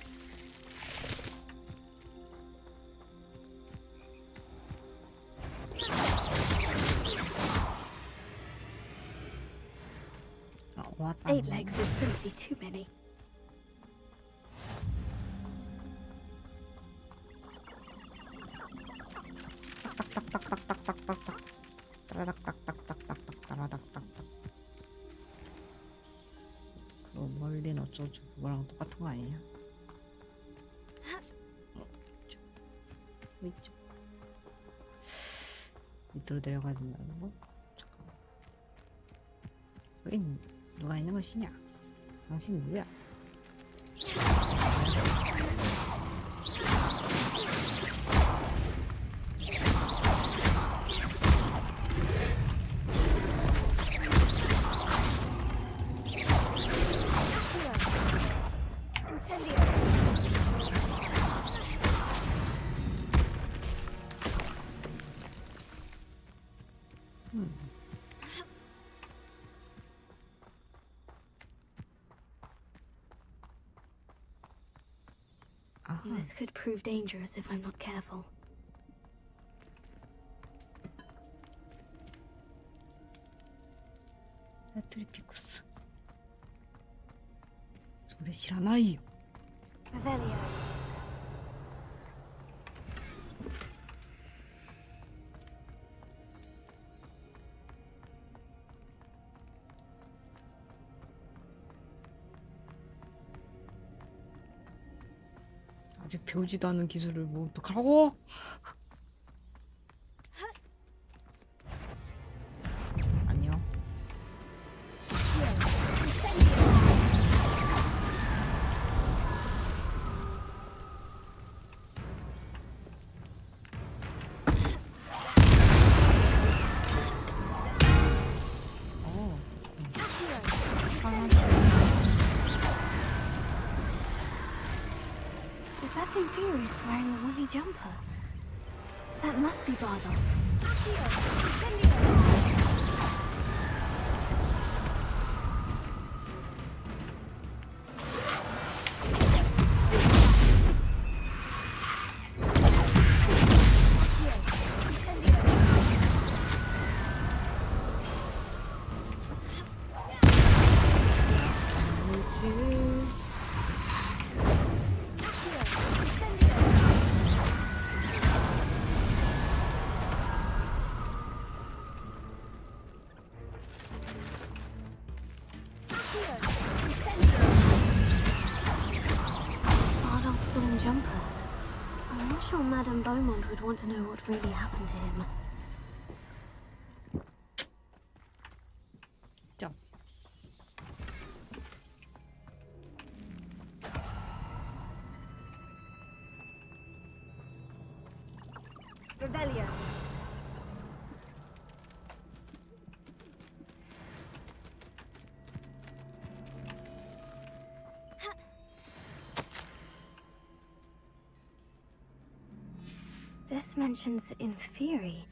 왔다. 8 legs is simply too many. 딱딱딱딱딱딱딱딱 따라닥딱딱딱딱딱 따라닥딱딱. 그럼 멀리는 어쩌죠? 그거랑 똑같은 거 아니냐? 이쪽 밑으로 내려가야 된다는 거? 잠깐만. 여기 누가 있는 것이냐? 당신 누구야? This could prove dangerous if I'm not careful. 트리피쿠스 소리 싫어나요? Revelio. 아직 배우지도 않은 기술을 뭐 어떡하라고? 아니요. Is that Infurious wearing a woolly jumper? That must be Bardolph. Bardolph's woolen jumper. I'm not sure Madame Beaumont would want to know what really happened to him. Revelio. This mentions Inferi,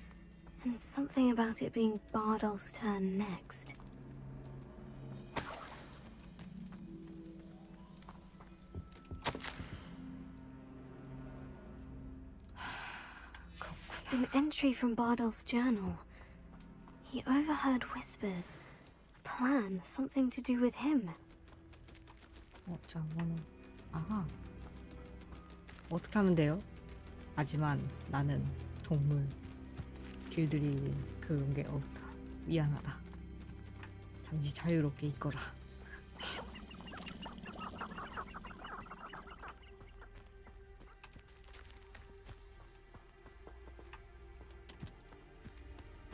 and something about it being Bardolph's turn next. An entry from Bardolph's journal. He overheard whispers. A plan, something to do with him. 자, 뭐는 아하. 어떻게 하면 돼요? 하지만 나는 동물 길들이 그런 게 없다. 미안하다. 잠시 자유롭게 있거라.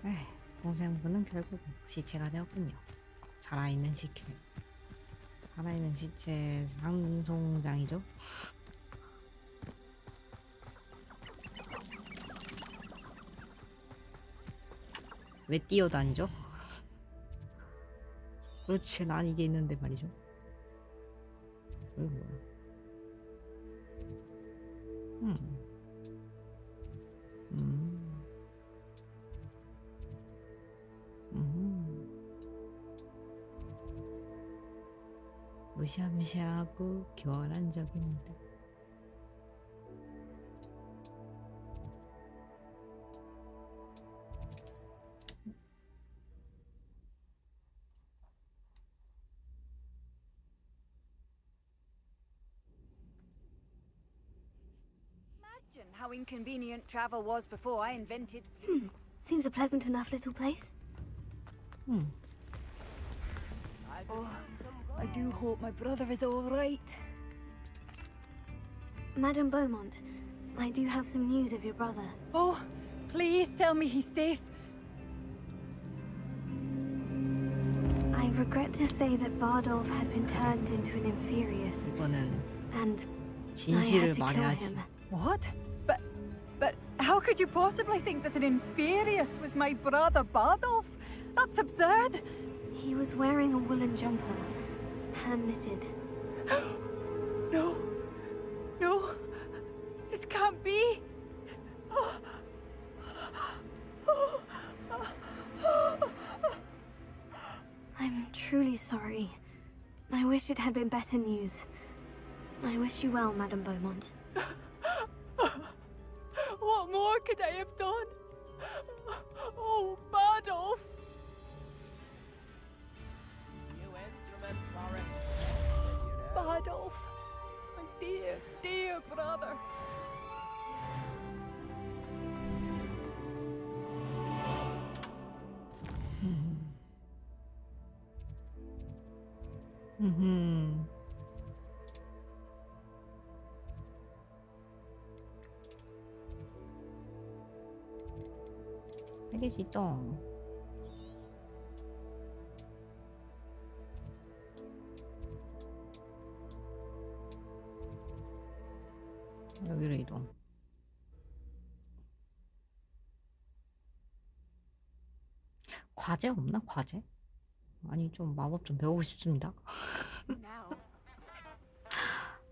에이, 동생분은 결국 시체가 되었군요. 살아있는 시체. 살아있는 시체 상송장이죠? 왜 뛰어다니죠? 그렇지, 난 이게 있는데 말이죠. 이거 뭐야? 무시무시하고 교란적입니다. Imagine how inconvenient travel was before I invented. Seems a pleasant enough little place. Oh, I do hope my brother is all right. Madame Beaumont, I do have some news of your brother. Oh, please tell me he's safe. I regret to say that Bardolph had been turned into an Infurious. 이거는 And I 진실을 had to kill 말해야지. him. What? But how could you possibly think that an Infurious was my brother Bardolph? That's absurd. He was wearing a woolen jumper, hand-knitted. No. No. This can't be. I'm truly sorry. I wish it had been better news. I wish you well, Madame Beaumont. What more could I have done? Oh, Bardolph! Bardolph, my dear, dear brother. 알겠어. 여기로 이동. 과제 없나? 과제? 아니 좀 마법 좀 배우고 싶습니다.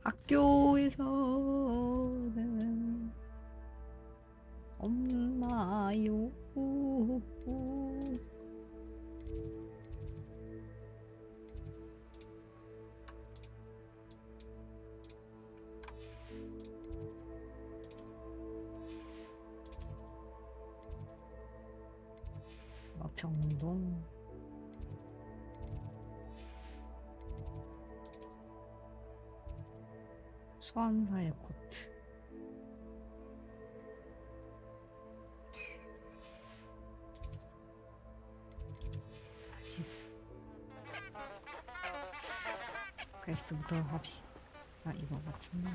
학교에서는 없나요? 병동 소환사의 코트 아직 퀘스트부터 합시다. 이거 같은데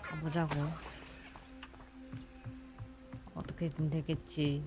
가보자고. 어떻게든 되겠지.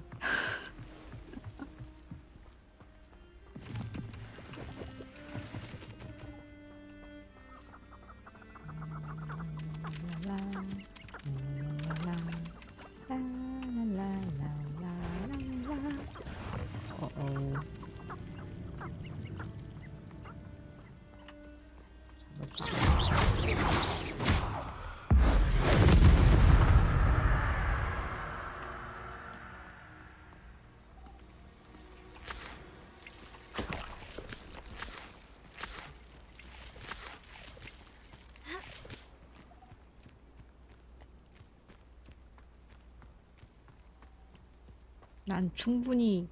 난 충분히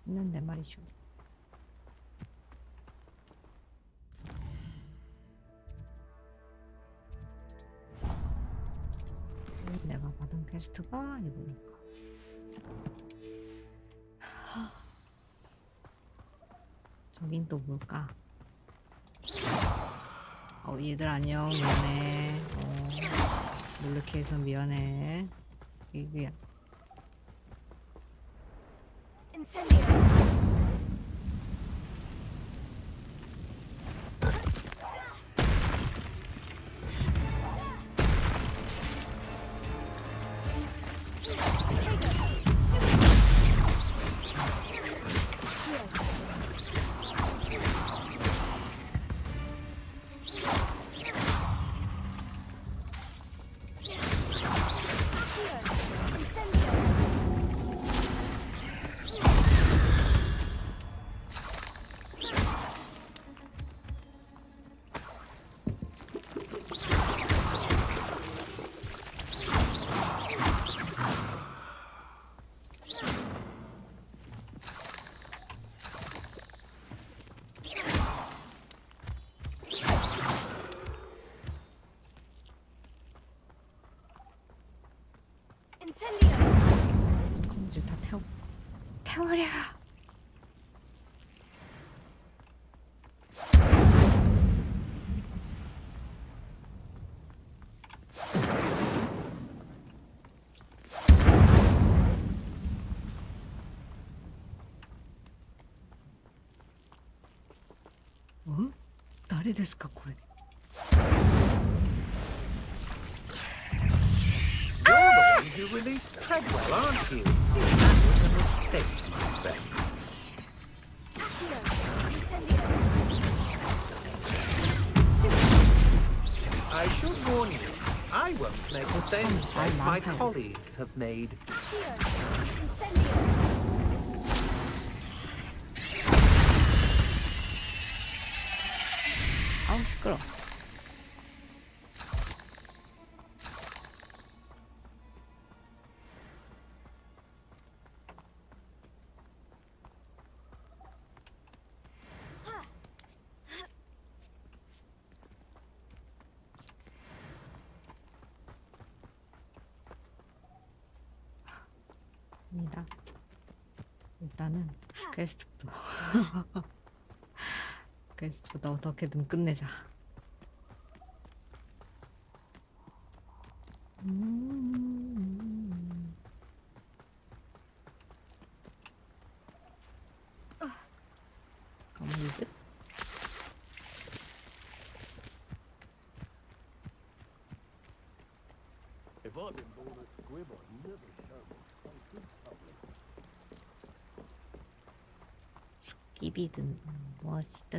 있는데 말이죠. 내가 받은 퀘스트가 이거니까. 저긴 또 뭘까? 얘들 안녕. 미안해. 놀래게 해서 미안해. 이게 건질 다 태워버려.誰ですかこれ? You released Treadwell, aren't you? That was a mistake, my friend. I should warn you, I won't make the same mistake my colleagues have made. 아우 시끄러. 일단은 퀘스트부터 퀘스트부터 어떻게든 끝내자. If I'd been born a squib, I'd never show my face in public. 스킵이든 무엇이든.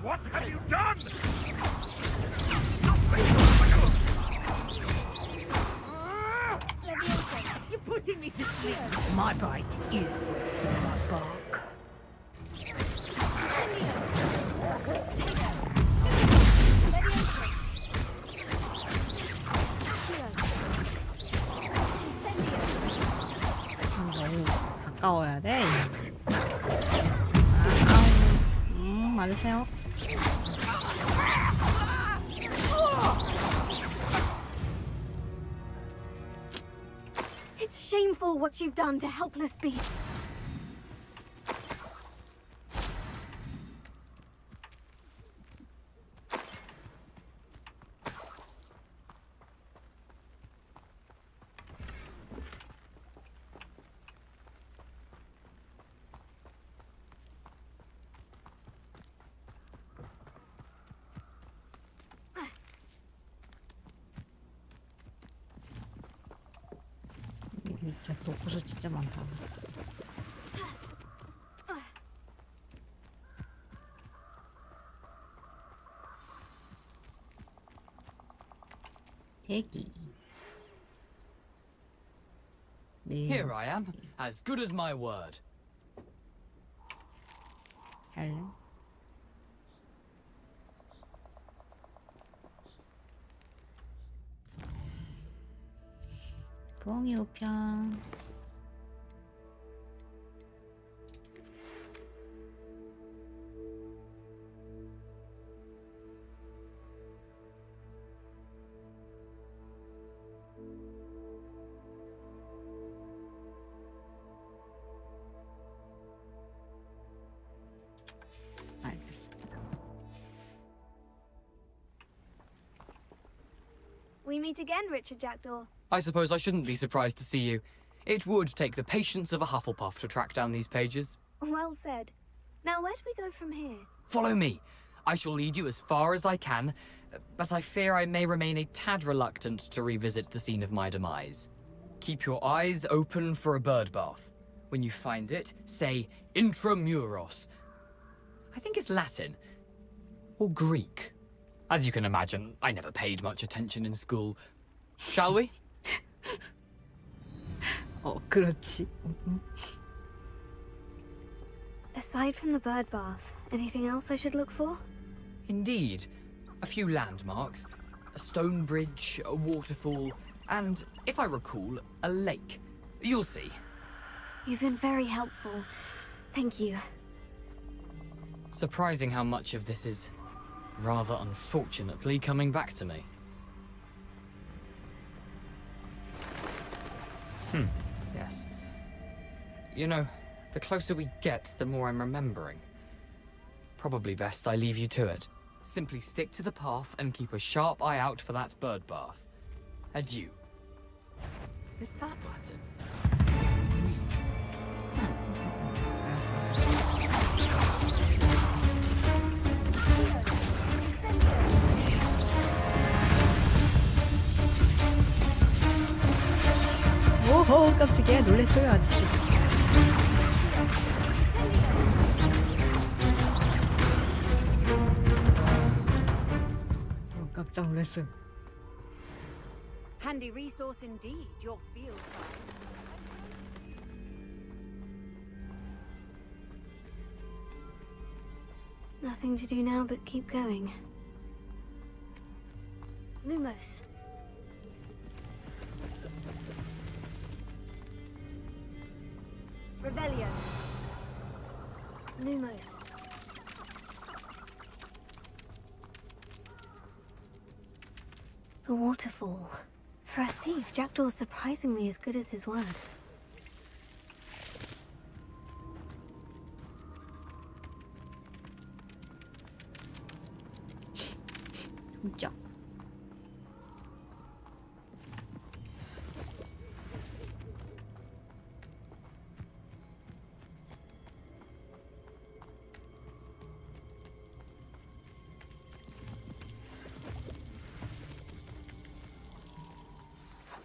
What have you done? You're putting me to sleep. My bite is worse than my bark. 너무 가까워야 돼. 맞으세요. It's shameful what you've done to helpless beasts. 녹고서 진짜 많다. 대기. Here I am, as good as my word. 할래? 부엉이 우편. 알겠습니다. We meet again, Richard Jackdaw. I suppose I shouldn't be surprised to see you. It would take the patience of a Hufflepuff to track down these pages. Well said. Now, where do we go from here? Follow me. I shall lead you as far as I can, but I fear I may remain a tad reluctant to revisit the scene of my demise. Keep your eyes open for a bird bath. When you find it, say intramuros. I think it's Latin. Or Greek. As you can imagine, I never paid much attention in school. Shall we? 그렇지. Aside from the bird bath, anything else I should look for? Indeed. A few landmarks. A stone bridge, a waterfall, and, if I recall, a lake. You'll see. You've been very helpful. Thank you. Surprising how much of this is, rather unfortunately, coming back to me. Yes. You know, the closer we get, the more I'm remembering. Probably best I leave you to it. Simply stick to the path and keep a sharp eye out for that bird bath. Adieu. Is that Latin? 오호, 깜짝이야. 놀랬어요, 아저씨. 깜짝 놀랐어요. Handy resource indeed, your field guide. Nothing to do now but keep going. Lumos. Revelio. Lumos. The waterfall. For a thief, Jackdaw's surprisingly as good as his word. 진짜.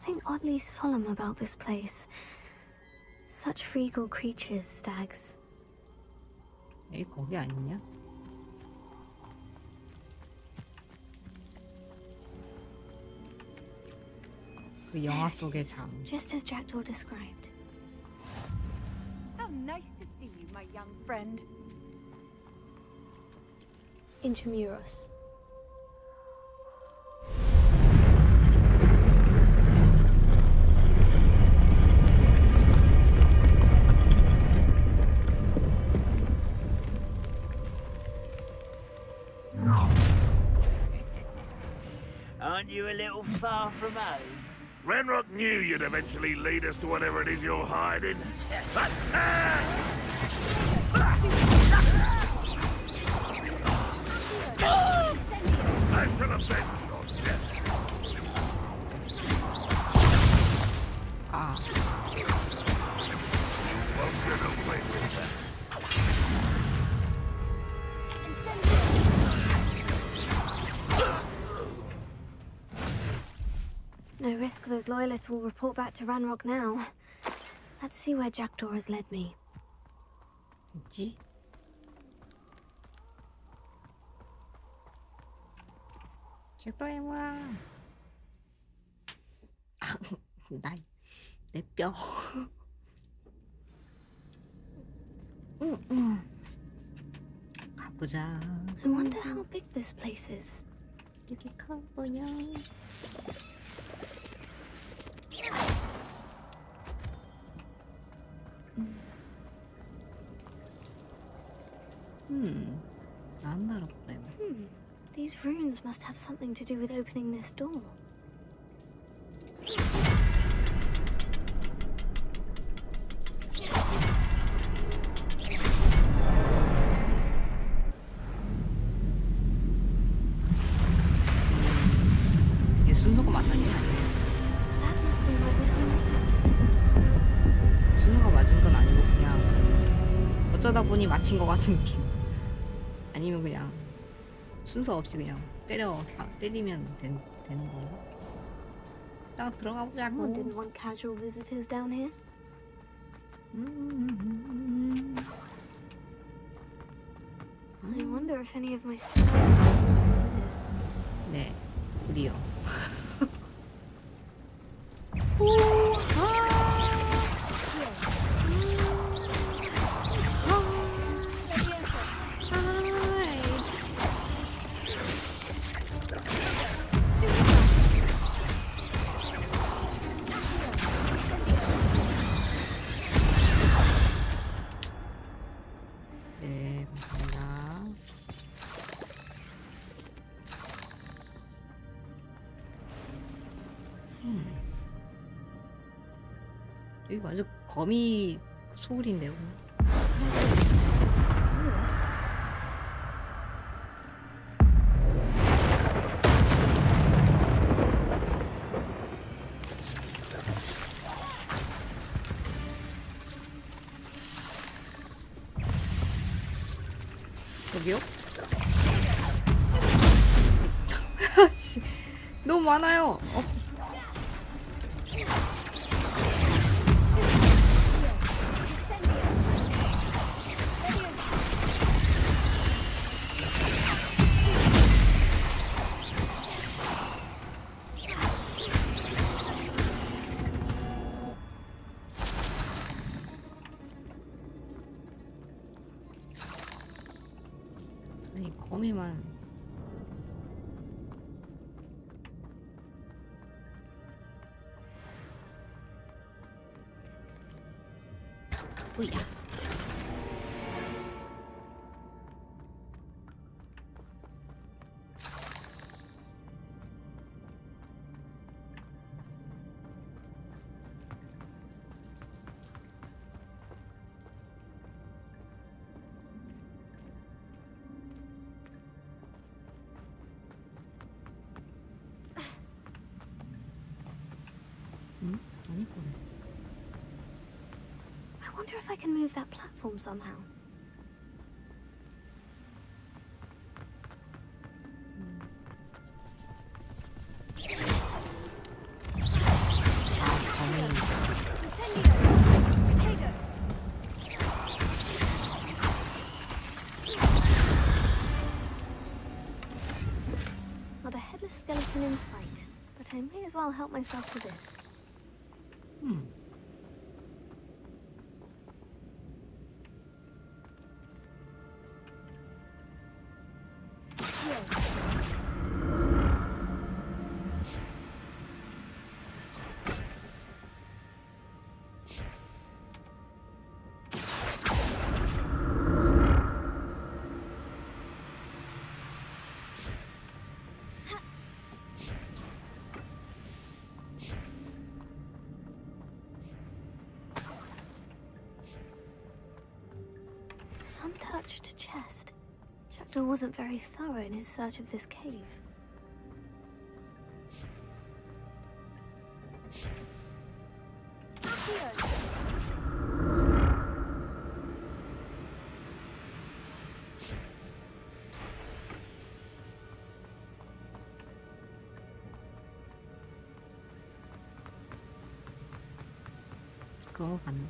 something oddly solemn about this place. Such regal creatures, stags. 에이, 거기 아니냐? 그 영화 속의 장. Just as Jackdaw described. How nice to see you, my young friend. Intramuros. Aren't you a little far from home? Renrock knew you'd eventually lead us to whatever it is you're hiding. I shall avenge your death. You won't get away with that. No risk those loyalists will report back to Ranrock now. Let's see where Jackdaw has led me. 있지? 잭도야 뭐야? 내 뼈. 가보자. I wonder how big this place is. 이게 가보냐? 안 알아보네. These runes must have something to do with opening this door. 이게 순서가 맞다니 아니겠어. That must be where this one leads. 순서가 맞은 건 아니고 그냥 어쩌다 보니 맞힌 것 같은 느낌. 아니면 그냥 순서 없이 그냥 때리면 되는 건가? 딱 들어가 보자고. Someone didn't want casual visitors down here. I wonder if any of my spells will do this. 네, 우리요. 네, 감사합니다. 여기 완전 거미 소울인데요. 여기요? 너무 많아요. 아니 거미만. 우야. 아니구나. I wonder if I can move that platform somehow. headless skeleton in sight, but I may as well help myself to this. Untouched chest. Jackdaw wasn't very thorough in his search of this cave. 그런 거 같네.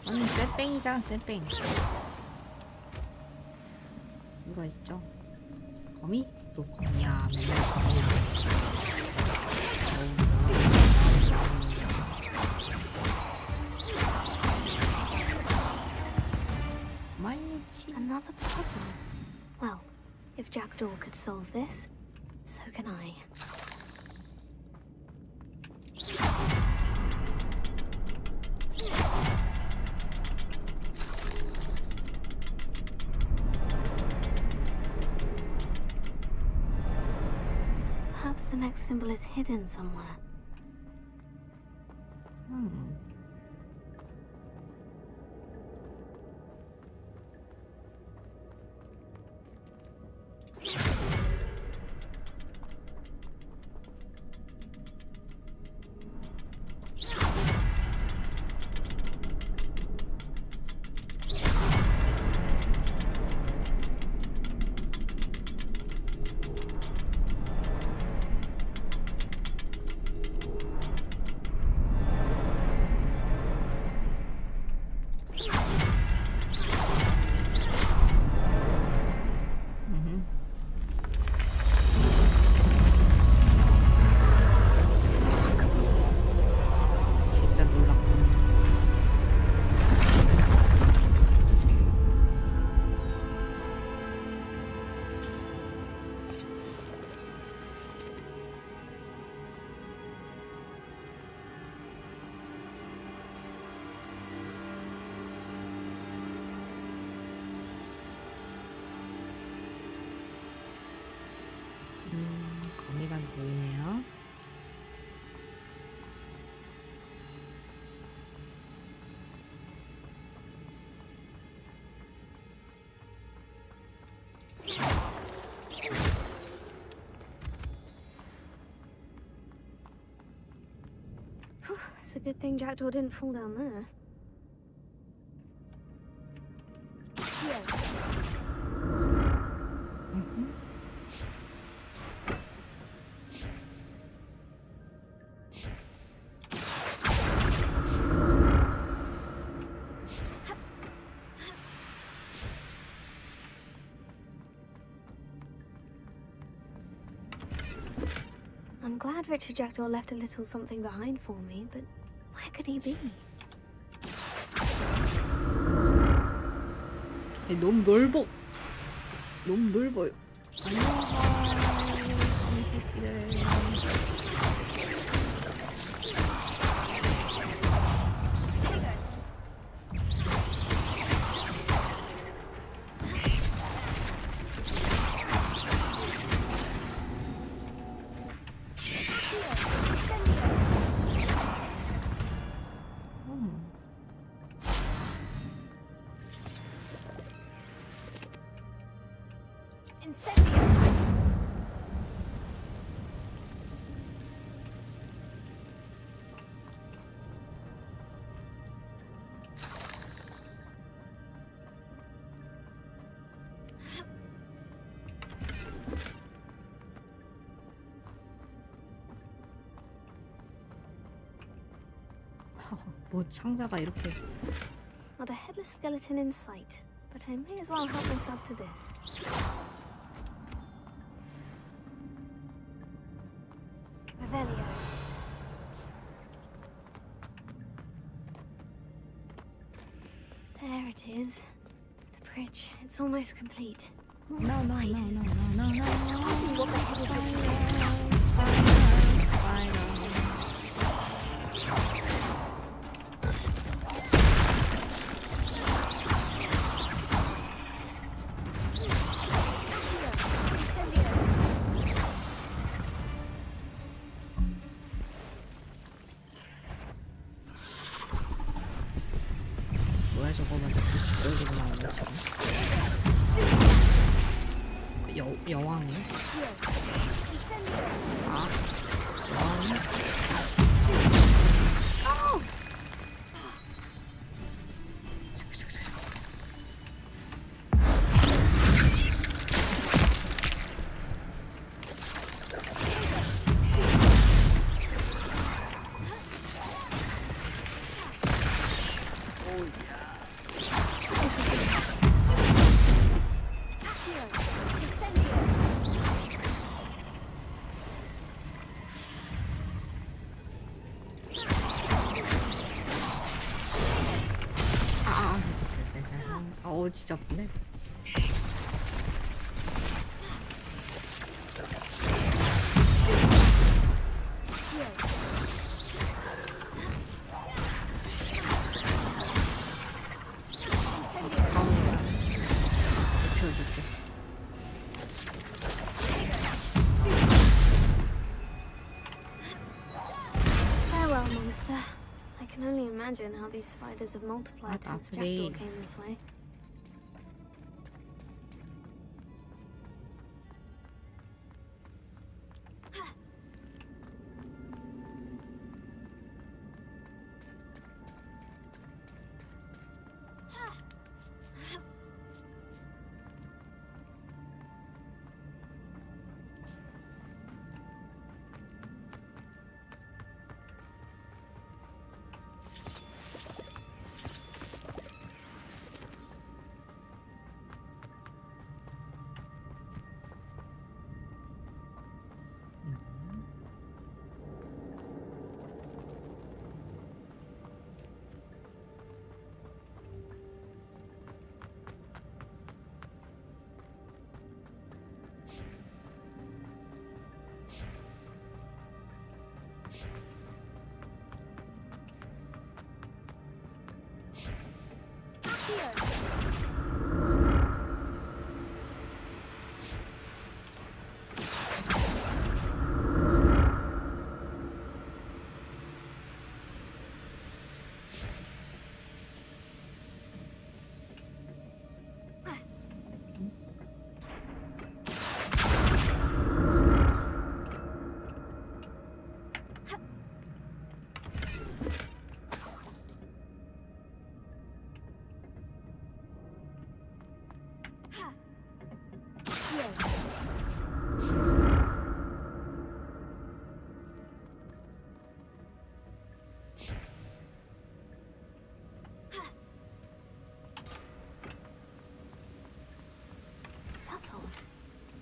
아니 쇠뺑이잖아 쇠뺑. 이거 있죠? 거미? 또 거미야 맨날 거미야. Another puzzle. Well, if Jackdaw could solve this, so can I. Perhaps the next symbol is hidden somewhere. 거미가 보이네요. It's a good thing Jackdaw didn't fall down there. I'm glad Richard Jackdaw left a little something behind for me, but where could he be? 너무 넓어. 너무 넓어요. 안녕하세요, 이 새끼들. 뭐 상자가 이렇게. Not a headless skeleton in sight, but I may as well help myself to this. Revelio. There it is. The bridge. It's almost complete. More spiders. Let's go and look ahead of 뭐야 저거만 자꾸 시끄러지고 나오는 지금. 여왕이요? 아, 여왕이? 진짜 아프네. Farewell, monster. I can only imagine how these spiders have multiplied since Jackdaw came this way. That's odd.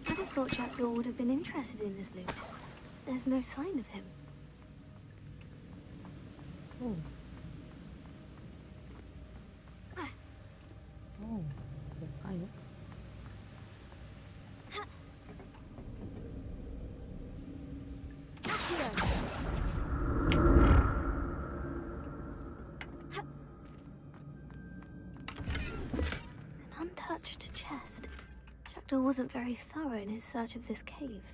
I'd have thought Jackdaw would have been interested in this loot. There's no sign of him. 오. 오, 뭘까요? An untouched chest. Jackdaw wasn't very thorough in his search of this cave.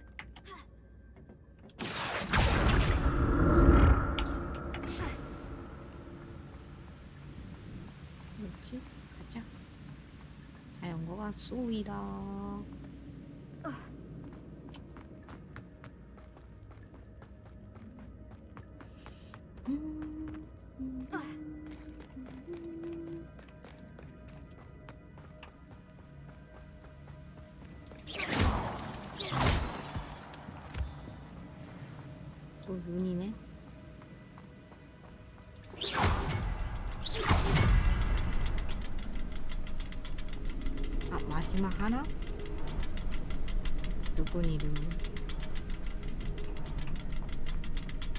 뭐지? 가자. 자연거가 쏘이다. 또 눈이네. 아, 마지막 하나? 누군 이름이?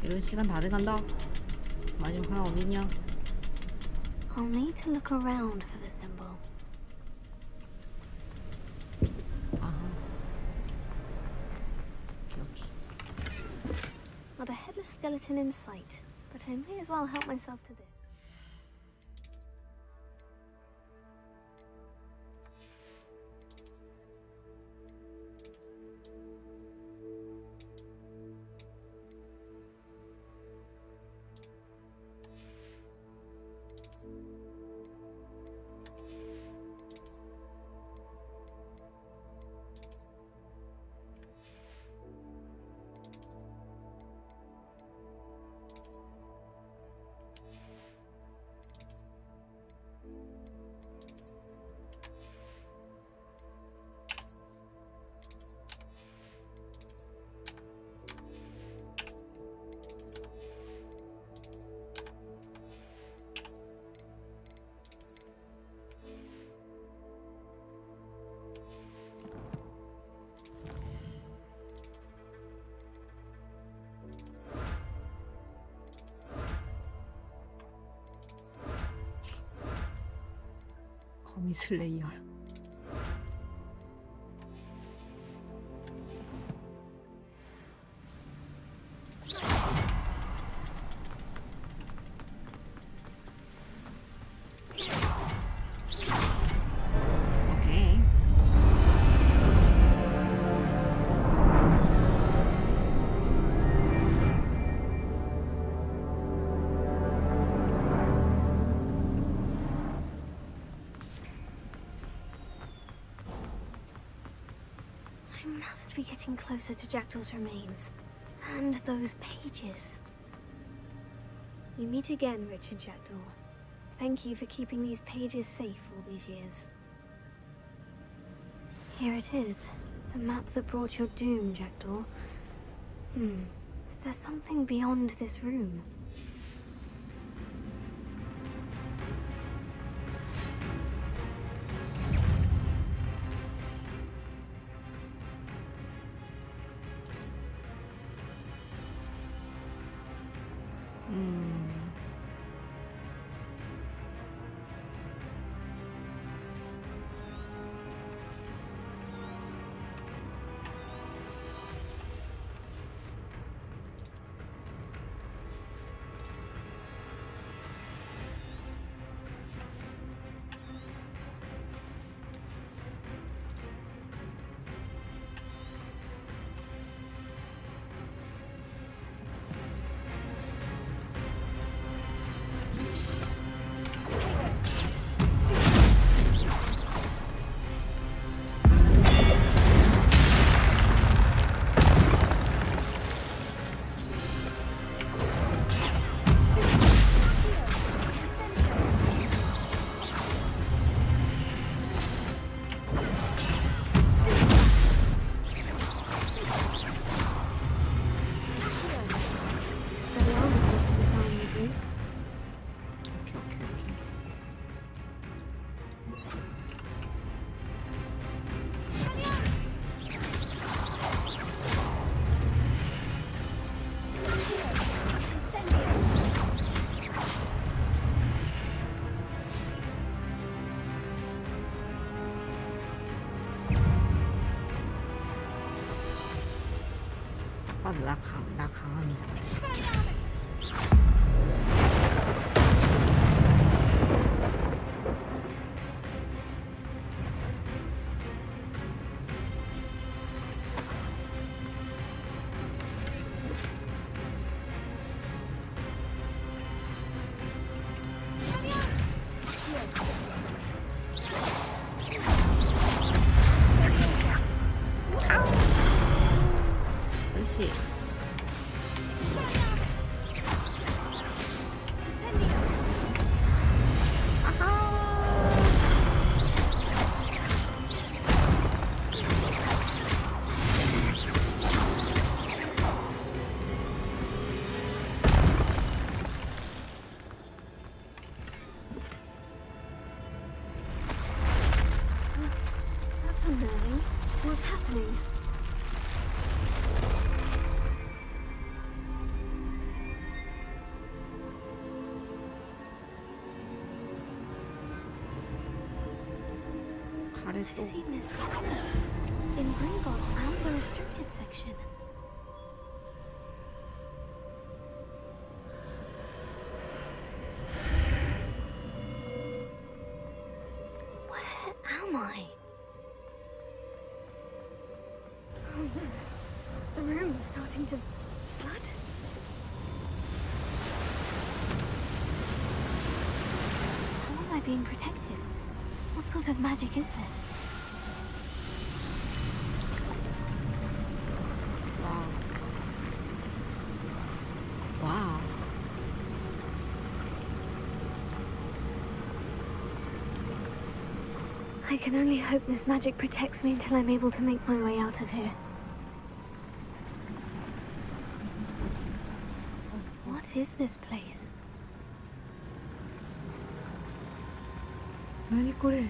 이런 시간 다 돼간다. 마지막 하나 어딨냐? I'll need to look around for the symbol. Not a headless skeleton in sight, but I may as well help myself to this. 거미 슬레이어. 오케이. I must be getting closer to Jackdaw's remains. And those pages. We meet again, Richard Jackdaw. Thank you for keeping these pages safe all these years. Here it is. The map that brought your doom, Jackdaw. Is there something beyond this room? 봐도 나 강함이잖아. 그렇지. That's unnerving. What's happening? 근데 I've 또 seen this before. In Gringotts and the restricted section. Where am I? Oh no. The room's starting to flood. How am I being protected? What sort of magic is this? Wow. I can only hope this magic protects me until I'm able to make my way out of here. What is this place? 何これ?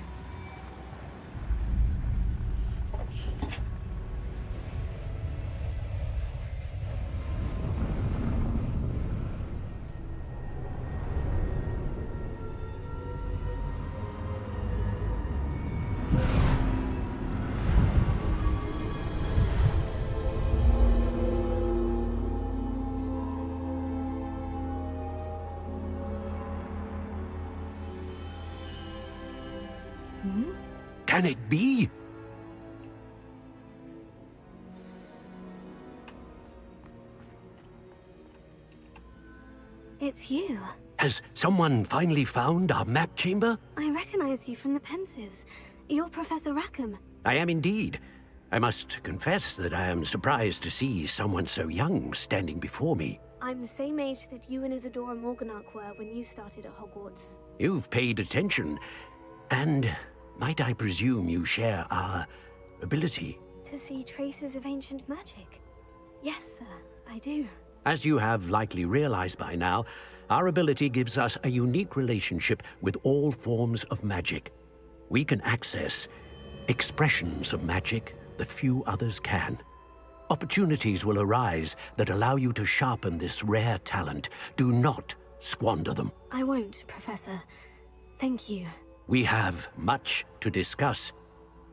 Can it be? It's you. Has someone finally found our map chamber? I recognize you from the Pensives. You're Professor Rackham. I am indeed. I must confess that I am surprised to see someone so young standing before me. I'm the same age that you and Isadora Morganach were when you started at Hogwarts. You've paid attention, and might I presume you share our ability? To see traces of ancient magic? Yes, sir, I do. As you have likely realized by now, our ability gives us a unique relationship with all forms of magic. We can access expressions of magic that few others can. Opportunities will arise that allow you to sharpen this rare talent. Do not squander them. I won't, Professor. Thank you. We have much to discuss.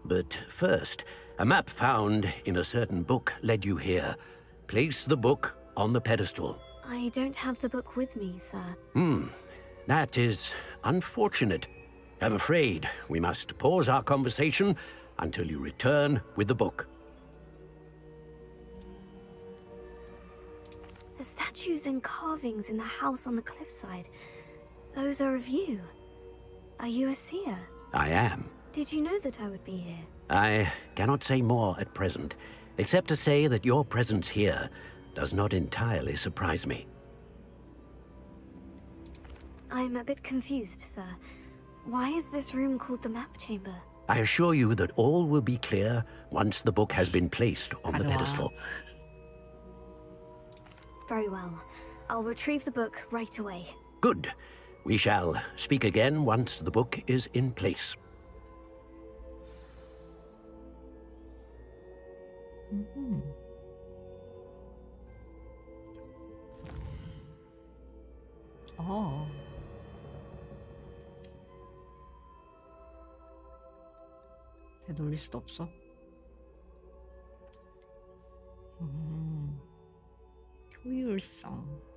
But first, a map found in a certain book led you here. Place the book on the pedestal. I don't have the book with me, sir. That is unfortunate. I'm afraid we must pause our conversation until you return with the book. The statues and carvings in the house on the cliffside, those are of you. Are you a seer? I am. Did you know that I would be here? I cannot say more at present, except to say that your presence here does not entirely surprise me. I'm a bit confused, sir. Why is this room called the map chamber? I assure you that all will be clear once the book has been placed on the pedestal. Very well. I'll retrieve the book right away. Good. We shall speak again once the book is in place. 어. 되돌릴 수도 없어. 효율성.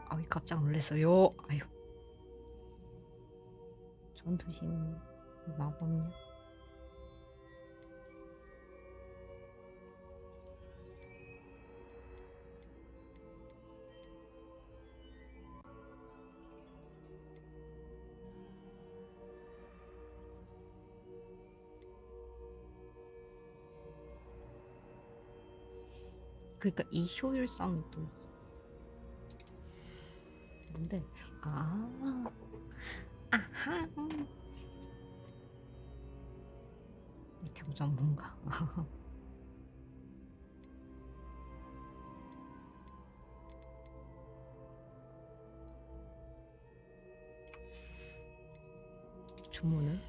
아유, 깜짝 놀랐어요. 아유. 전투심 마법력. 그러니까 이 효율성이 또 뭔데? 아하. 밑에 보자면 뭔가. 주문은?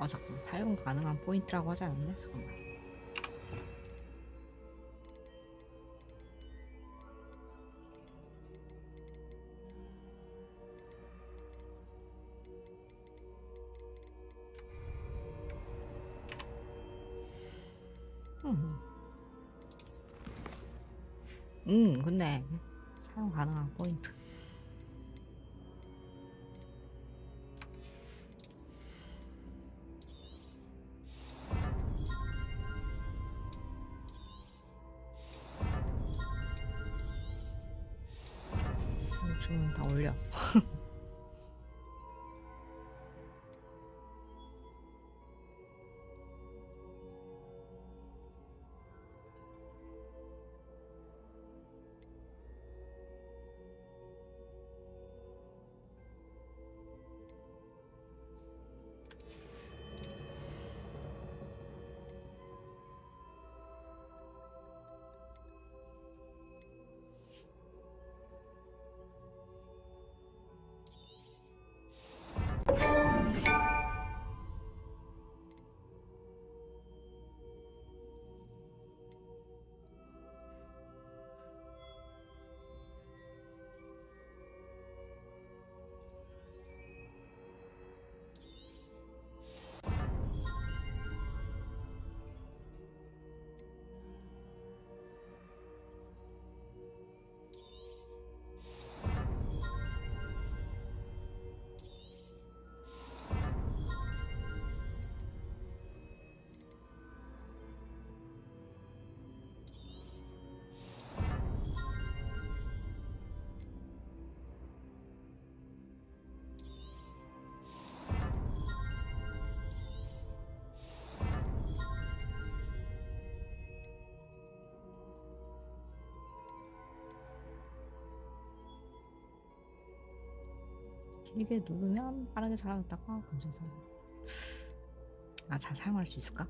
아 잠깐만, 사용 가능한 포인트라고 하지 않았네? 잠깐만. 근데 사용 가능한 포인트. 좀 다 올려. 길게 누르면 빠르게 사라졌다가 검색사. 잘 사용할 수 있을까?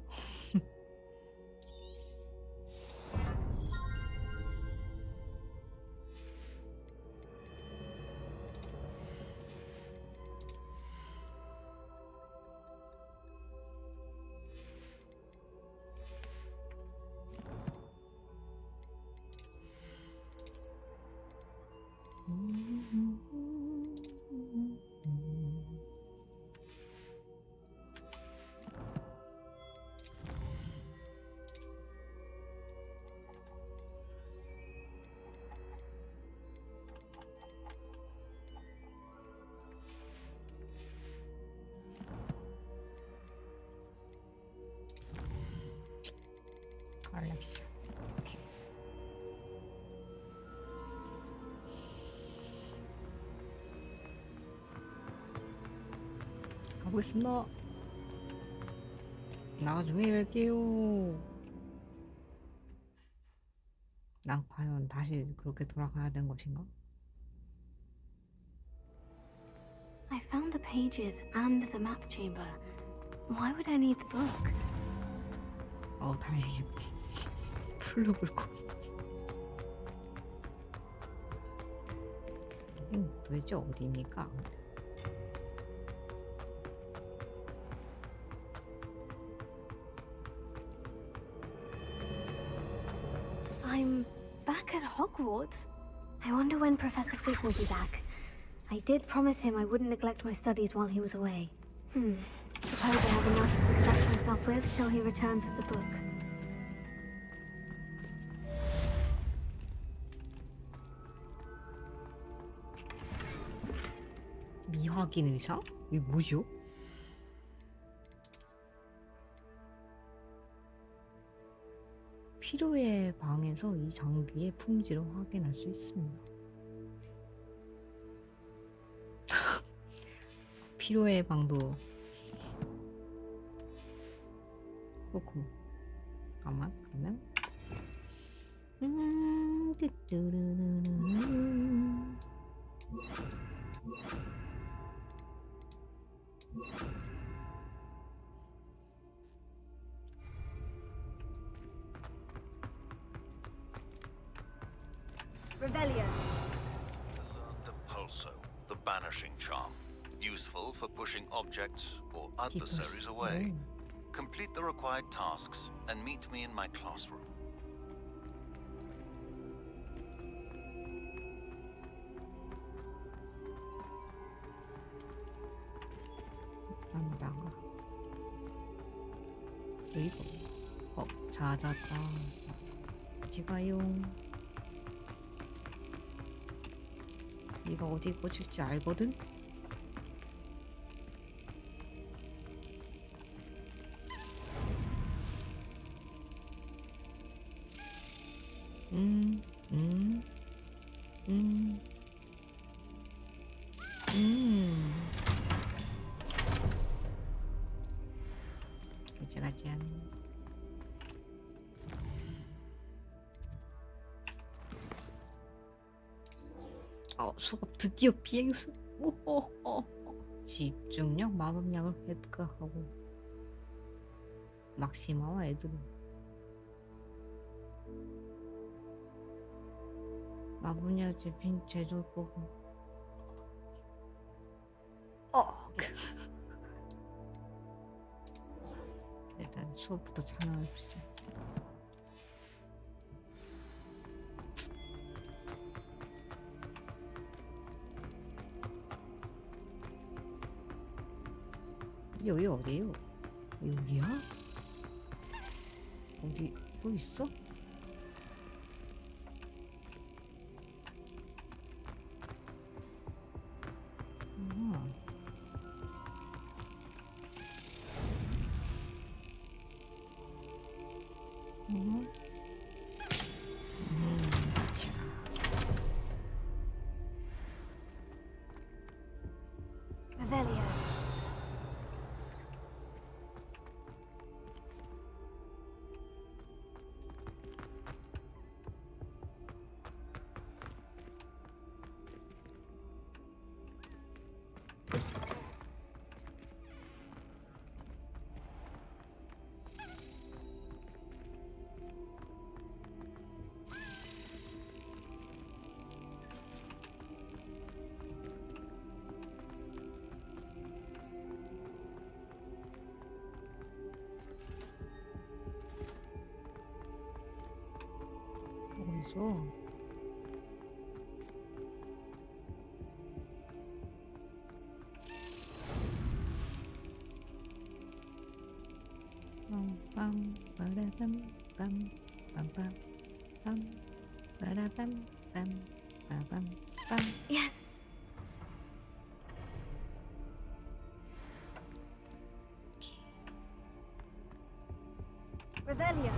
알렉스. 가보겠습니다. 나중에 뵐게요. 난 과연 다시 그렇게 돌아가야 되는 것인가? I found the pages and the map chamber. Why would I need the book? 다행히 풀려볼거. 도대체 어디입니까? I'm back at Hogwarts. I wonder when Professor Fig will be back. I did promise him I wouldn't neglect my studies while he was away. Suppose I have enough to distract myself with till he returns with the book. 미확인 의상? 이게 뭐죠? 필요의 방에서 이 장비의 품질을 확인할 수 있습니다. 필요의 방도 그렇고. 잠깐만, 그러면 Revelio. The Pulso, the banishing charm. useful for pushing objects or adversaries away. Complete the required tasks and meet me in my classroom. 나가. 이거. 찾았다. 어디 가요? 네가 어디 꽂힐지 알거든? 이제 가자. 수업 드디어 비행수. 집중력 마법약을 획득하고 막시마와 애들은 마법약 제품 제조법. 일단 수업부터 참여해보자. 여기 어디에요? 여기야? 어디 뭐 있어? Revelio. 어디서? 빰빰 빠라밤 빰빰빰빰 빠라밤 빰빠밤 빰. Yes. Revelio.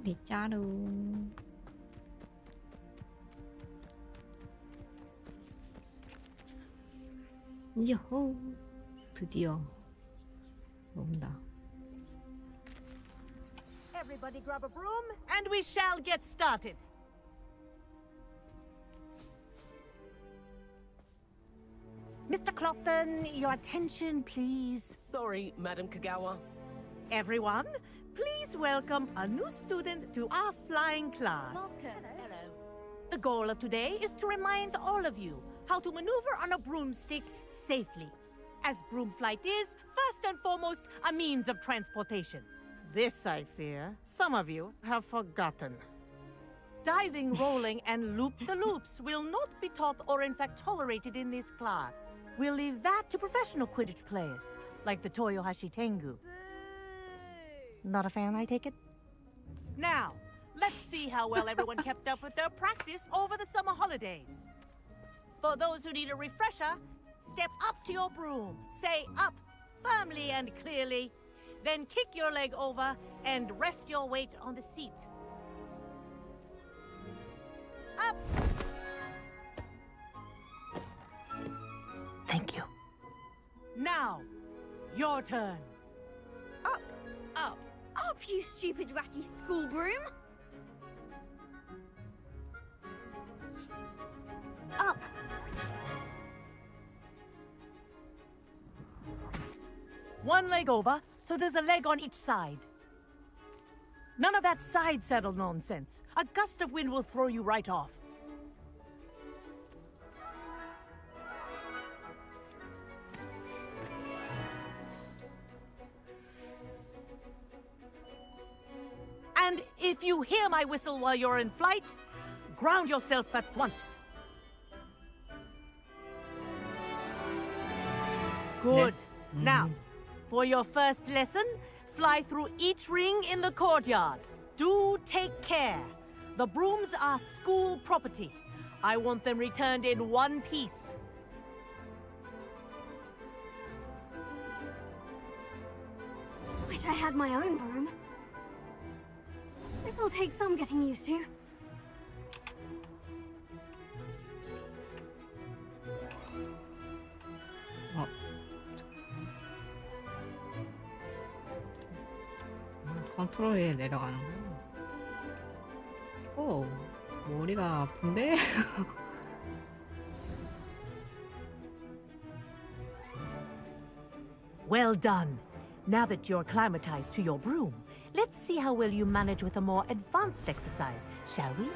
빗자루. 요호, 드디어 온다. Everybody grab a broom, and we shall get started. Mr. Clopton, your attention, please. Sorry, Madam Kagawa. Everyone, please welcome a new student to our flying class. Hello. The goal of today is to remind all of you how to maneuver on a broomstick safely, as broom flight is, first and foremost, a means of transportation. This, I fear, some of you have forgotten. Diving, rolling, and loop-the-loops will not be taught or in fact tolerated in this class. We'll leave that to professional Quidditch players, like the Toyohashi Tengu. Not a fan, I take it? Now, let's see how well everyone kept up with their practice over the summer holidays. For those who need a refresher, step up to your broom. Say up firmly and clearly. Then kick your leg over and rest your weight on the seat. Up! Thank you. Now, your turn. Up! Up! Up, you stupid ratty school broom! Up! One leg over, so there's a leg on each side. None of that side saddle nonsense. A gust of wind will throw you right off. And if you hear my whistle while you're in flight, ground yourself at once. Good. Now, for your first lesson, fly through each ring in the courtyard. Do take care. The brooms are school property. I want them returned in one piece. Wish I had my own broom. This'll take some getting used to. 컨트롤에 내려가는 거. 오, 머리가 아픈데? Well done. Now that you're acclimatized to your broom, let's see how well you manage with a more advanced exercise, shall we?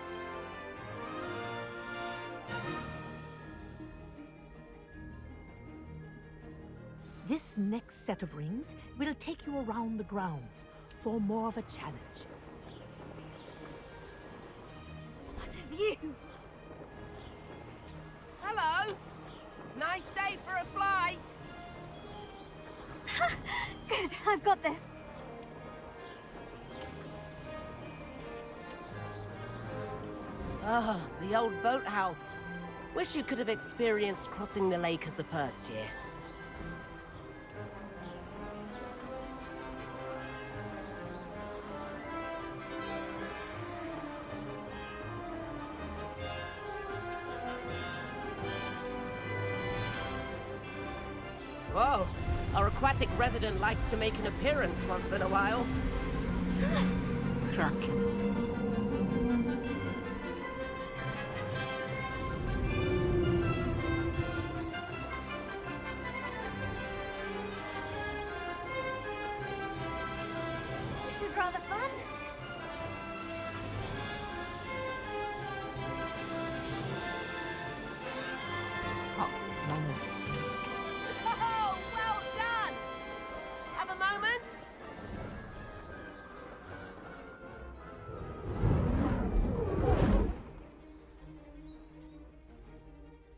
This next set of rings will take you around the grounds for more of a challenge. What a view! Hello! Nice day for a flight! Good, I've got this. Ah, the old boathouse. Wish you could have experienced crossing the lake as a first year. Whoa, our aquatic resident likes to make an appearance once in a while. Crack. This is rather fun. Oh, well done! Have a moment?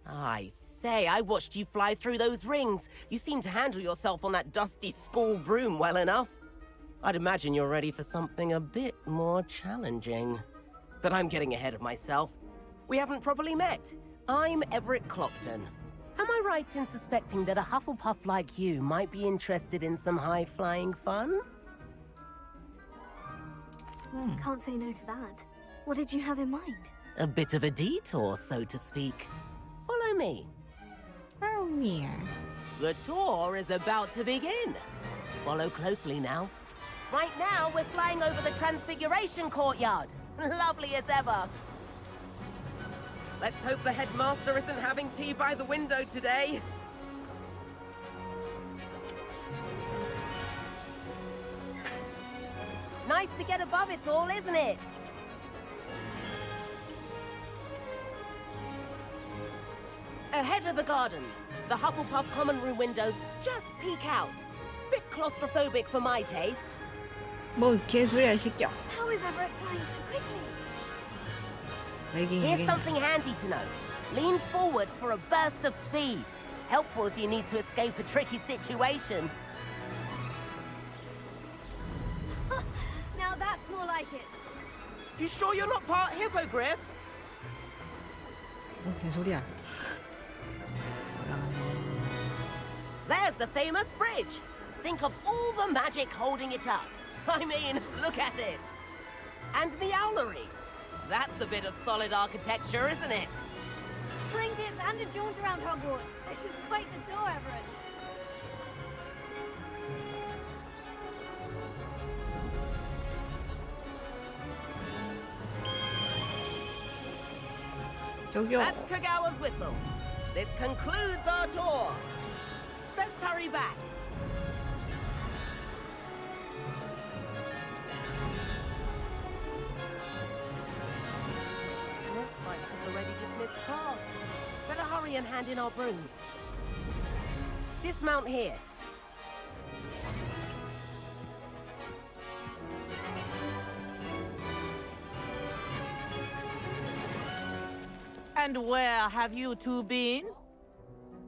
I say, I watched you fly through those rings. You seem to handle yourself on that dusty school broom well enough. I'd imagine you're ready for something a bit more challenging. But I'm getting ahead of myself. We haven't properly met. I'm Everett Clopton. Am I right in suspecting that a Hufflepuff like you might be interested in some high-flying fun? Can't say no to that. What did you have in mind? A bit of a detour, so to speak. Follow me. Oh, yeah. The tour is about to begin. Follow closely now. Right now, we're flying over the Transfiguration Courtyard. Lovely as ever. Let's hope the headmaster isn't having tea by the window today. Nice to get above it all, isn't it? Ahead of the gardens, the Hufflepuff common room windows just peek out. Bit claustrophobic for my taste. 뭐 개소리야, 이 새끼야. How is Everett flying so quickly? Here's something handy to know. Lean forward for a burst of speed. Helpful if you need to escape a tricky situation. Now that's more like it. You sure you're not part hippogriff? 뭐 개소리야. There's the famous bridge. Think of all the magic holding it up. I mean, look at it. And the owlery. That's a bit of solid architecture, isn't it? Fling tips and a jaunt around Hogwarts. This is quite the tour, Everett. That's Kagawa's whistle. This concludes our tour. Best hurry back. Looks like we've already dismissed class. Better hurry and hand in our brooms. Dismount here. And where have you two been?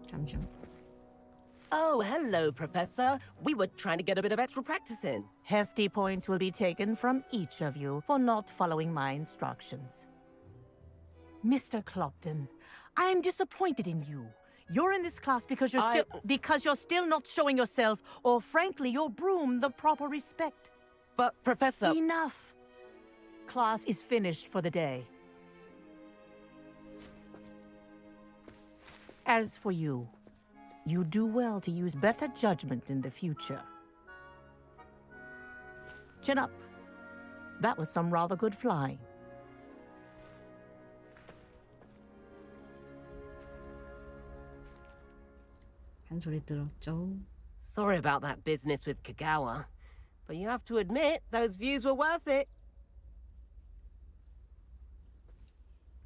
잠시만. Oh, hello, Professor. We were trying to get a bit of extra practice in. Hefty points will be taken from each of you for not following my instructions. Mr. Clopton, I am disappointed in you. You're in this class because you're still not showing yourself, or frankly, your broom the proper respect. But, Professor... Enough. Class is finished for the day. As for you, you do well to use better judgment in the future. Chin up. That was some rather good flying. 한 소리 들었죠? Sorry about that business with Kagawa, but you have to admit those views were worth it.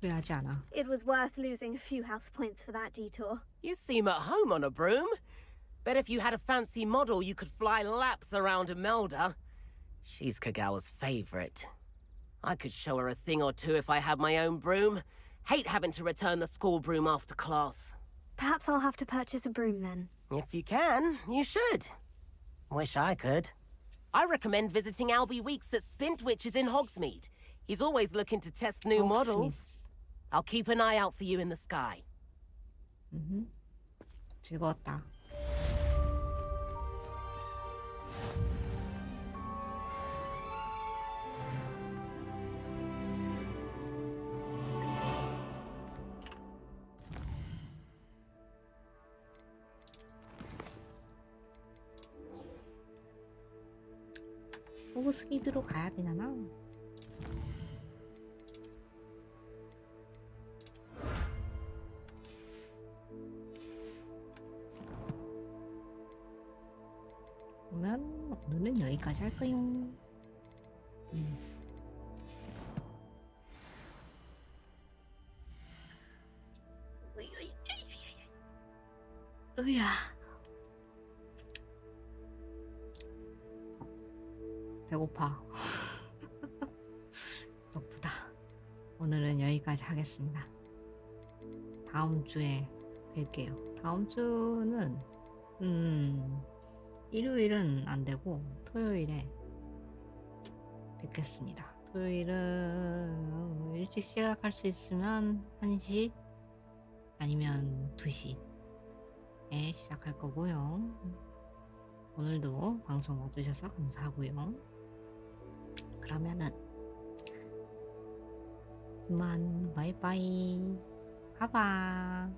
후회하지 않아. It was worth losing a few house points for that detour. You seem at home on a broom. Bet if you had a fancy model, you could fly laps around Imelda. She's Kagawa's favorite. I could show her a thing or two if I had my own broom. Hate having to return the school broom after class. Perhaps I'll have to purchase a broom then. If you can, you should. Wish I could. I recommend visiting Albie Weeks at Spintwitches in Hogsmeade. He's always looking to test new models. I'll keep an eye out for you in the sky. 즐거웠다. 호그스미드로 가야 되잖아. 그러면 오늘은 여기까지 할 거요. 으야. 배고파. 배고프다. 오늘은 여기까지 하겠습니다. 다음 주에 뵐게요. 다음 주는 일요일은 안 되고 토요일에 뵙겠습니다. 토요일은 일찍 시작할 수 있으면 1시 아니면 2시에 시작할 거고요. 오늘도 방송 와주셔서 감사하고요. 그러면은 그만 바이바이. 봐봐.